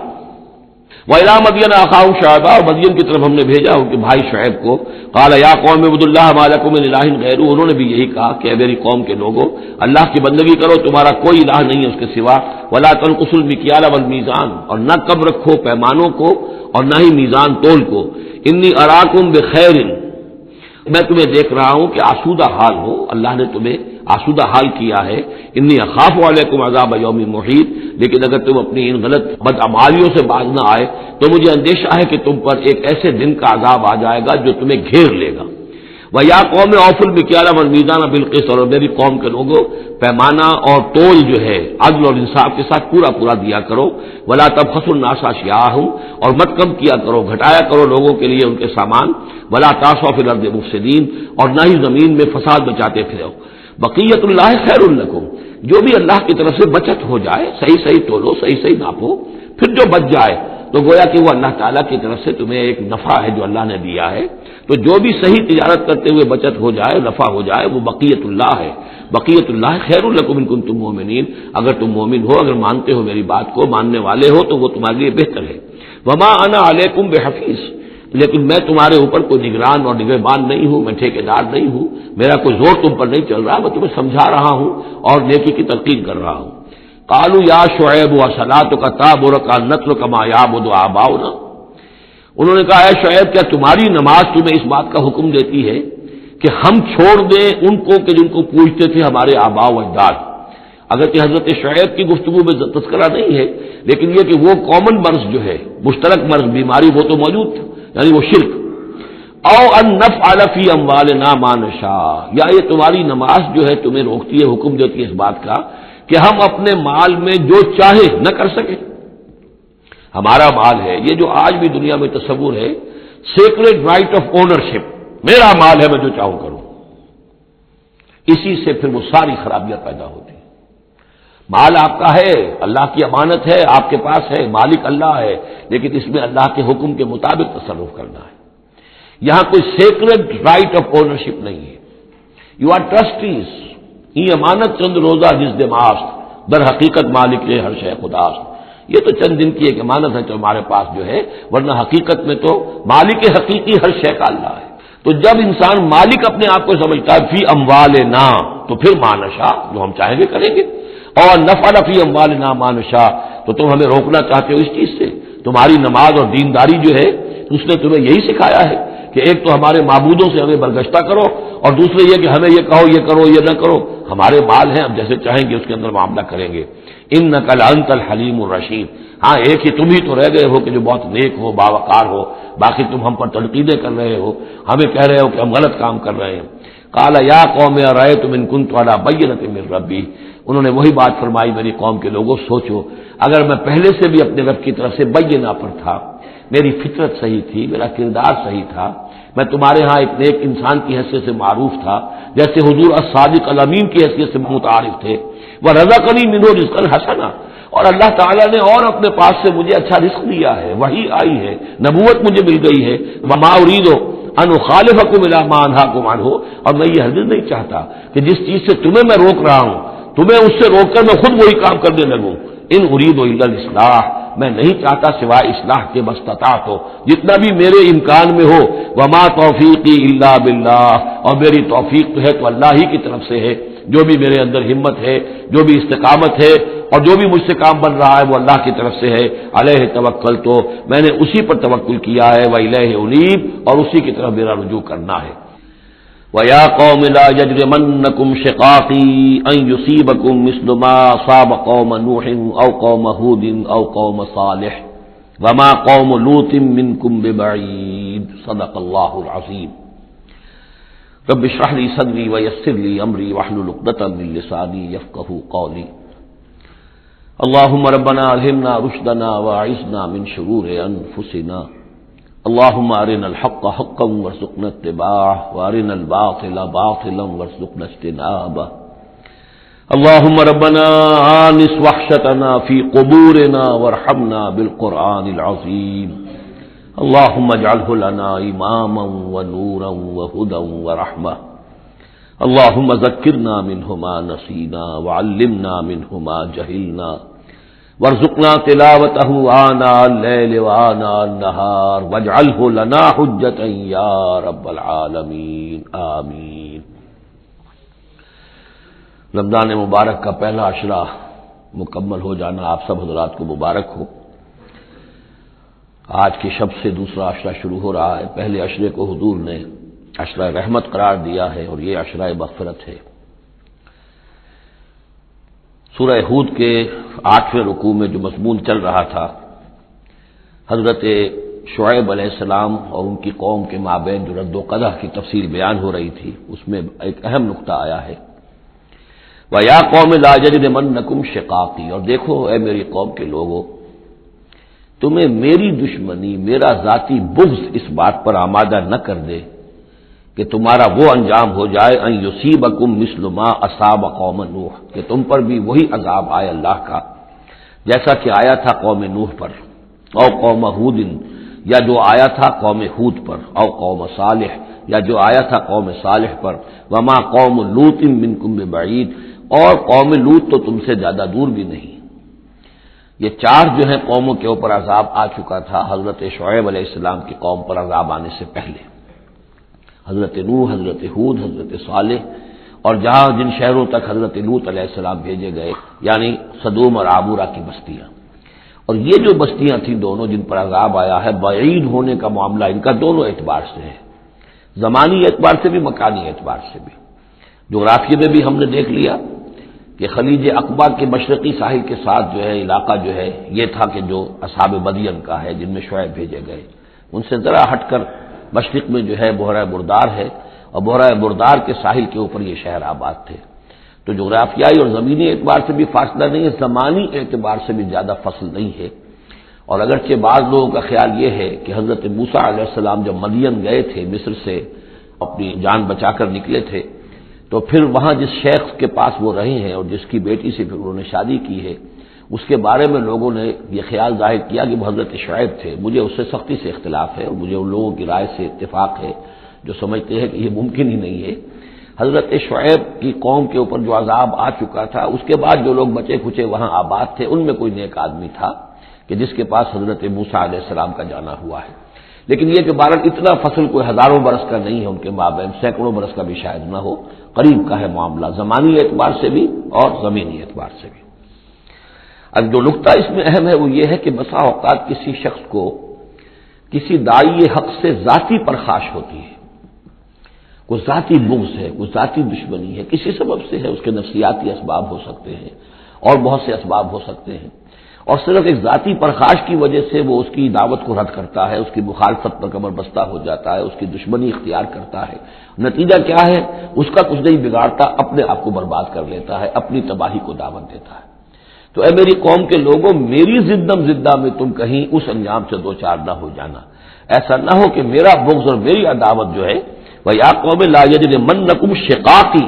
وَإِلَىٰ مَدْيَنَ أَخَاهُمْ شُعَيْبًا، اور مدین کی طرف ہم نے بھیجا ان کے بھائی شعیب کو۔ قَالَ يَا قَوْمِ اعْبُدُوا اللَّهَ مَا لَكُم مِّنْ إِلَٰهٍ غَيْرُهُ، انہوں نے بھی یہی کہا کہ اے میری قوم کے لوگوں، اللہ کی بندگی کرو، تمہارا کوئی الہ نہیں ہے اس کے سوا۔ وَلَا تَنقُصُوا الْمِكْيَالَ وَالْمِيزَانَ، اور نہ کم رکھو پیمانوں کو اور نہ ہی میزان تول کو۔ إِنِّي أَرَاكُمْ بِخَيْرٍ، میں تمہیں دیکھ رہا ہوں کہ آسودہ حال ہو، اللہ نے تمہیں آسودہ حال کیا ہے۔ انی اخاف علیکم عذاب یوم محیط، لیکن اگر تم اپنی ان غلط بدعمالیوں سے باز نہ آئے تو مجھے اندیشہ ہے کہ تم پر ایک ایسے دن کا عذاب آ جائے گا جو تمہیں گھیر لے گا۔ وَيَا قَوْمِ أَوْفُوا الْمِكْيَالَ وَالْمِيزَانَ بِالْقِسْطِ، اور میری قوم کے لوگوں پیمانہ اور تول جو ہے عدل اور انصاف کے ساتھ پورا پورا دیا کرو۔ وَلَا تَبْخَسُوا النَّاسَ أَشْيَاءَهُمْ، اور مت کم کیا کرو، گھٹایا کرو لوگوں کے لیے ان کے سامان۔ وَلَا تَعْثَوْا فِي الْأَرْضِ مُفْسِدِينَ، اور نہ ہی زمین میں فساد مچاتے پھرو۔ بقیت اللہ خیر لکم، جو بھی اللہ کی طرف سے بچت ہو جائے، صحیح صحیح تولو، صحیح صحیح ناپو، پھر جو بچ جائے تو گویا کہ وہ اللہ تعالیٰ کی طرف سے تمہیں ایک نفع ہے جو اللہ نے دیا ہے، تو جو بھی صحیح تجارت کرتے ہوئے بچت ہو جائے، نفع ہو جائے، وہ بقیت اللہ ہے۔ بقیت اللہ خیر لکم ان کنتم مؤمنین، اگر تم مومن ہو، اگر مانتے ہو میری بات کو، ماننے والے ہو تو وہ تمہارے لیے بہتر ہے۔ وما انا علیکم بحفیظ، لیکن میں تمہارے اوپر کوئی نگران اور نگہبان نہیں ہوں، میں ٹھیکیدار نہیں ہوں، میرا کوئی زور تم پر نہیں چل رہا، میں تمہیں سمجھا رہا ہوں اور نیکی کی تلقین کر رہا ہوں۔ قالوا یا شعیب وصلاتک تأمرک ان نترک ما یعبد آباؤنا، انہوں نے کہا اے شعیب، کیا تمہاری نماز تمہیں اس بات کا حکم دیتی ہے کہ ہم چھوڑ دیں ان کو کہ جن کو پوجتے تھے ہمارے آباء و اجداد؟ اگرچہ حضرت شعیب کی گفتگو میں تذکرہ نہیں ہے، لیکن یہ کہ وہ کامن مرض جو ہے، مشترک مرض، بیماری، وہ تو موجود تھا، یعنی وہ شرک۔ او ان نفعل فی اموالنا ما نشاء، یا یہ تمہاری نماز جو ہے تمہیں روکتی ہے، حکم دیتی ہے اس بات کا کہ ہم اپنے مال میں جو چاہے نہ کر سکیں۔ ہمارا مال ہے، یہ جو آج بھی دنیا میں تصور ہے، سیکریڈ رائٹ آف اونرشپ، میرا مال ہے میں جو چاہوں کروں، اسی سے پھر وہ ساری خرابیاں پیدا ہوتی ہیں۔ مال آپ کا ہے، اللہ کی امانت ہے، آپ کے پاس ہے، مالک اللہ ہے، لیکن اس میں اللہ کے حکم کے مطابق تصرف کرنا ہے۔ یہاں کوئی سیکریڈ رائٹ آف اونرشپ نہیں ہے۔ یو آر ٹرسٹیز، یہ امانت چند روزہ جس دماست، در حقیقت مالک ہے ہر شے خداست، یہ تو چند دن کی ایک امانت ہے جو ہمارے پاس جو ہے، ورنہ حقیقت میں تو مالک حقیقی ہر شے کا اللہ ہے۔ تو جب انسان مالک اپنے آپ کو سمجھتا ہے فی اموالنا، تو پھر ما نشاء، جو ہم چاہیں گے کریں گے، اور نفعل فی اموالنا ما نشاء، تو تم ہمیں روکنا چاہتے ہو اس چیز سے۔ تمہاری نماز اور دینداری جو ہے اس نے تمہیں یہی سکھایا ہے کہ ایک تو ہمارے معبودوں سے ہمیں برگشتہ کرو، اور دوسرے یہ کہ ہمیں یہ کہو یہ کرو یہ نہ کرو، ہمارے مال ہیں، ہم جیسے چاہیں گے اس کے اندر معاملہ کریں گے۔ انک لانت الحلیم الرشید، ہاں ایک ہی تم ہی تو رہ گئے ہو کہ جو بہت نیک ہو، باوقار ہو، باقی تم ہم پر تنقیدیں کر رہے ہو، ہمیں کہہ رہے ہو کہ ہم غلط کام کر رہے ہیں۔ قال یا قوم ارأیتم ان کنت علی بینۃ من ربی، انہوں نے وہی بات فرمائی میری قوم کے لوگوں، سوچو اگر میں پہلے سے بھی اپنے رب کی طرف سے بینہ پر تھا، میری فطرت صحیح تھی، میرا کردار صحیح تھا، میں تمہارے ہاں ایک نیک انسان کی حیثیت سے معروف تھا، جیسے حضور الصادق الامین کی حیثیت سے متعارف تھے، وَرَزَقَنِي مِنْهُ رِزْقًا حَسَنًا، اور اللہ تعالیٰ نے اور اپنے پاس سے مجھے اچھا رزق دیا ہے، وہی آئی ہے، نبوت مجھے مل گئی ہے، وَمَا أُرِيدُ أَنْ أُخَالِفَكُمْ إِلَىٰ مَا أَنْهَاكُمْ عَنْهُ، اور میں یہ ہرگز نہیں چاہتا کہ جس چیز سے تمہیں میں روک رہا ہوں، تمہیں اس سے روک کر میں خود وہی کام کرنے لگوں، ان اريد الا الاصلاح، میں نہیں چاہتا سوائے اصلاح کے، مستطاعت ہو، جتنا بھی میرے امکان میں ہو، وما توفیقی الا باللہ، اور میری توفیق تو ہے تو اللہ ہی کی طرف سے ہے، جو بھی میرے اندر ہمت ہے، جو بھی استقامت ہے، اور جو بھی مجھ سے کام بن رہا ہے وہ اللہ کی طرف سے ہے، علیہ توکل، تو میں نے اسی پر توکل کیا ہے، وإلیہ انیب، اور اسی کی طرف میرا رجوع کرنا ہے۔ وَيَا قَوْمِ لَا يَجْرِمَنَّكُمْ شِقَاقِي أَن يُصِيبَكُم مِّثْلُ مَا أَصَابَ قَوْمَ نُوحٍ أَوْ قَوْمَ هُودٍ أَوْ قَوْمَ صَالِحٍ وَمَا قَوْمُ لُوطٍ مِّنكُم بِبَعِيدٍ صدق اللہ العظیم۔ رب اشرح لي صدري ويسر لي أمري واحلل عقدة من لساني يفقهوا قولي۔ اللهم ربنا ألهمنا رشدنا وأعذنا من شرور أنفسنا، اللهم أرنا الحق حقا وارزقنا اتباعه وأرنا الباطل باطلا وارزقنا اجتنابه، اللهم ربنا آنس وحشتنا في قبورنا وارحمنا بالقرآن العظيم، اللهم اجعله لنا إماما ونورا وهدى ورحمة، اللهم ذكرنا منه ما نسينا وعلمنا منه ما جهلنا، وارزقنا تلاوته آناء الليل وآناء النهار واجعله لنا حجة يا رب العالمين آمین۔ رمضان مبارک کا پہلا عشرہ مکمل ہو جانا آپ سب حضرات کو مبارک ہو۔ آج کی شب سے دوسرا عشرہ شروع ہو رہا ہے، پہلے عشرے کو حضور نے عشرہ رحمت قرار دیا ہے اور یہ عشرہ مغفرت ہے۔ سورہ ہود کے 8ویں رکوع میں جو مضمون چل رہا تھا، حضرت شعیب علیہ السلام اور ان کی قوم کے مابین جو رد و قدح کی تفصیل بیان ہو رہی تھی، اس میں ایک اہم نقطہ آیا ہے، وَيَا قَوْمِ لَا يَجْرِمَنَّكُمْ شِقَاقِي، اور دیکھو اے میری قوم کے لوگوں، تمہیں میری دشمنی، میرا ذاتی بغض اس بات پر آمادہ نہ کر دے کہ تمہارا وہ انجام ہو جائے ان یصیبکم مثل ما اصاب قوم نوح، کہ تم پر بھی وہی عذاب آئے اللہ کا جیسا کہ آیا تھا قوم نوح پر، او قوم ہود، یا جو آیا تھا قوم ہود پر، او قوم صالح، یا جو آیا تھا قوم صالح پر، وما قوم لوط منکم ببعید، اور قوم لوط تو تم سے زیادہ دور بھی نہیں۔ یہ 4 جو ہیں قوموں کے اوپر عذاب آ چکا تھا حضرت شعیب علیہ السلام کی قوم پر عذاب آنے سے پہلے، حضرت نوح، حضرت ہود، حضرت صالح، اور جہاں جن شہروں تک حضرت لوط علیہ السلام بھیجے گئے، یعنی سدوم اور عمورہ کی بستیاں۔ اور یہ جو بستیاں تھیں دونوں جن پر عذاب آیا ہے، بعید ہونے کا معاملہ ان کا دونوں اعتبار سے ہے، زمانی اعتبار سے بھی، مکانی اعتبار سے بھی۔ جغرافیے میں بھی ہم نے دیکھ لیا کہ خلیج عقبہ کے مشرقی ساحل کے ساتھ جو ہے علاقہ جو ہے یہ تھا کہ جو اصحاب مدین کا ہے، جن میں شعیب بھیجے گئے، ان سے ذرا ہٹ کر مشرق میں جو ہے بحیرہ بردار ہے، اور بحیرہ بردار کے ساحل کے اوپر یہ شہر آباد تھے۔ تو جغرافیائی اور زمینی اعتبار سے بھی فاصلہ نہیں ہے، زمانی اعتبار سے بھی زیادہ فصل نہیں ہے۔ اور اگرچہ بعض لوگوں کا خیال یہ ہے کہ حضرت موسیٰ علیہ السلام جب مدین گئے تھے، مصر سے اپنی جان بچا کر نکلے تھے، تو پھر وہاں جس شیخ کے پاس وہ رہے ہیں اور جس کی بیٹی سے پھر انہوں نے شادی کی ہے، اس کے بارے میں لوگوں نے یہ خیال ظاہر کیا کہ وہ حضرت شعیب تھے۔ مجھے اس سے سختی سے اختلاف ہے، اور مجھے ان لوگوں کی رائے سے اتفاق ہے جو سمجھتے ہیں کہ یہ ممکن ہی نہیں ہے۔ حضرت شعیب کی قوم کے اوپر جو عذاب آ چکا تھا، اس کے بعد جو لوگ بچے کھچے وہاں آباد تھے، ان میں کوئی نیک آدمی تھا کہ جس کے پاس حضرت موسیٰ علیہ السلام کا جانا ہوا ہے۔ لیکن یہ کہ بہرحال اتنا فصل کوئی ہزاروں برس کا نہیں ہے ان کے مابین، سینکڑوں برس کا بھی شاید نہ ہو، قریب کا ہے معاملہ، زمانی اعتبار سے بھی اور زمینی اعتبار سے بھی۔ اب جو نقطہ اس میں اہم ہے وہ یہ ہے کہ بسا اوقات کسی شخص کو کسی داعی حق سے ذاتی پرخاش ہوتی ہے، کوئی ذاتی بغض ہے، کوئی ذاتی دشمنی ہے، کسی سبب سے ہے، اس کے نفسیاتی اسباب ہو سکتے ہیں اور بہت سے اسباب ہو سکتے ہیں، اور صرف ایک ذاتی پرخاش کی وجہ سے وہ اس کی دعوت کو رد کرتا ہے، اس کی مخالفت پر کمر بستہ ہو جاتا ہے، اس کی دشمنی اختیار کرتا ہے، نتیجہ کیا ہے؟ اس کا کچھ نہیں بگاڑتا، اپنے آپ کو برباد کر لیتا ہے، اپنی تباہی کو دعوت دیتا ہے۔ تو اے میری قوم کے لوگوں، میری زدم زدہ میں تم کہیں اس انجام سے دو چار نہ ہو جانا، ایسا نہ ہو کہ میرا بغض اور میری عداوت جو ہے وَيَا قَوْمِ لَا يَجْرِمَنَّكُمْ شِقَاقِي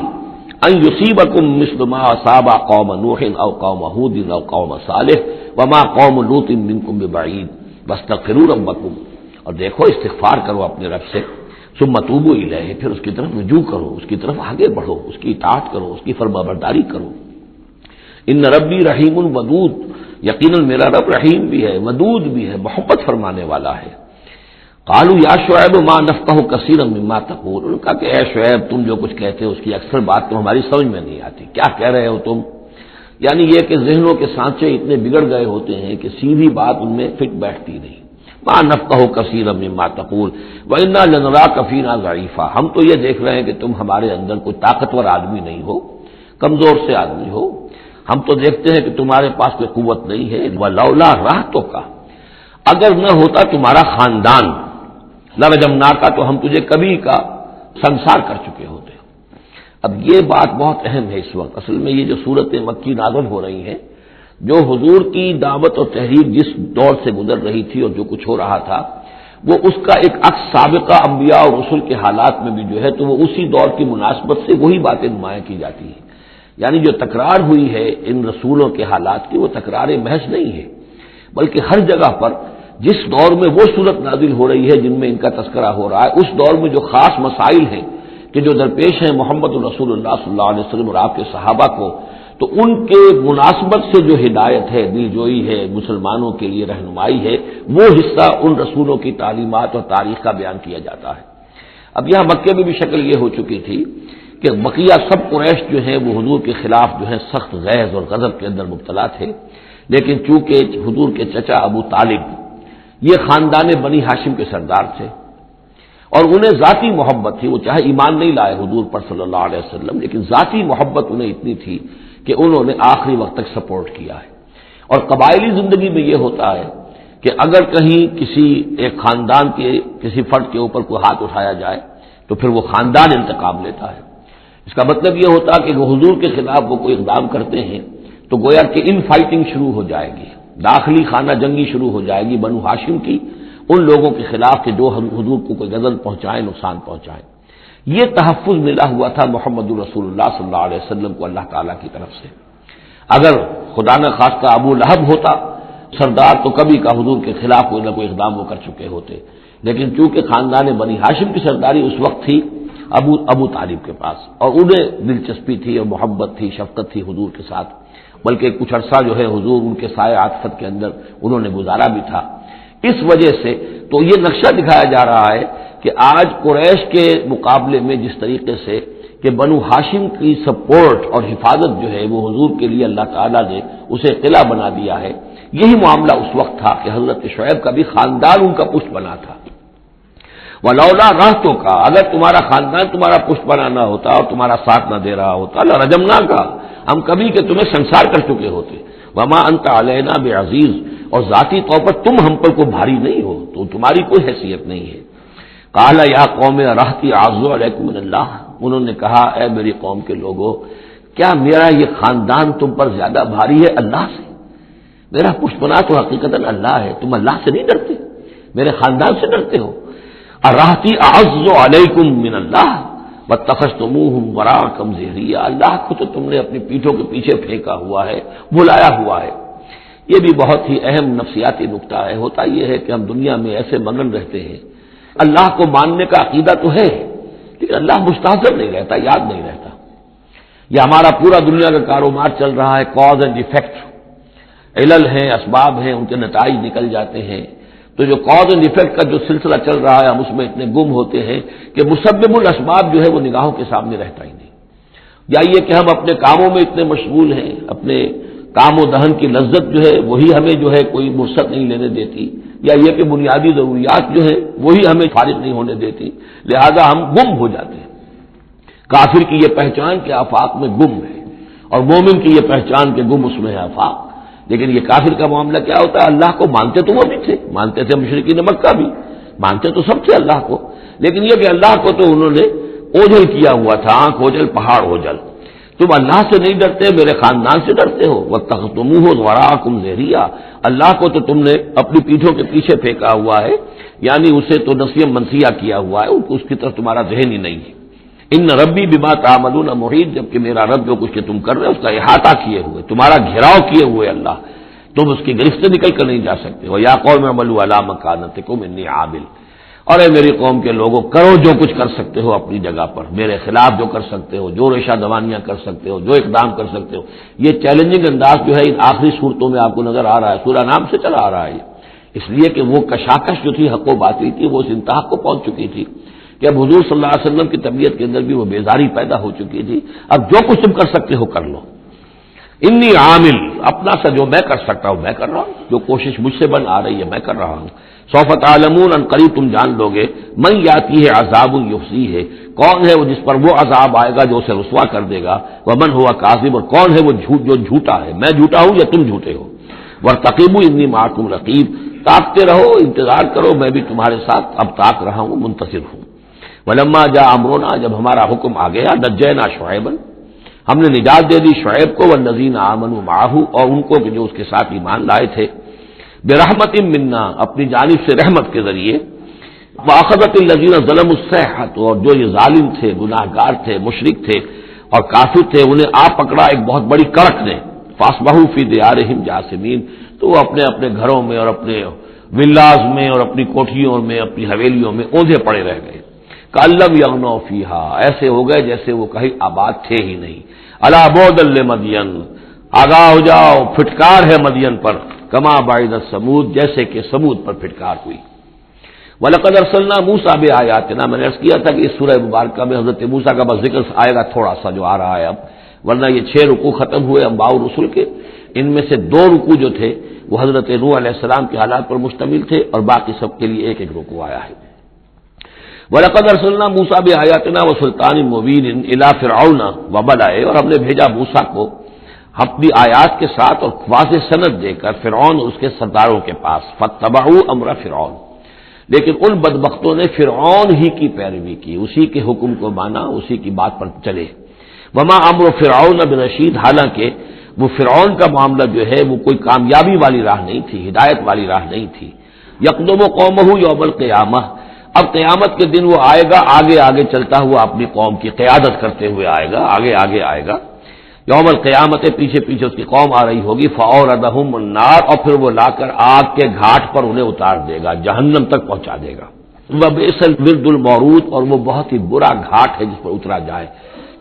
أَن يُصِيبَكُم مِّثْلُ مَا أَصَابَ قَوْمَ نُوحٍ أَوْ قَوْمَ هُودٍ أَوْ قَوْمَ صَالِحٍ وَمَا قَوْمُ لُوطٍ مِّنكُم بِبَعِيدٍ وَاسْتَغْفِرُوا رَبَّكُمْ، اور دیکھو استغفار کرو اپنے رب سے، ثُمَّ تُوبُوا إِلَيْهِ، پھر اس کی طرف رجوع کرو، اس کی طرف آگے بڑھو، اس کی اطاعت کرو، اس کی فرمانبرداری کرو۔ ان ربی رحیم ودود، یقیناً میرا رب رحیم بھی ہے، ودود بھی ہے، محبت فرمانے والا ہے۔ قالوا یا شعیب ما نفقہ کثیرا مما تقول، انہوں نے کہا کہ اے شعیب تم جو کچھ کہتے ہو اس کی اکثر بات تو ہماری سمجھ میں نہیں آتی، کیا کہہ رہے ہو تم؟ یعنی یہ کہ ذہنوں کے سانچے اتنے بگڑ گئے ہوتے ہیں کہ سیدھی بات ان میں فٹ بیٹھتی نہیں۔ ما نفقہ کثیرا مما تقول وانا لنراک فینا ضعیفا، ہم تو یہ دیکھ رہے ہیں کہ تم ہمارے اندر کوئی طاقتور آدمی نہیں ہو، کمزور سے آدمی ہو، ہم تو دیکھتے ہیں کہ تمہارے پاس کوئی قوت نہیں ہے۔ ولولا رہتک کا، اگر نہ ہوتا تمہارا خاندان، لرجمناک کا، تو ہم تجھے کبھی کا سنسار کر چکے ہوتے۔ اب یہ بات بہت اہم ہے اس وقت، اصل میں یہ جو صورت مکی نازل ہو رہی ہیں، جو حضور کی دعوت اور تحریک جس دور سے گزر رہی تھی اور جو کچھ ہو رہا تھا، وہ اس کا ایک عکس سابقہ انبیاء اور رسل کے حالات میں بھی جو ہے تو وہ اسی دور کی مناسبت سے وہی باتیں نمایاں کی جاتی ہیں۔ یعنی جو تکرار ہوئی ہے ان رسولوں کے حالات کی، وہ تکرار محض نہیں ہے، بلکہ ہر جگہ پر جس دور میں وہ صورت نازل ہو رہی ہے جن میں ان کا تذکرہ ہو رہا ہے، اس دور میں جو خاص مسائل ہیں کہ جو درپیش ہیں محمد الرسول اللہ صلی اللہ علیہ وسلم اور آپ کے صحابہ کو، تو ان کے مناسبت سے جو ہدایت ہے، دل جوئی ہے، مسلمانوں کے لیے رہنمائی ہے، وہ حصہ ان رسولوں کی تعلیمات اور تاریخ کا بیان کیا جاتا ہے۔ اب یہاں مکے میں بھی شکل یہ ہو چکی تھی کہ بقیہ سب قریش جو ہیں وہ حضور کے خلاف جو ہے سخت غیظ اور غضب کے اندر مبتلا تھے، لیکن چونکہ حضور کے چچا ابو طالب یہ خاندان بنی ہاشم کے سردار تھے اور انہیں ذاتی محبت تھی، وہ چاہے ایمان نہیں لائے حضور پر صلی اللہ علیہ وسلم، لیکن ذاتی محبت انہیں اتنی تھی کہ انہوں نے آخری وقت تک سپورٹ کیا ہے۔ اور قبائلی زندگی میں یہ ہوتا ہے کہ اگر کہیں کسی ایک خاندان کے کسی فرد کے اوپر کوئی ہاتھ اٹھایا جائے تو پھر وہ خاندان انتقام لیتا ہے۔ اس کا مطلب یہ ہوتا کہ وہ حضور کے خلاف وہ کوئی اقدام کرتے ہیں تو گویا کہ ان فائٹنگ شروع ہو جائے گی، داخلی خانہ جنگی شروع ہو جائے گی بنو ہاشم کی ان لوگوں کے خلاف کہ جو حضور کو کوئی غضب پہنچائیں، نقصان پہنچائیں۔ یہ تحفظ ملا ہوا تھا محمد الرسول اللہ صلی اللہ علیہ وسلم کو اللہ تعالیٰ کی طرف سے۔ اگر خدا نہ خواستہ ابو لہب ہوتا سردار تو کبھی کا حضور کے خلاف کوئی نہ کوئی اقدام وہ کر چکے ہوتے، لیکن چونکہ خاندان بنی ہاشم کی سرداری اس وقت تھی ابو طالب کے پاس، اور انہیں دلچسپی تھی اور محبت تھی، شفقت تھی حضور کے ساتھ، بلکہ کچھ عرصہ جو ہے حضور ان کے سایہ عاطفت کے اندر انہوں نے گزارا بھی تھا۔ اس وجہ سے تو یہ نقشہ دکھایا جا رہا ہے کہ آج قریش کے مقابلے میں جس طریقے سے کہ بنو ہاشم کی سپورٹ اور حفاظت جو ہے وہ حضور کے لیے اللہ تعالیٰ نے اسے قلعہ بنا دیا ہے، یہی معاملہ اس وقت تھا کہ حضرت شعیب کا بھی خاندان ان کا پشت بنا تھا۔ ولولا رہتوں کا، اگر تمہارا خاندان تمہارا پشت بنا نہ ہوتا اور تمہارا ساتھ نہ دے رہا ہوتا، لرجمنا کا، ہم کبھی کہ تمہیں سنسار کر چکے ہوتے۔ وما انت علینا بعزیز، اور ذاتی طور پر تم ہم پر کوئی بھاری نہیں ہو، تو تمہاری کوئی حیثیت نہیں ہے۔ قال یا قوم رہتی اعز علیکم من اللہ، انہوں نے کہا اے میری قوم کے لوگوں، کیا میرا یہ خاندان تم پر زیادہ بھاری ہے اللہ سے؟ میرا پشت بنا تو حقیقتاً اللہ ہے، تم اللہ سے نہیں ڈرتے، میرے خاندان سے ڈرتے ہو۔ رہتی اعز علیکم من اللہ واتخذتموہم وراءکم ظہریا، اللہ کو تو تم نے اپنی پیٹھوں کے پیچھے پھینکا ہوا ہے، بلایا ہوا ہے۔ یہ بھی بہت ہی اہم نفسیاتی نکتہ ہے۔ ہوتا یہ ہے کہ ہم دنیا میں ایسے مگن رہتے ہیں، اللہ کو ماننے کا عقیدہ تو ہے لیکن اللہ مستحضر نہیں رہتا، یاد نہیں رہتا۔ یہ ہمارا پورا دنیا کا کاروبار چل رہا ہے، کاز اینڈ ایفیکٹ، علل ہیں، اسباب ہیں، ان کے نتائج نکل جاتے ہیں، تو جو کاز اینڈ ایفیکٹ کا جو سلسلہ چل رہا ہے ہم اس میں اتنے گم ہوتے ہیں کہ مسبب الاسباب جو ہے وہ نگاہوں کے سامنے رہتا ہی نہیں۔ یا یہ کہ ہم اپنے کاموں میں اتنے مشغول ہیں، اپنے کام و دہن کی لذت جو ہے وہی ہمیں جو ہے کوئی فرصت نہیں لینے دیتی، یا یہ کہ بنیادی ضروریات جو ہے وہی ہمیں فارغ نہیں ہونے دیتی، لہذا ہم گم ہو جاتے ہیں۔ کافر کی یہ پہچان کہ آفاق میں گم ہے، اور مومن کی یہ پہچان کہ گم اس میں ہے آفاق۔ لیکن یہ کافر کا معاملہ کیا ہوتا ہے؟ اللہ کو مانتے تو وہ بھی تھے، مانتے تھے مشرکین مکہ بھی، مانتے تو سب تھے اللہ کو، لیکن یہ کہ اللہ کو تو انہوں نے اوجھل کیا ہوا تھا، آنکھ اوجھل پہاڑ اوجھل۔ تم اللہ سے نہیں ڈرتے، میرے خاندان سے ڈرتے ہو۔ وَاتَّخَذْتُمُوهُ وَرَاءَكُمْ ظِهْرِيًّا، اللہ کو تو تم نے اپنی پیٹھوں کے پیچھے پھینکا ہوا ہے، یعنی اسے تو نسیہ منسیہ کیا ہوا ہے، اس کی طرف تمہارا ذہن ہی نہیں ہے۔ ان ربی بما تعملون محیط، جبکہ میرا رب جو کچھ کہ تم کر رہے ہو اس کا احاطہ کیے ہوئے، تمہارا گھیراؤ کیے ہوئے اللہ، تم اس کی گرفت سے نکل کر نہیں جا سکتے ہو۔ یا قوم اعملوا علی مکانتکم انی عامل، اور اے میری قوم کے لوگوں، کرو جو کچھ کر سکتے ہو اپنی جگہ پر، میرے خلاف جو کر سکتے ہو، جو ریشہ دوانیاں کر سکتے ہو، جو اقدام کر سکتے ہو۔ یہ چیلنجنگ انداز جو ہے ان آخری صورتوں میں آپ کو نظر آ رہا ہے، سورہ نام سے چلا آ رہا ہے، اس لیے کہ وہ کشاکش جو تھی حق و باطل کی وہ اس انتہا کو پہنچ چکی تھی کہ اب حضور صلی اللہ علیہ وسلم کی طبیعت کے اندر بھی وہ بیزاری پیدا ہو چکی تھی۔ اب جو کچھ تم کر سکتے ہو کر لو، انی عامل، اپنا سا جو میں کر سکتا ہوں میں کر رہا ہوں، جو کوشش مجھ سے بن آ رہی ہے میں کر رہا ہوں۔ سوف تعلمون، ان قریب تم جان لو گے، من یاتی ہے عذاب یخزیہ ہے، کون ہے وہ جس پر وہ عذاب آئے گا جو اسے رسوا کر دے گا، ومن ہوا کاذب، اور کون ہے وہ جو جھوٹا ہے، میں جھوٹا ہوں یا تم جھوٹے ہو۔ وارتقبوا انی معکم رقیب، تاکتے رہو، انتظار کرو، میں بھی تمہارے ساتھ اب تاک رہا ہوں، منتظر ہوں۔ ولما جاء امرنا، جب ہمارا حکم آ گیا، نجینا شعیبا، ہم نے نجات دے دی شعیب کو، والذین آمنوا معہ، اور ان کو کہ جو اس کے ساتھ ایمان لائے تھے، برحمت منا، اپنی جانب سے رحمت کے ذریعے، واخذت الذین ظلموا الصیحۃ، اور جو یہ ظالم تھے، گناہ گار تھے، مشرک تھے اور کافر تھے، انہیں آ پکڑا ایک بہت بڑی کڑک نے، فاصبحوا فی دیارہم جاثمین، تو وہ اپنے اپنے گھروں میں اور اپنے ولاز میں اور اپنی کوٹھیوں میں، اپنی حویلیوں میں اوندھے پڑے رہ گئے۔ کأن لم یغنوا فیہا، ایسے ہو گئے جیسے وہ کہیں آباد تھے ہی نہیں۔ الا بعدا لمدین، آگاہ ہو جاؤ، پھٹکار ہے مدین پر، کما بعدت ثمود، جیسے کہ ثمود پر پھٹکار ہوئی۔ وَلَقَدْ أَرْسَلْنَا مُوسَىٰ بِآيَاتِنَا، میں نے عرض کیا تھا کہ اس سورہ مبارکہ میں حضرت موسیٰ کا بس ذکر آئے گا تھوڑا سا جو آ رہا ہے اب، ورنہ یہ 6 رکوع ختم ہوئے انباء الرسل کے، ان میں سے 2 رکوع جو تھے وہ حضرت نوح علیہ السلام کے حالات پر مشتمل تھے، اور باقی سب کے لیے ایک ایک رکوع آیا ہے۔ وَلَقَدْ أَرْسَلْنَا مُوسَىٰ بِآيَاتِنَا وَسُلْطَانٍ مُّبِينٍ إِلَىٰ فِرْعَوْنَ وَمَلَئِهِ، اور ہم نے بھیجا موسیٰ کو اپنی آیات کے ساتھ اور واضح سند دے کر فرعون اور اس کے سرداروں کے پاس، فَاتَّبَعُوا أَمْرَ فِرْعَوْنَ، لیکن ان بدبختوں نے فرعون ہی کی پیروی کی، اسی کے حکم کو مانا، اسی کی بات پر چلے۔ وَمَا أَمْرُ فِرْعَوْنَ بِرَشِيدٍ، حالانکہ وہ فرعون کا معاملہ جو ہے وہ کوئی کامیابی والی راہ نہیں تھی، ہدایت والی راہ نہیں تھی۔ یقدم قومہ یوم القیامہ، اب قیامت کے دن وہ آئے گا آگے آگے چلتا ہوا، اپنی قوم کی قیادت کرتے ہوئے آئے گا، آگے آگے آئے گا۔ یوم القیامت، پیچھے پیچھے اس کی قوم آ رہی ہوگی، فَأَوْرَدَهُمُ النَّارَ، اور پھر وہ لا کر آگ کے گھاٹ پر انہیں اتار دے گا، جہنم تک پہنچا دے گا۔ وَبِئْسَ الْوِرْدُ الْمَوْرُودُ، اور وہ بہت ہی برا گھاٹ ہے جس پر اترا جائے۔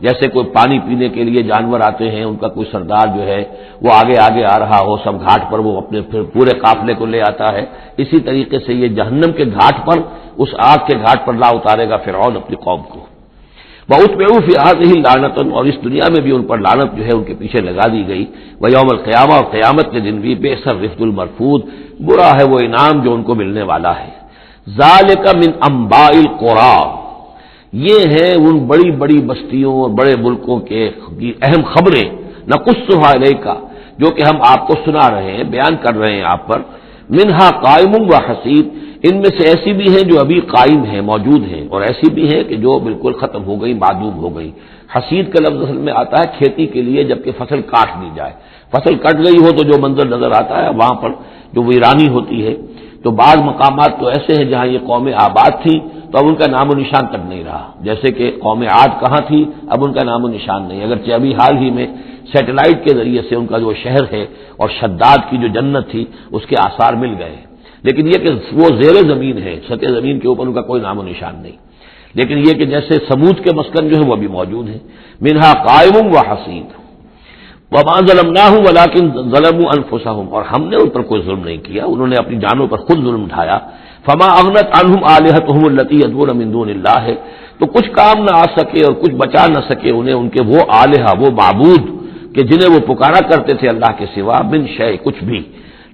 جیسے کوئی پانی پینے کے لیے جانور آتے ہیں، ان کا کوئی سردار جو ہے وہ آگے آگے آ رہا ہو، سب گھاٹ پر وہ اپنے پھر پورے قافلے کو لے آتا ہے، اسی طریقے سے یہ جہنم کے گھاٹ پر، اس آگ کے گھاٹ پر لا اتارے گا فرعون اپنی قوم کو۔ وَأُتْبِعُوا فِي هَٰذِهِ لَعْنَةٌ، اور اس دنیا میں بھی ان پر لعنت جو ہے ان کے پیچھے لگا دی گئی۔ وَيَوْمَ الْقِيَامَةِ، اور قیامت کے دن بھی، بِئْسَ الرِّفْدُ الْمَرْفُودُ، برا ہے وہ انعام جو ان کو ملنے والا ہے۔ ذَٰلِكَ مِنْ أَنبَاءِ الْقُرَىٰ، یہ ہیں ان بڑی بڑی بستیوں اور بڑے ملکوں کے اہم خبریں، نقصھا الیک، جو کہ ہم آپ کو سنا رہے ہیں، بیان کر رہے ہیں آپ پر۔ منہا قائم و حصید، ان میں سے ایسی بھی ہیں جو ابھی قائم ہیں، موجود ہیں، اور ایسی بھی ہیں کہ جو بالکل ختم ہو گئی، معدوم ہو گئی۔ حصید کا لفظ اصل میں آتا ہے کھیتی کے لیے، جبکہ فصل کاٹ دی جائے، فصل کٹ گئی ہو تو جو منظر نظر آتا ہے وہاں پر جو ویرانی ہوتی ہے۔ تو بعض مقامات تو ایسے ہیں جہاں یہ قومیں آباد تھیں تو اب ان کا نام و نشان تک نہیں رہا، جیسے کہ قوم عاد کہاں تھی، اب ان کا نام و نشان نہیں، اگرچہ ابھی حال ہی میں سیٹلائٹ کے ذریعے سے ان کا جو شہر ہے اور شداد کی جو جنت تھی اس کے آثار مل گئے، لیکن یہ کہ وہ زیر زمین ہے، سطح زمین کے اوپر ان کا کوئی نام و نشان نہیں۔ لیکن یہ کہ جیسے ثمود کے مسکن جو ہے وہ بھی موجود ہیں، منہا قائم و حصید۔ وَمَا ظَلَمْنَاهُمْ وَلَٰكِن ظَلَمُوا أَنفُسَهُمْ، اور ہم نے ان پر کوئی ظلم نہیں کیا، انہوں نے اپنی جانوں پر خود ظلم اٹھایا۔ فَمَا أَغْنَتْ عَنْهُمْ آلِهَتُهُمُ الَّتِي يَدْعُونَ مِن دُونِ اللَّهِ، تو کچھ کام نہ آ سکے اور کچھ بچا نہ سکے انہیں ان کے وہ آلہہ، وہ معبود کہ جنہیں وہ پکارا کرتے تھے اللہ کے سوا، من شیء، کچھ بھی۔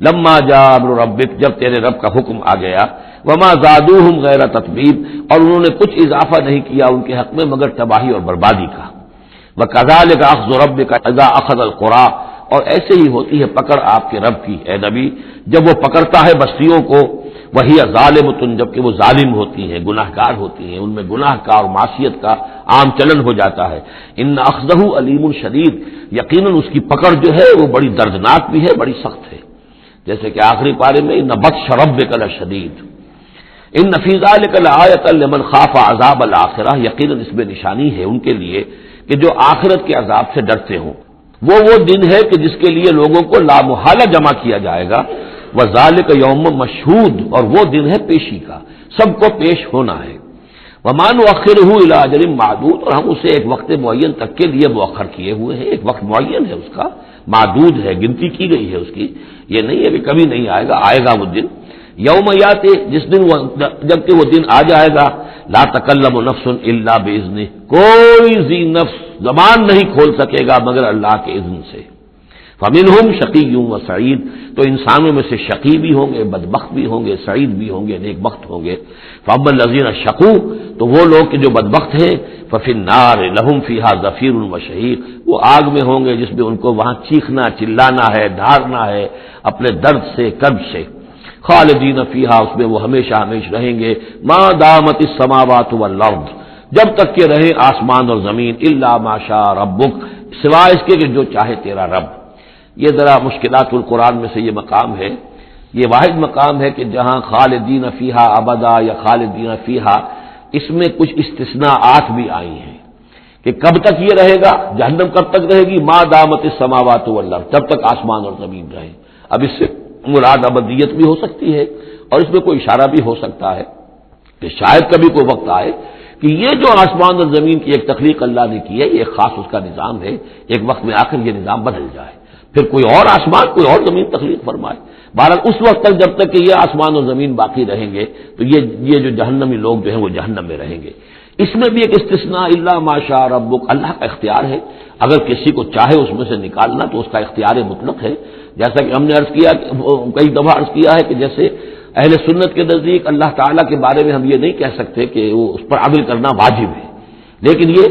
لما جاء امر ربک، جب تیرے رب کا حکم آ گیا، وما زادوہم غیر تتبیب، اور انہوں نے کچھ اضافہ نہیں کیا ان کے حق میں مگر تباہی اور بربادی کا۔ وَكَذَلِكَ أَخْذُ رَبِّكَ إِذَا أَخَذَ الْقُرَىٰ، اور ایسے ہی ہوتی ہے پکڑ آپ کے رب کی اے نبی جب وہ پکڑتا ہے بستیوں کو، وہی ظالمۃ جبکہ وہ ظالم ہوتی ہیں، گناہ گار ہوتی ہیں، ان میں گناہ کا اور معصیت کا عام چلن ہو جاتا ہے۔ ان اخذہ علیم شدید، یقیناً اس کی پکڑ جو ہے وہ بڑی دردناک بھی ہے، بڑی سخت ہے، جیسے کہ آخری پارے میں ان بطش ربک لشدید، ان فی ذلک لآیۃ لمن خاف عذاب الآخرہ، یقیناً اس میں نشانی ہے ان کے لیے کہ جو آخرت کے عذاب سے ڈرتے ہوں۔ وہ دن ہے کہ جس کے لیے لوگوں کو لامحالہ جمع کیا جائے گا، وذالک یوم مشہود، اور وہ دن ہے پیشی کا، سب کو پیش ہونا ہے۔ وما نؤخرہ الی اجل معدود، اور ہم اسے ایک وقت معین تک کے لیے مؤخر کیے ہوئے ہیں، ایک وقت معین ہے اس کا، معدود ہے، گنتی کی گئی ہے اس کی، یہ نہیں ہے کہ کبھی نہیں آئے گا، آئے گا وہ دن۔ یوم یاتی، جس دن جبکہ وہ دن آ جائے گا، لا تکلم نفس الا باذنہ، کوئی ذی نفس زبان نہیں کھول سکے گا مگر اللہ کے اذن سے۔ فمنہم شقی و سعید، تو انسانوں میں سے شقی بھی ہوں گے، بدبخت بھی ہوں گے، سعید بھی ہوں گے، نیک بخت ہوں گے۔ فاما الذین شقوا، تو وہ لوگ کہ جو بدبخت ہیں، ففی النار لہم فیہا زفیر و شہیق، وہ آگ میں ہوں گے جس میں ان کو وہاں چیخنا چلانا ہے، ڈھارنا ہے اپنے درد سے، کرب سے۔ خالدین فیہا، اس میں وہ ہمیشہ ہمیش رہیں گے، ما دامت السماوات والارض، جب تک کہ رہے آسمان اور زمین، الا ما شاء ربک، سوائے اس کے کہ جو چاہے تیرا رب۔ یہ ذرا مشکلات القرآن میں سے یہ مقام ہے، یہ واحد مقام ہے کہ جہاں خالدین فیہا ابدا یا خالدین فیہا، اس میں کچھ استثناءات بھی آئی ہیں کہ کب تک یہ رہے گا، جہنم کب تک رہے گی، ما دامت السماوات والارض، جب تک آسمان اور زمین رہے۔ اب اس سے مراد ابدیت بھی ہو سکتی ہے، اور اس میں کوئی اشارہ بھی ہو سکتا ہے کہ شاید کبھی کوئی وقت آئے کہ یہ جو آسمان اور زمین کی ایک تخلیق اللہ نے کی ہے، یہ ایک خاص اس کا نظام ہے، ایک وقت میں آ کر یہ نظام بدل جائے، پھر کوئی اور آسمان کوئی اور زمین تخلیق فرمائے۔ بہرحال اس وقت تک جب تک کہ یہ آسمان اور زمین باقی رہیں گے تو یہ جو جہنمی لوگ جو ہیں وہ جہنم میں رہیں گے۔ اس میں بھی ایک استثناء، الا ما شاء ربک، اللہ کا اختیار ہے، اگر کسی کو چاہے اس میں سے نکالنا تو اس کا اختیار مطلق ہے، جیسا کہ ہم نے عرض کیا، کئی دفعہ عرض کیا ہے کہ جیسے اہل سنت کے نزدیک اللہ تعالیٰ کے بارے میں ہم یہ نہیں کہہ سکتے کہ وہ اس پر عدل کرنا واجب ہے، لیکن یہ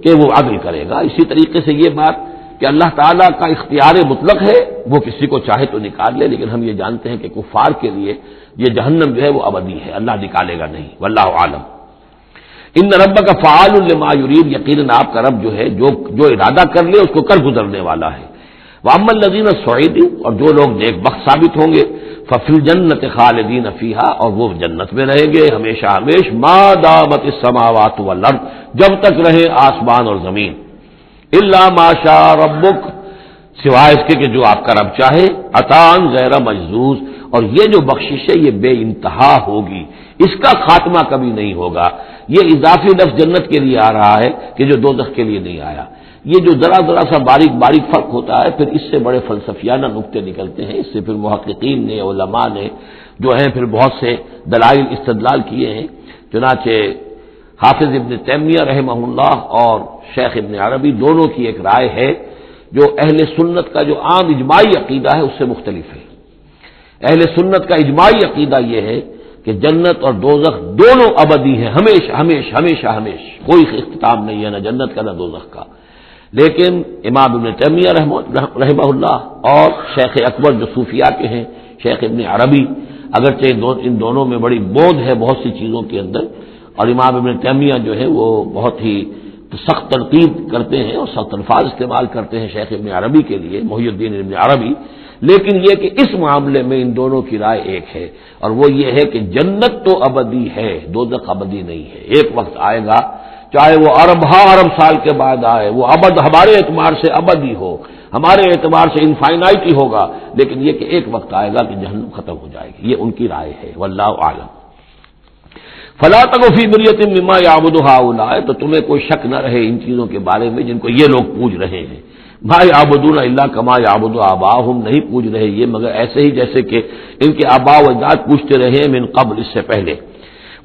کہ وہ عدل کرے گا۔ اسی طریقے سے یہ بات کہ اللہ تعالیٰ کا اختیار مطلق ہے، وہ کسی کو چاہے تو نکال لے، لیکن ہم یہ جانتے ہیں کہ کفار کے لیے یہ جہنم جو ہے وہ ابدی ہے، اللہ نکالے گا نہیں، واللہ عالم۔ ان ربک فعال لما یرید، یقیناً آپ کا رب جو ہے جو ارادہ کر لے اس کو کر گزرنے والا ہے۔ واما الذین سعدوا، اور جو لوگ نیک بخت ثابت ہوں گے، ففی الجنت خالدین فیہا، اور وہ جنت میں رہیں گے ہمیشہ ہمیش، ما دامت السماوات والارض، جب تک رہے آسمان اور زمین، الا ما شاء ربک، سوائے اس کے کہ جو آپ کا رب چاہے، عطان غیر مجذوذ، اور یہ جو بخشش ہے یہ بے انتہا ہوگی، اس کا خاتمہ کبھی نہیں ہوگا۔ یہ اضافی لفظ جنت کے لیے آ رہا ہے کہ جو دوزخ کے لیے نہیں آیا۔ یہ جو ذرا ذرا سا باریک باریک فرق ہوتا ہے، پھر اس سے بڑے فلسفیانہ نکتے نکلتے ہیں، اس سے پھر محققین نے، علماء نے جو ہیں پھر بہت سے دلائل استدلال کیے ہیں۔ چنانچہ حافظ ابن تیمیہ رحمہ اللہ اور شیخ ابن عربی دونوں کی ایک رائے ہے جو اہل سنت کا جو عام اجماعی عقیدہ ہے اس سے مختلف ہے۔ اہل سنت کا اجماعی عقیدہ یہ ہے کہ جنت اور دوزخ دونوں ابدی ہیں، ہمیشہ ہمیشہ ہمیشہ ہمیشہ، کوئی اختتام نہیں ہے، نہ جنت کا نہ دوزخ کا۔ لیکن امام ابن تیمیہ رحمہ اللہ اور شیخ اکبر جو صوفیاء کے ہیں، شیخ ابن عربی، اگرچہ ان دونوں میں بڑی بود ہے بہت سی چیزوں کے اندر، اور امام ابن تیمیہ جو ہے وہ بہت ہی سخت تنقید کرتے ہیں اور سخت الفاظ استعمال کرتے ہیں شیخ ابن عربی کے لیے، محی الدین ابن عربی، لیکن یہ کہ اس معاملے میں ان دونوں کی رائے ایک ہے، اور وہ یہ ہے کہ جنت تو ابدی ہے، دوزخ ابدی نہیں ہے۔ ایک وقت آئے گا، چاہے وہ ارب سال کے بعد آئے، وہ ابد ہمارے اعتبار سے ابدی ہو، ہمارے اعتبار سے انفائنائٹی ہوگا، لیکن یہ کہ ایک وقت آئے گا کہ جہنم ختم ہو جائے گی، یہ ان کی رائے ہے، واللہ اعلم۔ فلا تک فی مریۃ مما یعبد ہؤلاء، تو تمہیں کوئی شک نہ رہے ان چیزوں کے بارے میں جن کو یہ لوگ پوج رہے ہیں۔ ما یعبدون الا کما یعبد آباؤہم، نہیں پوج رہے یہ مگر ایسے ہی جیسے کہ ان کے آباء و اجداد پوجتے رہے من قبل، اس سے پہلے۔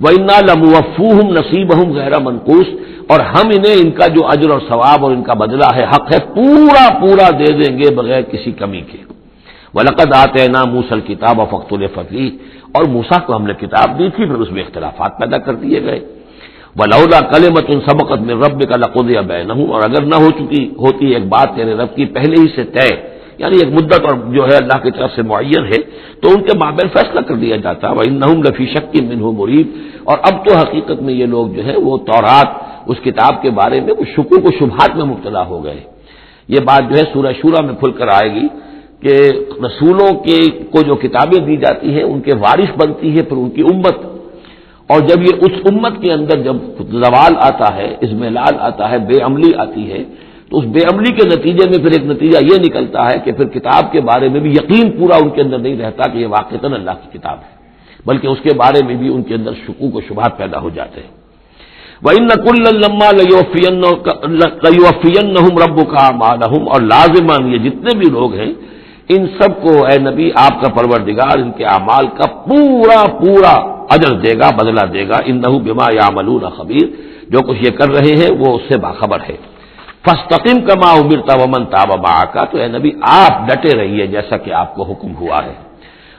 وَإِنَّا لَمُوَفُّوهُمْ نَصِيبَهُمْ غَيْرَ مَنقُوصٍ، اور ہم انہیں ان کا جو اجر اور ثواب اور ان کا بدلہ ہے، حق ہے، پورا پورا دے دیں گے بغیر کسی کمی کے۔ وَلَقَدْ آتَيْنَا مُوسَى الْكِتَابَ فَاخْتُلِفَ فِيهِ، اور موسیٰ کو ہم نے کتاب دی تھی پھر اس میں اختلافات پیدا کر دیے گئے۔ وَلَوْلَا كَلِمَةٌ سَبَقَتْ مِن رَّبِّكَ لَقُضِيَ بَيْنَهُمْ، اور اگر نہ ہو چکی ہوتی ایک بات تیرے رب کی پہلے ہی سے طے، یعنی ایک مدت اور جو ہے اللہ کی طرف سے معین ہے، تو ان کے مابین فیصلہ کر دیا جاتا ہے۔ وَإِنَّهُمْ لَفِي شَكٍّ مِّنْهُ مُرِيبٍ، اور اب تو حقیقت میں یہ لوگ جو ہے وہ تورات اس کتاب کے بارے میں کچھ شکوک و شبہات میں مبتلا ہو گئے۔ یہ بات جو ہے سورہ شورى میں کھل کر آئے گی کہ رسولوں کے کو جو کتابیں دی جاتی ہیں ان کے وارث بنتی ہے پھر ان کی امت، اور جب یہ اس امت کے اندر جب زوال آتا ہے، اضمحلال آتا ہے، بے عملی آتی ہے، تو اس بے عملی کے نتیجے میں پھر ایک نتیجہ یہ نکلتا ہے کہ پھر کتاب کے بارے میں بھی یقین پورا ان کے اندر نہیں رہتا کہ یہ واقعتاً اللہ کی کتاب ہے، بلکہ اس کے بارے میں بھی ان کے اندر شکوک و شبہات پیدا ہو جاتے ہیں۔ وَإِنَّ كُلًّا لَمَّا لَيُوَفِّيَنَّهُمْ رَبُّكَ أَعْمَالَهُمْ، اور لازماً یہ جتنے بھی لوگ ہیں ان سب کو اے نبی آپ کا پروردگار ان کے اعمال کا پورا پورا اجر دے گا، بدلہ دے گا۔ انہ بما یعملون خبیر، جو کچھ یہ کر رہے ہیں وہ اس سے باخبر ہے۔ فاستقم کما امرت ومن تاب معک، تو اے نبی آپ ڈٹے رہیے جیسا کہ آپ کو حکم ہوا ہے،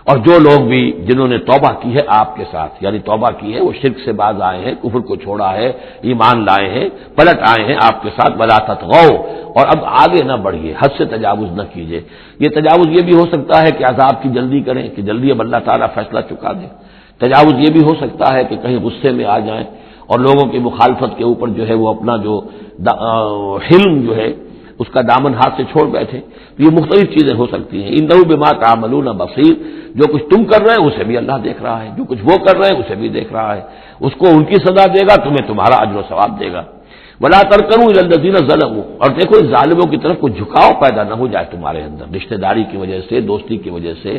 اور جو لوگ بھی جنہوں نے توبہ کی ہے آپ کے ساتھ، یعنی توبہ کی ہے وہ شرک سے باز آئے ہیں، کفر کو چھوڑا ہے، ایمان لائے ہیں، پلٹ آئے ہیں آپ کے ساتھ، ولا تطغوا، اور اب آگے نہ بڑھیے، حد سے تجاوز نہ کیجیے۔ یہ تجاوز یہ بھی ہو سکتا ہے کہ عذاب کی جلدی کریں کہ جلدی اب اللہ تعالیٰ فیصلہ چکا دے، تجاوز یہ بھی ہو سکتا ہے کہ کہیں غصے میں آ جائیں اور لوگوں کی مخالفت کے اوپر جو ہے وہ اپنا جو حلم جو ہے اس کا دامن ہاتھ سے چھوڑ بیٹھے، تو یہ مختلف چیزیں ہو سکتی ہیں۔ انہ بما تعملون بصیر، جو کچھ تم کر رہے ہیں اسے بھی اللہ دیکھ رہا ہے، جو کچھ وہ کر رہے ہیں اسے بھی دیکھ رہا ہے، اس کو ان کی سزا دے گا، تمہیں تمہارا اجر و ثواب دے گا۔ ولا ترکنوا الی الذین ظلموا، اور دیکھو اس ظالموں کی طرف کوئی جھکاؤ پیدا نہ ہو جائے تمہارے اندر، رشتہ داری کی وجہ سے، دوستی کی وجہ سے،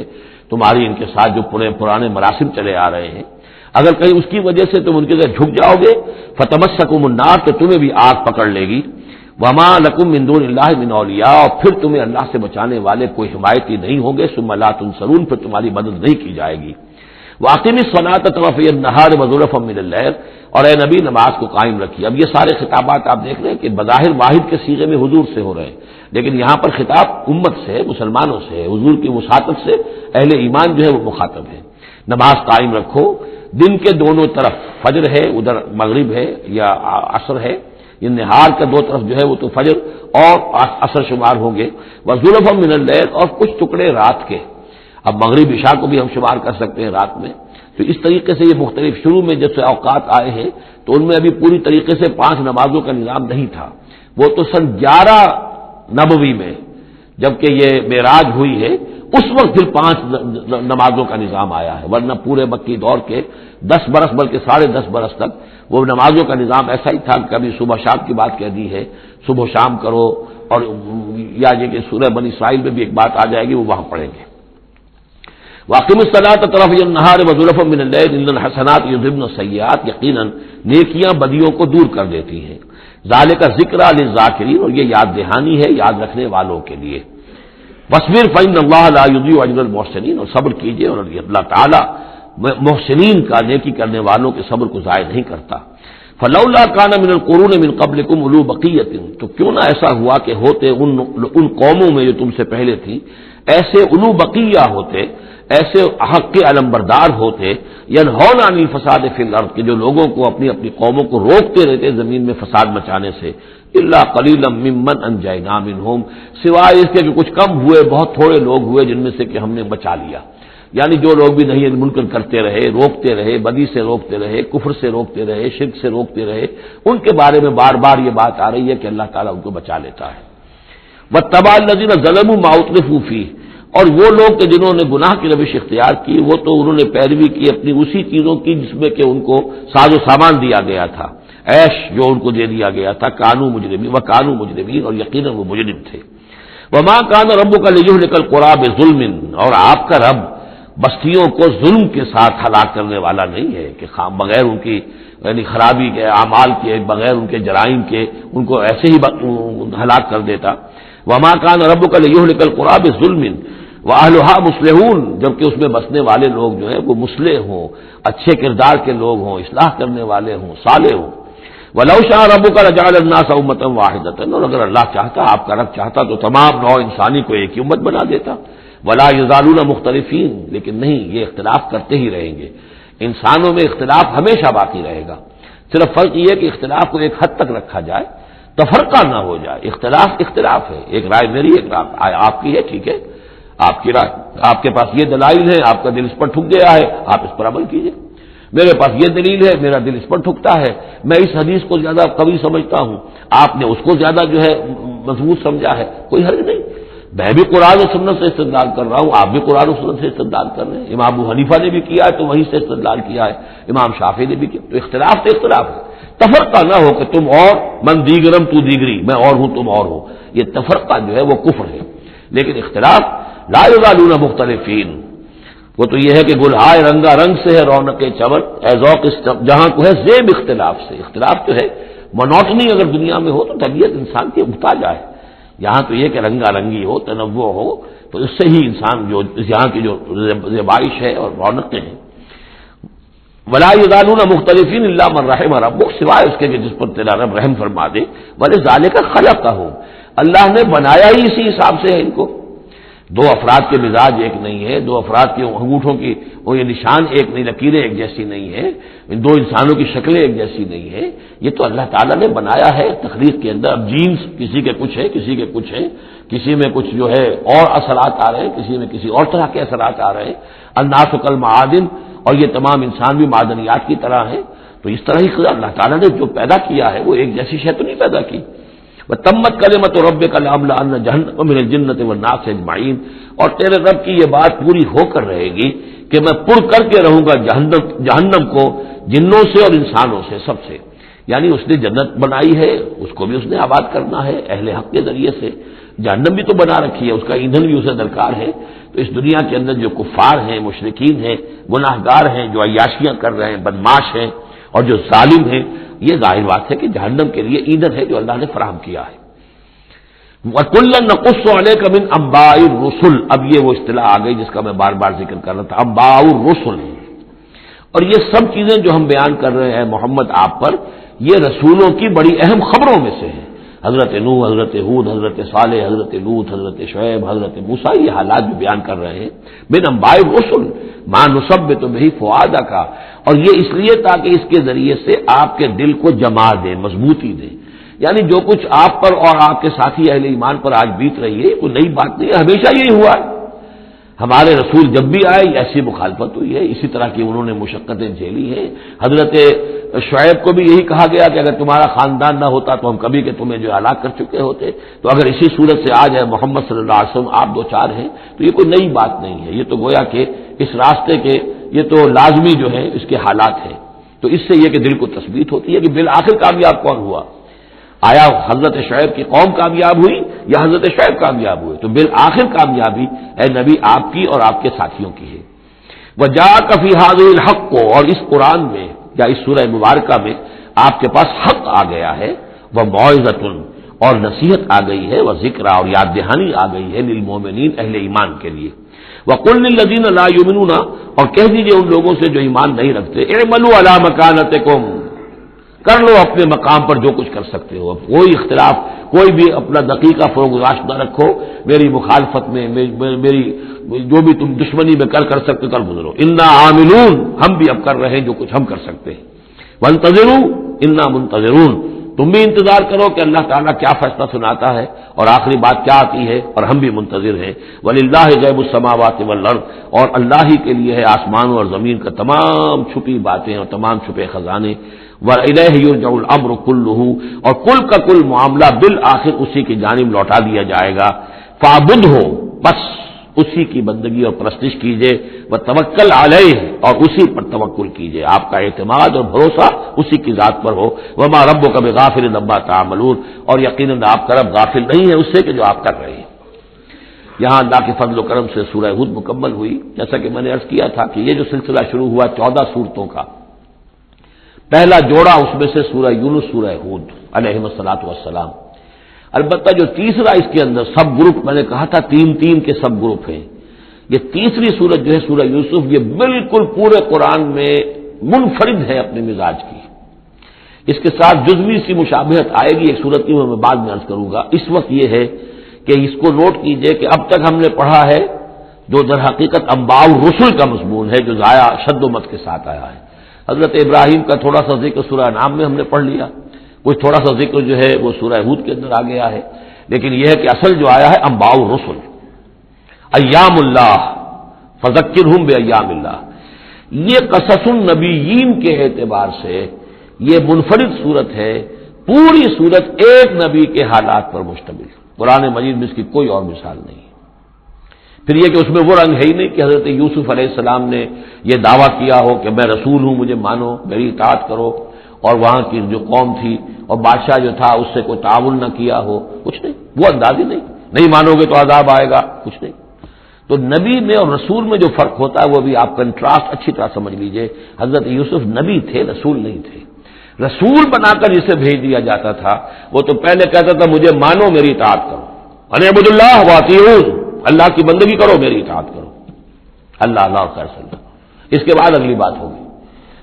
تمہاری ان کے ساتھ جو پرانے مراسم چلے آ رہے ہیں، اگر کہیں اس کی وجہ سے تم ان کے ساتھ جھک جاؤ گے، فتمسکم النار، تو تمہیں بھی آگ پکڑ لے گی۔ وما لکم من دون اللہ من اولیاء، اور پھر تمہیں اللہ سے بچانے والے کوئی حمایتی نہیں ہوں گے، ثم لا تنصرون، پھر تمہاری مدد نہیں کی جائے گی۔ واقم الصلاۃ طرفی النہار وزلفا من اللیل، اور اے نبی نماز کو قائم رکھیے۔ اب یہ سارے خطابات آپ دیکھ رہے ہیں کہ بظاہر واحد کے صیغے میں حضور سے ہو رہے ہیں، لیکن یہاں پر خطاب امت سے ہے، مسلمانوں سے ہے، حضور کی وساطت سے اہل ایمان جو ہے وہ مخاطب ہے۔ نماز قائم رکھو دن کے دونوں طرف، فجر ہے ادھر مغرب ہے یا عصر ہے، یہ نہار کا دو طرف جو ہے وہ تو فجر اور عصر شمار ہوں گے، وزلفا من اللیل، اور کچھ ٹکڑے رات کے، اب مغرب عشاء کو بھی ہم شمار کر سکتے ہیں رات میں، تو اس طریقے سے یہ مختلف، شروع میں جب سے اوقات آئے ہیں تو ان میں ابھی پوری طریقے سے 5 نمازوں کا نظام نہیں تھا، وہ تو سن 11 نبوی میں جبکہ یہ معراج ہوئی ہے اس وقت پھر 5 نمازوں کا نظام آیا ہے، ورنہ پورے مکی دور کے 10 برس بلکہ 10.5 برس تک وہ نمازوں کا نظام ایسا ہی تھا کہ کبھی صبح شام کی بات کہہ دی ہے، صبح شام کرو، اور یا یہ کہ سورہ بنی اسرائیل میں بھی ایک بات آ جائے گی وہ وہاں پڑھیں گے۔ واقم الصلاۃ طرفی النہار وزلفا من اللیل ان الحسنات یذہبن السیئات، یقیناً نیکیاں بدیوں کو دور کر دیتی ہیں۔ ذالک ذکریٰ للذاکرین، اور یہ یاد دہانی ہے یاد رکھنے والوں کے لیے۔ واصبر فإن اللہ لا یضیع اجر المحسنین، اور صبر کیجیے اور اللہ تعالیٰ محسنین کا، نیکی کرنے والوں کے صبر کو ضائع نہیں کرتا۔ فلولا کان من القرون من قبلکم اولو بقیۃ، تو کیوں نہ ایسا ہوا کہ ہوتے ان قوموں میں جو تم سے پہلے تھی ایسے اولو بقیہ ہوتے، ایسے حق کے علمبردار ہوتے، ینہون عن الفساد فی الارض، کہ جو لوگوں کو اپنی اپنی قوموں کو روکتے رہتے زمین میں فساد مچانے سے، الا قلیلا ممن انجینا منہم، سوائے اس کے کہ کچھ کم ہوئے، بہت تھوڑے لوگ ہوئے جن میں سے کہ ہم نے بچا لیا، یعنی جو لوگ بھی نہیں منکر کرتے رہے، روکتے رہے، بدی سے روکتے رہے، کفر سے روکتے رہے، شرک سے روکتے رہے، ان کے بارے میں بار بار یہ بات آ رہی ہے کہ اللہ تعالیٰ ان کو بچا لیتا ہے۔ واتبع الذین ظلموا ما اترفوا فیہ، اور وہ لوگ کہ جنہوں نے گناہ کی روش اختیار کی وہ تو انہوں نے پیروی کی اپنی اسی چیزوں کی جس میں کہ ان کو ساز و سامان دیا گیا تھا، عیش جو ان کو دے دیا گیا تھا، کانوا مجرمین وکانوا مجرمین، اور یقیناً وہ مجرم تھے۔ وما کان ربک لیہلک القری بظلم، اور آپ کا رب بستیوں کو ظلم کے ساتھ ہلاک کرنے والا نہیں ہے کہ بغیر ان کی یعنی خرابی کے اعمال کے، بغیر ان کے جرائم کے ان کو ایسے ہی ہلاک کر دیتا۔ وما کان ربک لیہلک القری بظلم واہلھا مصلحون، جبکہ اس میں بسنے والے لوگ جو ہیں وہ مصلح ہوں، اچھے کردار کے لوگ ہوں، اصلاح کرنے والے ہوں، صالح ہوں۔ وَلَوْ شَاءَ رَبُّكَ لَجَعَلَ النَّاسَ أُمَّةً وَاحِدَةً، اور اگر اللہ چاہتا، آپ کا رب چاہتا تو تمام نوع انسانی کو ایک ہی امت بنا دیتا۔ وَلَا يَزَالُونَ مُخْتَلِفِينَ، لیکن نہیں، یہ اختلاف کرتے ہی رہیں گے، انسانوں میں اختلاف ہمیشہ باقی رہے گا، صرف فرق یہ ہے کہ اختلاف کو ایک حد تک رکھا جائے تفرقہ نہ ہو جائے. اختلاف ہے، ایک رائے میری، ایک رائے آپ کی ہے، ٹھیک ہے، آپ کی رائے، آپ کے پاس یہ دلائل ہے، آپ کا دل اس پر ٹھک گیا ہے، آپ اس پر عمل کیجیے. میرے پاس یہ دلیل ہے، میرا دل اس پر ٹھکتا ہے، میں اس حدیث کو زیادہ قوی سمجھتا ہوں، آپ نے اس کو زیادہ جو ہے مضبوط سمجھا ہے، کوئی حرج نہیں. میں بھی قرآن و سنت سے استدلال کر رہا ہوں، آپ بھی قرآن و سنت سے استدلال کر رہے ہیں. امام ابو حنیفہ نے بھی کیا ہے تو وہیں سے استدلال کیا ہے، امام شافعی نے بھی کیا. تو اختلاف ہے. تفرقہ نہ ہو کہ تم اور من دیگرم تو دیگری، میں اور ہوں تم اور ہو، یہ تفرقہ جو ہے وہ کفر ہے. لیکن اختلاف لا یزالون مختلفین، وہ تو یہ ہے کہ گلہائے رنگا رنگ سے ہے رونق چمن، اے ذوق جہاں کو ہے زیب اختلاف سے. اختلاف جو ہے مونوٹنی اگر دنیا میں ہو تو طبیعت انسان کی اگتا جائے. یہاں تو یہ کہ رنگا رنگی ہو، تنوع ہو، تو اس سے ہی انسان جو یہاں کی جو زیبائش ہے اور رونقیں ہیں. ولا یزالون مختلفین الا من رحم ربک، سوائے اس کے کہ جس پر تیرا رب رحم فرما دے. ولذالک خلقہم، اللہ نے بنایا ہی اسی حساب سے ہے ان کو. دو افراد کے مزاج ایک نہیں ہے، دو افراد کے انگوٹھوں کی وہ یہ نشان ایک نہیں، لکیریں ایک جیسی نہیں ہے، دو انسانوں کی شکلیں ایک جیسی نہیں ہے. یہ تو اللہ تعالیٰ نے بنایا ہے تخلیق کے اندر. اب جینس کسی کے کچھ ہے، کسی کے کچھ ہے، کسی میں کچھ جو ہے اور اثرات آ رہے ہیں، کسی میں کسی اور طرح کے اثرات آ رہے ہیں. الناس کالمعادن، اور یہ تمام انسان بھی معدنیات کی طرح ہیں. تو اس طرح ہی اللہ تعالیٰ نے جو پیدا کیا ہے وہ ایک جیسی شے تو نہیں پیدا کی. وَتَمَّتْ كَلِمَةُ رَبِّكَ لَأَمْلَأَنَّ جَهَنَّمَ مِنَ الْجِنَّةِ وَالنَّاسِ أَجْمَعِينَ، اور تیرے رب کی یہ بات پوری ہو کر رہے گی کہ میں پر کر کے رہوں گا جہنم کو جنوں سے اور انسانوں سے، سب سے. یعنی اس نے جنت بنائی ہے، اس کو بھی اس نے آباد کرنا ہے اہل حق کے ذریعے سے. جہنم بھی تو بنا رکھی ہے، اس کا ایندھن بھی اسے درکار ہے. تو اس دنیا کے اندر جو کفار ہیں، مشرکین ہیں، گناہ گار ہیں، جو عیاشیاں کر رہے ہیں، بدماش ہیں اور جو ظالم ہیں، یہ ظاہر بات ہے کہ جہنم کے لیے ایندھن ہے جو اللہ نے فراہم کیا ہے. وَكُلًّا نَقُصُّ عَلَيْكَ مِنْ أَنبَاءِ الرُّسُلِ، اب یہ وہ اصطلاح آ گئی جس کا میں بار بار ذکر کر رہا تھا، انباء الرسل. اور یہ سب چیزیں جو ہم بیان کر رہے ہیں محمد آپ پر، یہ رسولوں کی بڑی اہم خبروں میں سے ہے. حضرت نوح، حضرت ہود، حضرت صالح، حضرت لوط، حضرت شعیب، حضرت موسیٰ، یہ حالات جو بیان کر رہے ہیں. من انباء الرسل ما نثبت به فؤادک، اور یہ اس لیے تاکہ اس کے ذریعے سے آپ کے دل کو جما دیں، مضبوطی دیں. یعنی جو کچھ آپ پر اور آپ کے ساتھی اہل ایمان پر آج بیت رہی ہے کوئی نئی بات نہیں ہے، ہمیشہ یہی ہوا ہے. ہمارے رسول جب بھی آئے ایسی مخالفت ہوئی ہے، اسی طرح کی انہوں نے مشقتیں جھیلی ہیں. حضرت شعیب کو بھی یہی کہا گیا کہ اگر تمہارا خاندان نہ ہوتا تو ہم کبھی کہ تمہیں جو ہلاک کر چکے ہوتے. تو اگر اسی صورت سے آج ہے محمد صلی اللہ علیہ وسلم آپ دو چار ہیں تو یہ کوئی نئی بات نہیں ہے. یہ تو گویا کہ اس راستے کے یہ تو لازمی جو ہے اس کے حالات ہیں. تو اس سے یہ کہ دل کو تثبیت ہوتی ہے کہ بالآخر کامیاب کون ہوا. آیا حضرت شعیب کی قوم کامیاب ہوئی یا حضرت شعیب کامیاب ہوئے؟ تو بالآخر کامیابی اے نبی آپ کی اور آپ کے ساتھیوں کی ہے. وَجَاءَكَ فِي هَٰذِهِ الْحَقُّ، اور اس قرآن میں یا اس سورہ مبارکہ میں آپ کے پاس حق آ گیا ہے. وَمَوْعِظَةٌ، اور نصیحت آ گئی ہے. وَذِكْرَىٰ، اور یاد دہانی آ گئی ہے لِلْمُؤْمِنِينَ، اہل ایمان کے لیے. وَقُلْ لِلَّذِينَ لَا يُؤْمِنُونَ، اور کہہ دیجئے ان لوگوں سے جو ایمان نہیں رکھتے، اعملوا علی مکانتکم، کر لو اپنے مقام پر جو کچھ کر سکتے ہو. اب کوئی اختلاف، کوئی بھی اپنا دقیقہ فروگزاشت نہ رکھو میری مخالفت میں، میری جو بھی تم دشمنی میں کر سکتے کر گزرو. انا عاملون، ہم بھی اب کر رہے ہیں جو کچھ ہم کر سکتے ہیں. وانتظروا انا منتظرون، تم بھی انتظار کرو کہ اللہ تعالیٰ کیا فیصلہ سناتا ہے اور آخری بات کیا آتی ہے، اور ہم بھی منتظر ہیں. وَلِلَّهِ غَيْبُ السَّمَاوَاتِ وَالْأَرْضِ، اور اللہ ہی کے لیے ہے آسمانوں اور زمین کا تمام چھپی باتیں اور تمام چھپے خزانے. وَإِلَيْهِ يُرْجَعُ الْأَمْرُ كُلُّهُ، اور کل کا کل معاملہ بالآخر اسی کی جانب لوٹا دیا جائے گا. فَاعْبُدْهُ، بس اسی کی بندگی اور پرستش کیجیے. وَتَوَکَّلْ عَلَيْهِ، اور اسی پر توکل کیجیے، آپ کا اعتماد اور بھروسہ اسی کی ذات پر ہو. وَمَا رَبُّكَ بِغَافِلٍ عَمَّا تَعْمَلُونَ، اور یقیناً آپ کا رب غافل نہیں ہے اس سے کہ جو آپ کر رہے ہیں. یہاں اللہ کے فضل و کرم سے سورہ ہود مکمل ہوئی. جیسا کہ میں نے عرض کیا تھا کہ یہ جو سلسلہ شروع ہوا 14 سورتوں کا، پہلا جوڑا اس میں سے سورہ یونس، سورہ ہود علیہم الصلاۃ والسلام. البتہ جو تیسرا اس کے اندر سب گروپ، میں نے کہا تھا تین کے سب گروپ ہیں. یہ تیسری سورت جو ہے سورہ یوسف، یہ بالکل پورے قرآن میں منفرد ہے اپنے مزاج کی. اس کے ساتھ جزوی سی مشابہت آئے گی ایک سورت کی، میں بعد میں عرض کروں گا. اس وقت یہ ہے کہ اس کو نوٹ کیجئے کہ اب تک ہم نے پڑھا ہے جو در حقیقت انباء الرسل کا مضمون ہے، جو ضائع شد و مت کے ساتھ آیا ہے. حضرت ابراہیم کا تھوڑا سا ذکر سورہ انعام میں ہم نے پڑھ لیا، کچھ تھوڑا سا ذکر جو ہے وہ سورہ ہود کے اندر آ گیا ہے، لیکن یہ ہے کہ اصل جو آیا ہے انباء الرسل، ایام اللہ فذکرہم بایام اللہ۔ یہ قصص النبیین کے اعتبار سے یہ منفرد صورت ہے، پوری صورت ایک نبی کے حالات پر مشتمل، قرآن مجید میں اس کی کوئی اور مثال نہیں ہے۔ پھر یہ کہ اس میں وہ رنگ ہے ہی نہیں کہ حضرت یوسف علیہ السلام نے یہ دعویٰ کیا ہو کہ میں رسول ہوں، مجھے مانو، میری اطاعت کرو، اور وہاں کی جو قوم تھی اور بادشاہ جو تھا اس سے کوئی تعاون نہ کیا ہو، کچھ نہیں، وہ انداز ہی نہیں مانو گے تو عذاب آئے گا، کچھ نہیں۔ تو نبی میں اور رسول میں جو فرق ہوتا ہے وہ بھی آپ کنٹراسٹ اچھی طرح سمجھ لیجئے۔ حضرت یوسف نبی تھے، رسول نہیں تھے۔ رسول بنا کر جسے بھیج دیا جاتا تھا وہ تو پہلے کہتا تھا مجھے مانو، میری اطاعت کرو، اعبدوا اللہ واطیعون، اللہ کی بندگی کرو، میری اطاعت کرو، اللہ اللہ خیر صلی اللہ، اس کے بعد اگلی بات ہوگی۔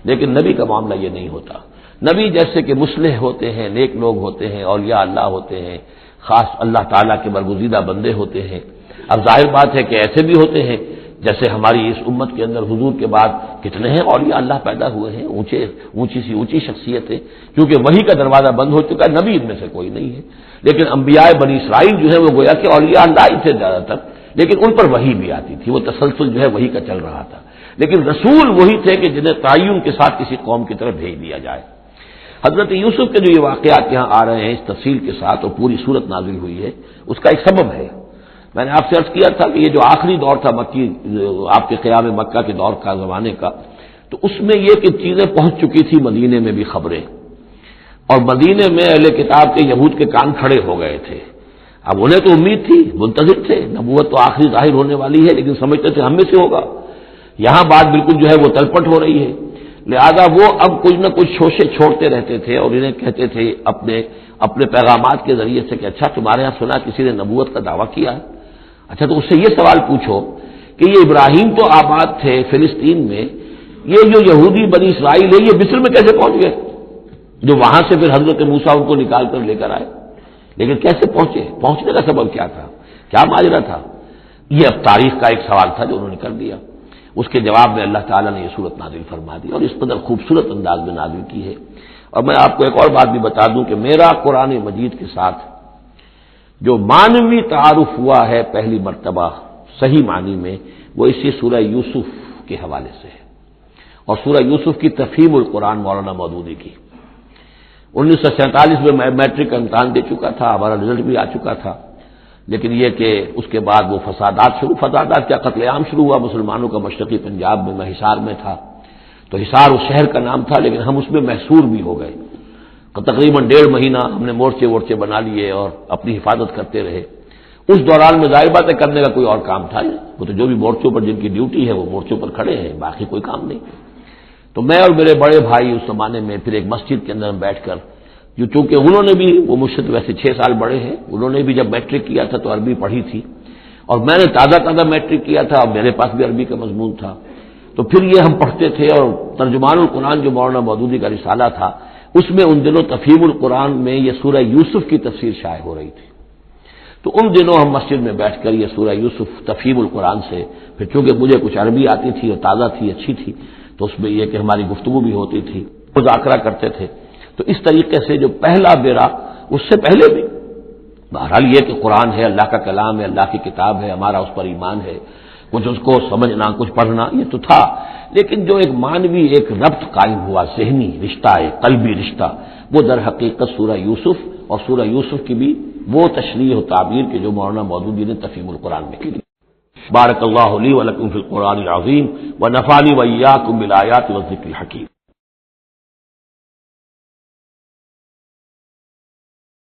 لیکن نبی کا معاملہ یہ نہیں ہوتا۔ نبی جیسے کہ مصلح ہوتے ہیں، نیک لوگ ہوتے ہیں، اولیاء اللہ ہوتے ہیں، خاص اللہ تعالیٰ کے برگزیدہ بندے ہوتے ہیں۔ اب ظاہر بات ہے کہ ایسے بھی ہوتے ہیں جیسے ہماری اس امت کے اندر حضور کے بعد کتنے ہیں اولیاء اللہ پیدا ہوئے ہیں، اونچی شخصیت ہے، کیونکہ وحی کا دروازہ بند ہو چکا ہے، نبی ان میں سے کوئی نہیں ہے۔ لیکن انبیاء بنی اسرائیل جو ہے وہ گویا کہ اولیاء اللہ ہی تھے زیادہ تر، لیکن ان پر وحی بھی آتی تھی، وہ تسلسل جو ہے وحی کا چل رہا تھا۔ لیکن رسول وہی تھے کہ جنہیں تعین کے ساتھ کسی قوم کی طرف بھیج دیا جائے۔ حضرت یوسف کے جو یہ واقعات یہاں آ رہے ہیں اس تفصیل کے ساتھ اور پوری صورت نازل ہوئی ہے، اس کا ایک سبب ہے۔ میں نے آپ سے عرض کیا تھا کہ یہ جو آخری دور تھا مکی، آپ کے قیام مکہ کے دور کا، زمانے کا، تو اس میں یہ کہ چیزیں پہنچ چکی تھی مدینے میں بھی خبریں، اور مدینے میں اہل کتاب کے یہود کے کان کھڑے ہو گئے تھے۔ اب انہیں تو امید تھی، منتظر تھے، نبوت تو آخری ظاہر ہونے والی ہے، لیکن سمجھتے تھے ہم میں سے ہوگا۔ یہاں بات بالکل جو ہے وہ تلپٹ ہو رہی ہے، لہذا وہ اب کچھ نہ کچھ شوشے چھوڑتے رہتے تھے اور انہیں کہتے تھے اپنے پیغامات کے ذریعے سے کہ اچھا تمہارے یہاں سنا کسی نے نبوت کا دعویٰ کیا ہے، اچھا تو اس سے یہ سوال پوچھو کہ یہ ابراہیم تو آباد تھے فلسطین میں، یہ جو یہودی بنی اسرائیل ہے یہ مصر میں کیسے پہنچ گئے، جو وہاں سے پھر حضرت موسیٰ ان کو نکال کر لے کر آئے، لیکن کیسے پہنچے، پہنچنے کا سبب کیا تھا، کیا ماجرا تھا؟ یہ اب تاریخ کا ایک سوال تھا جو انہوں نے کر دیا۔ اس کے جواب میں اللہ تعالیٰ نے یہ صورت نازل فرما دی اور اس قدر خوبصورت انداز میں نازل کی ہے۔ اور میں آپ کو ایک اور بات بھی بتا دوں کہ میرا قرآن مجید کے ساتھ جو معنوی تعارف ہوا ہے پہلی مرتبہ صحیح معنی میں، وہ اسی سورہ یوسف کے حوالے سے ہے، اور سورہ یوسف کی تفہیم القرآن مولانا مودودی کی۔ 1947 میں میں میٹرک کا امتحان دے چکا تھا، ہمارا رزلٹ بھی آ چکا تھا، لیکن یہ کہ اس کے بعد وہ فسادات کیا قتل عام شروع ہوا مسلمانوں کا مشرقی پنجاب میں حصار میں تھا، تو حصار اس شہر کا نام تھا، لیکن ہم اس میں محصور بھی ہو گئے۔ تقریباً 1.5 مہینہ ہم نے مورچے بنا لیے اور اپنی حفاظت کرتے رہے۔ اس دوران میں ظاہر بات ہے کرنے کا کوئی اور کام تھا نہیں، وہ تو جو بھی مورچوں پر جن کی ڈیوٹی ہے وہ مورچوں پر کھڑے ہیں، باقی کوئی کام نہیں۔ تو میں اور میرے بڑے بھائی اس زمانے میں پھر ایک مسجد کے اندر بیٹھ کر، جو چونکہ انہوں نے بھی، وہ مجھ سے تو ویسے 6 سال بڑے ہیں، انہوں نے بھی جب میٹرک کیا تھا تو عربی پڑھی تھی، اور میں نے تازہ میٹرک کیا تھا، اور میرے پاس بھی عربی کا مضمون تھا، تو پھر یہ ہم پڑھتے تھے، اور ترجمان القرآن جو مولانا مودودی کا رسالہ تھا اس میں ان دنوں تفہیم القرآن میں یہ سورہ یوسف کی تفسیر شائع ہو رہی تھی، تو ان دنوں ہم مسجد میں بیٹھ کر یہ سورہ یوسف تفہیم القرآن سے، پھر چونکہ مجھے کچھ عربی آتی تھی اور تازہ تھی، اچھی تھی، تو اس میں یہ کہ ہماری گفتگو بھی ہوتی تھی، مذاکرہ کرتے تھے۔ تو اس طریقے سے جو پہلا بیڑا، اس سے پہلے بھی بہرحال یہ کہ قرآن ہے، اللہ کا کلام ہے، اللہ کی کتاب ہے، ہمارا اس پر ایمان ہے، کچھ اس کو سمجھنا، کچھ پڑھنا، یہ تو تھا، لیکن جو ایک معنوی ایک ربط قائم ہوا، ذہنی رشتہ، ایک قلبی رشتہ، وہ در حقیقت سورہ یوسف اور سورہ یوسف کی بھی وہ تشریح و تعبیر کے جو مولانا مودودی نے تفہیم القرآن میں کی۔ بارک اللہ لی و لکم فی القرآن العظیم و نفعنی و ایاکم بالآیات والذکر الحکیم۔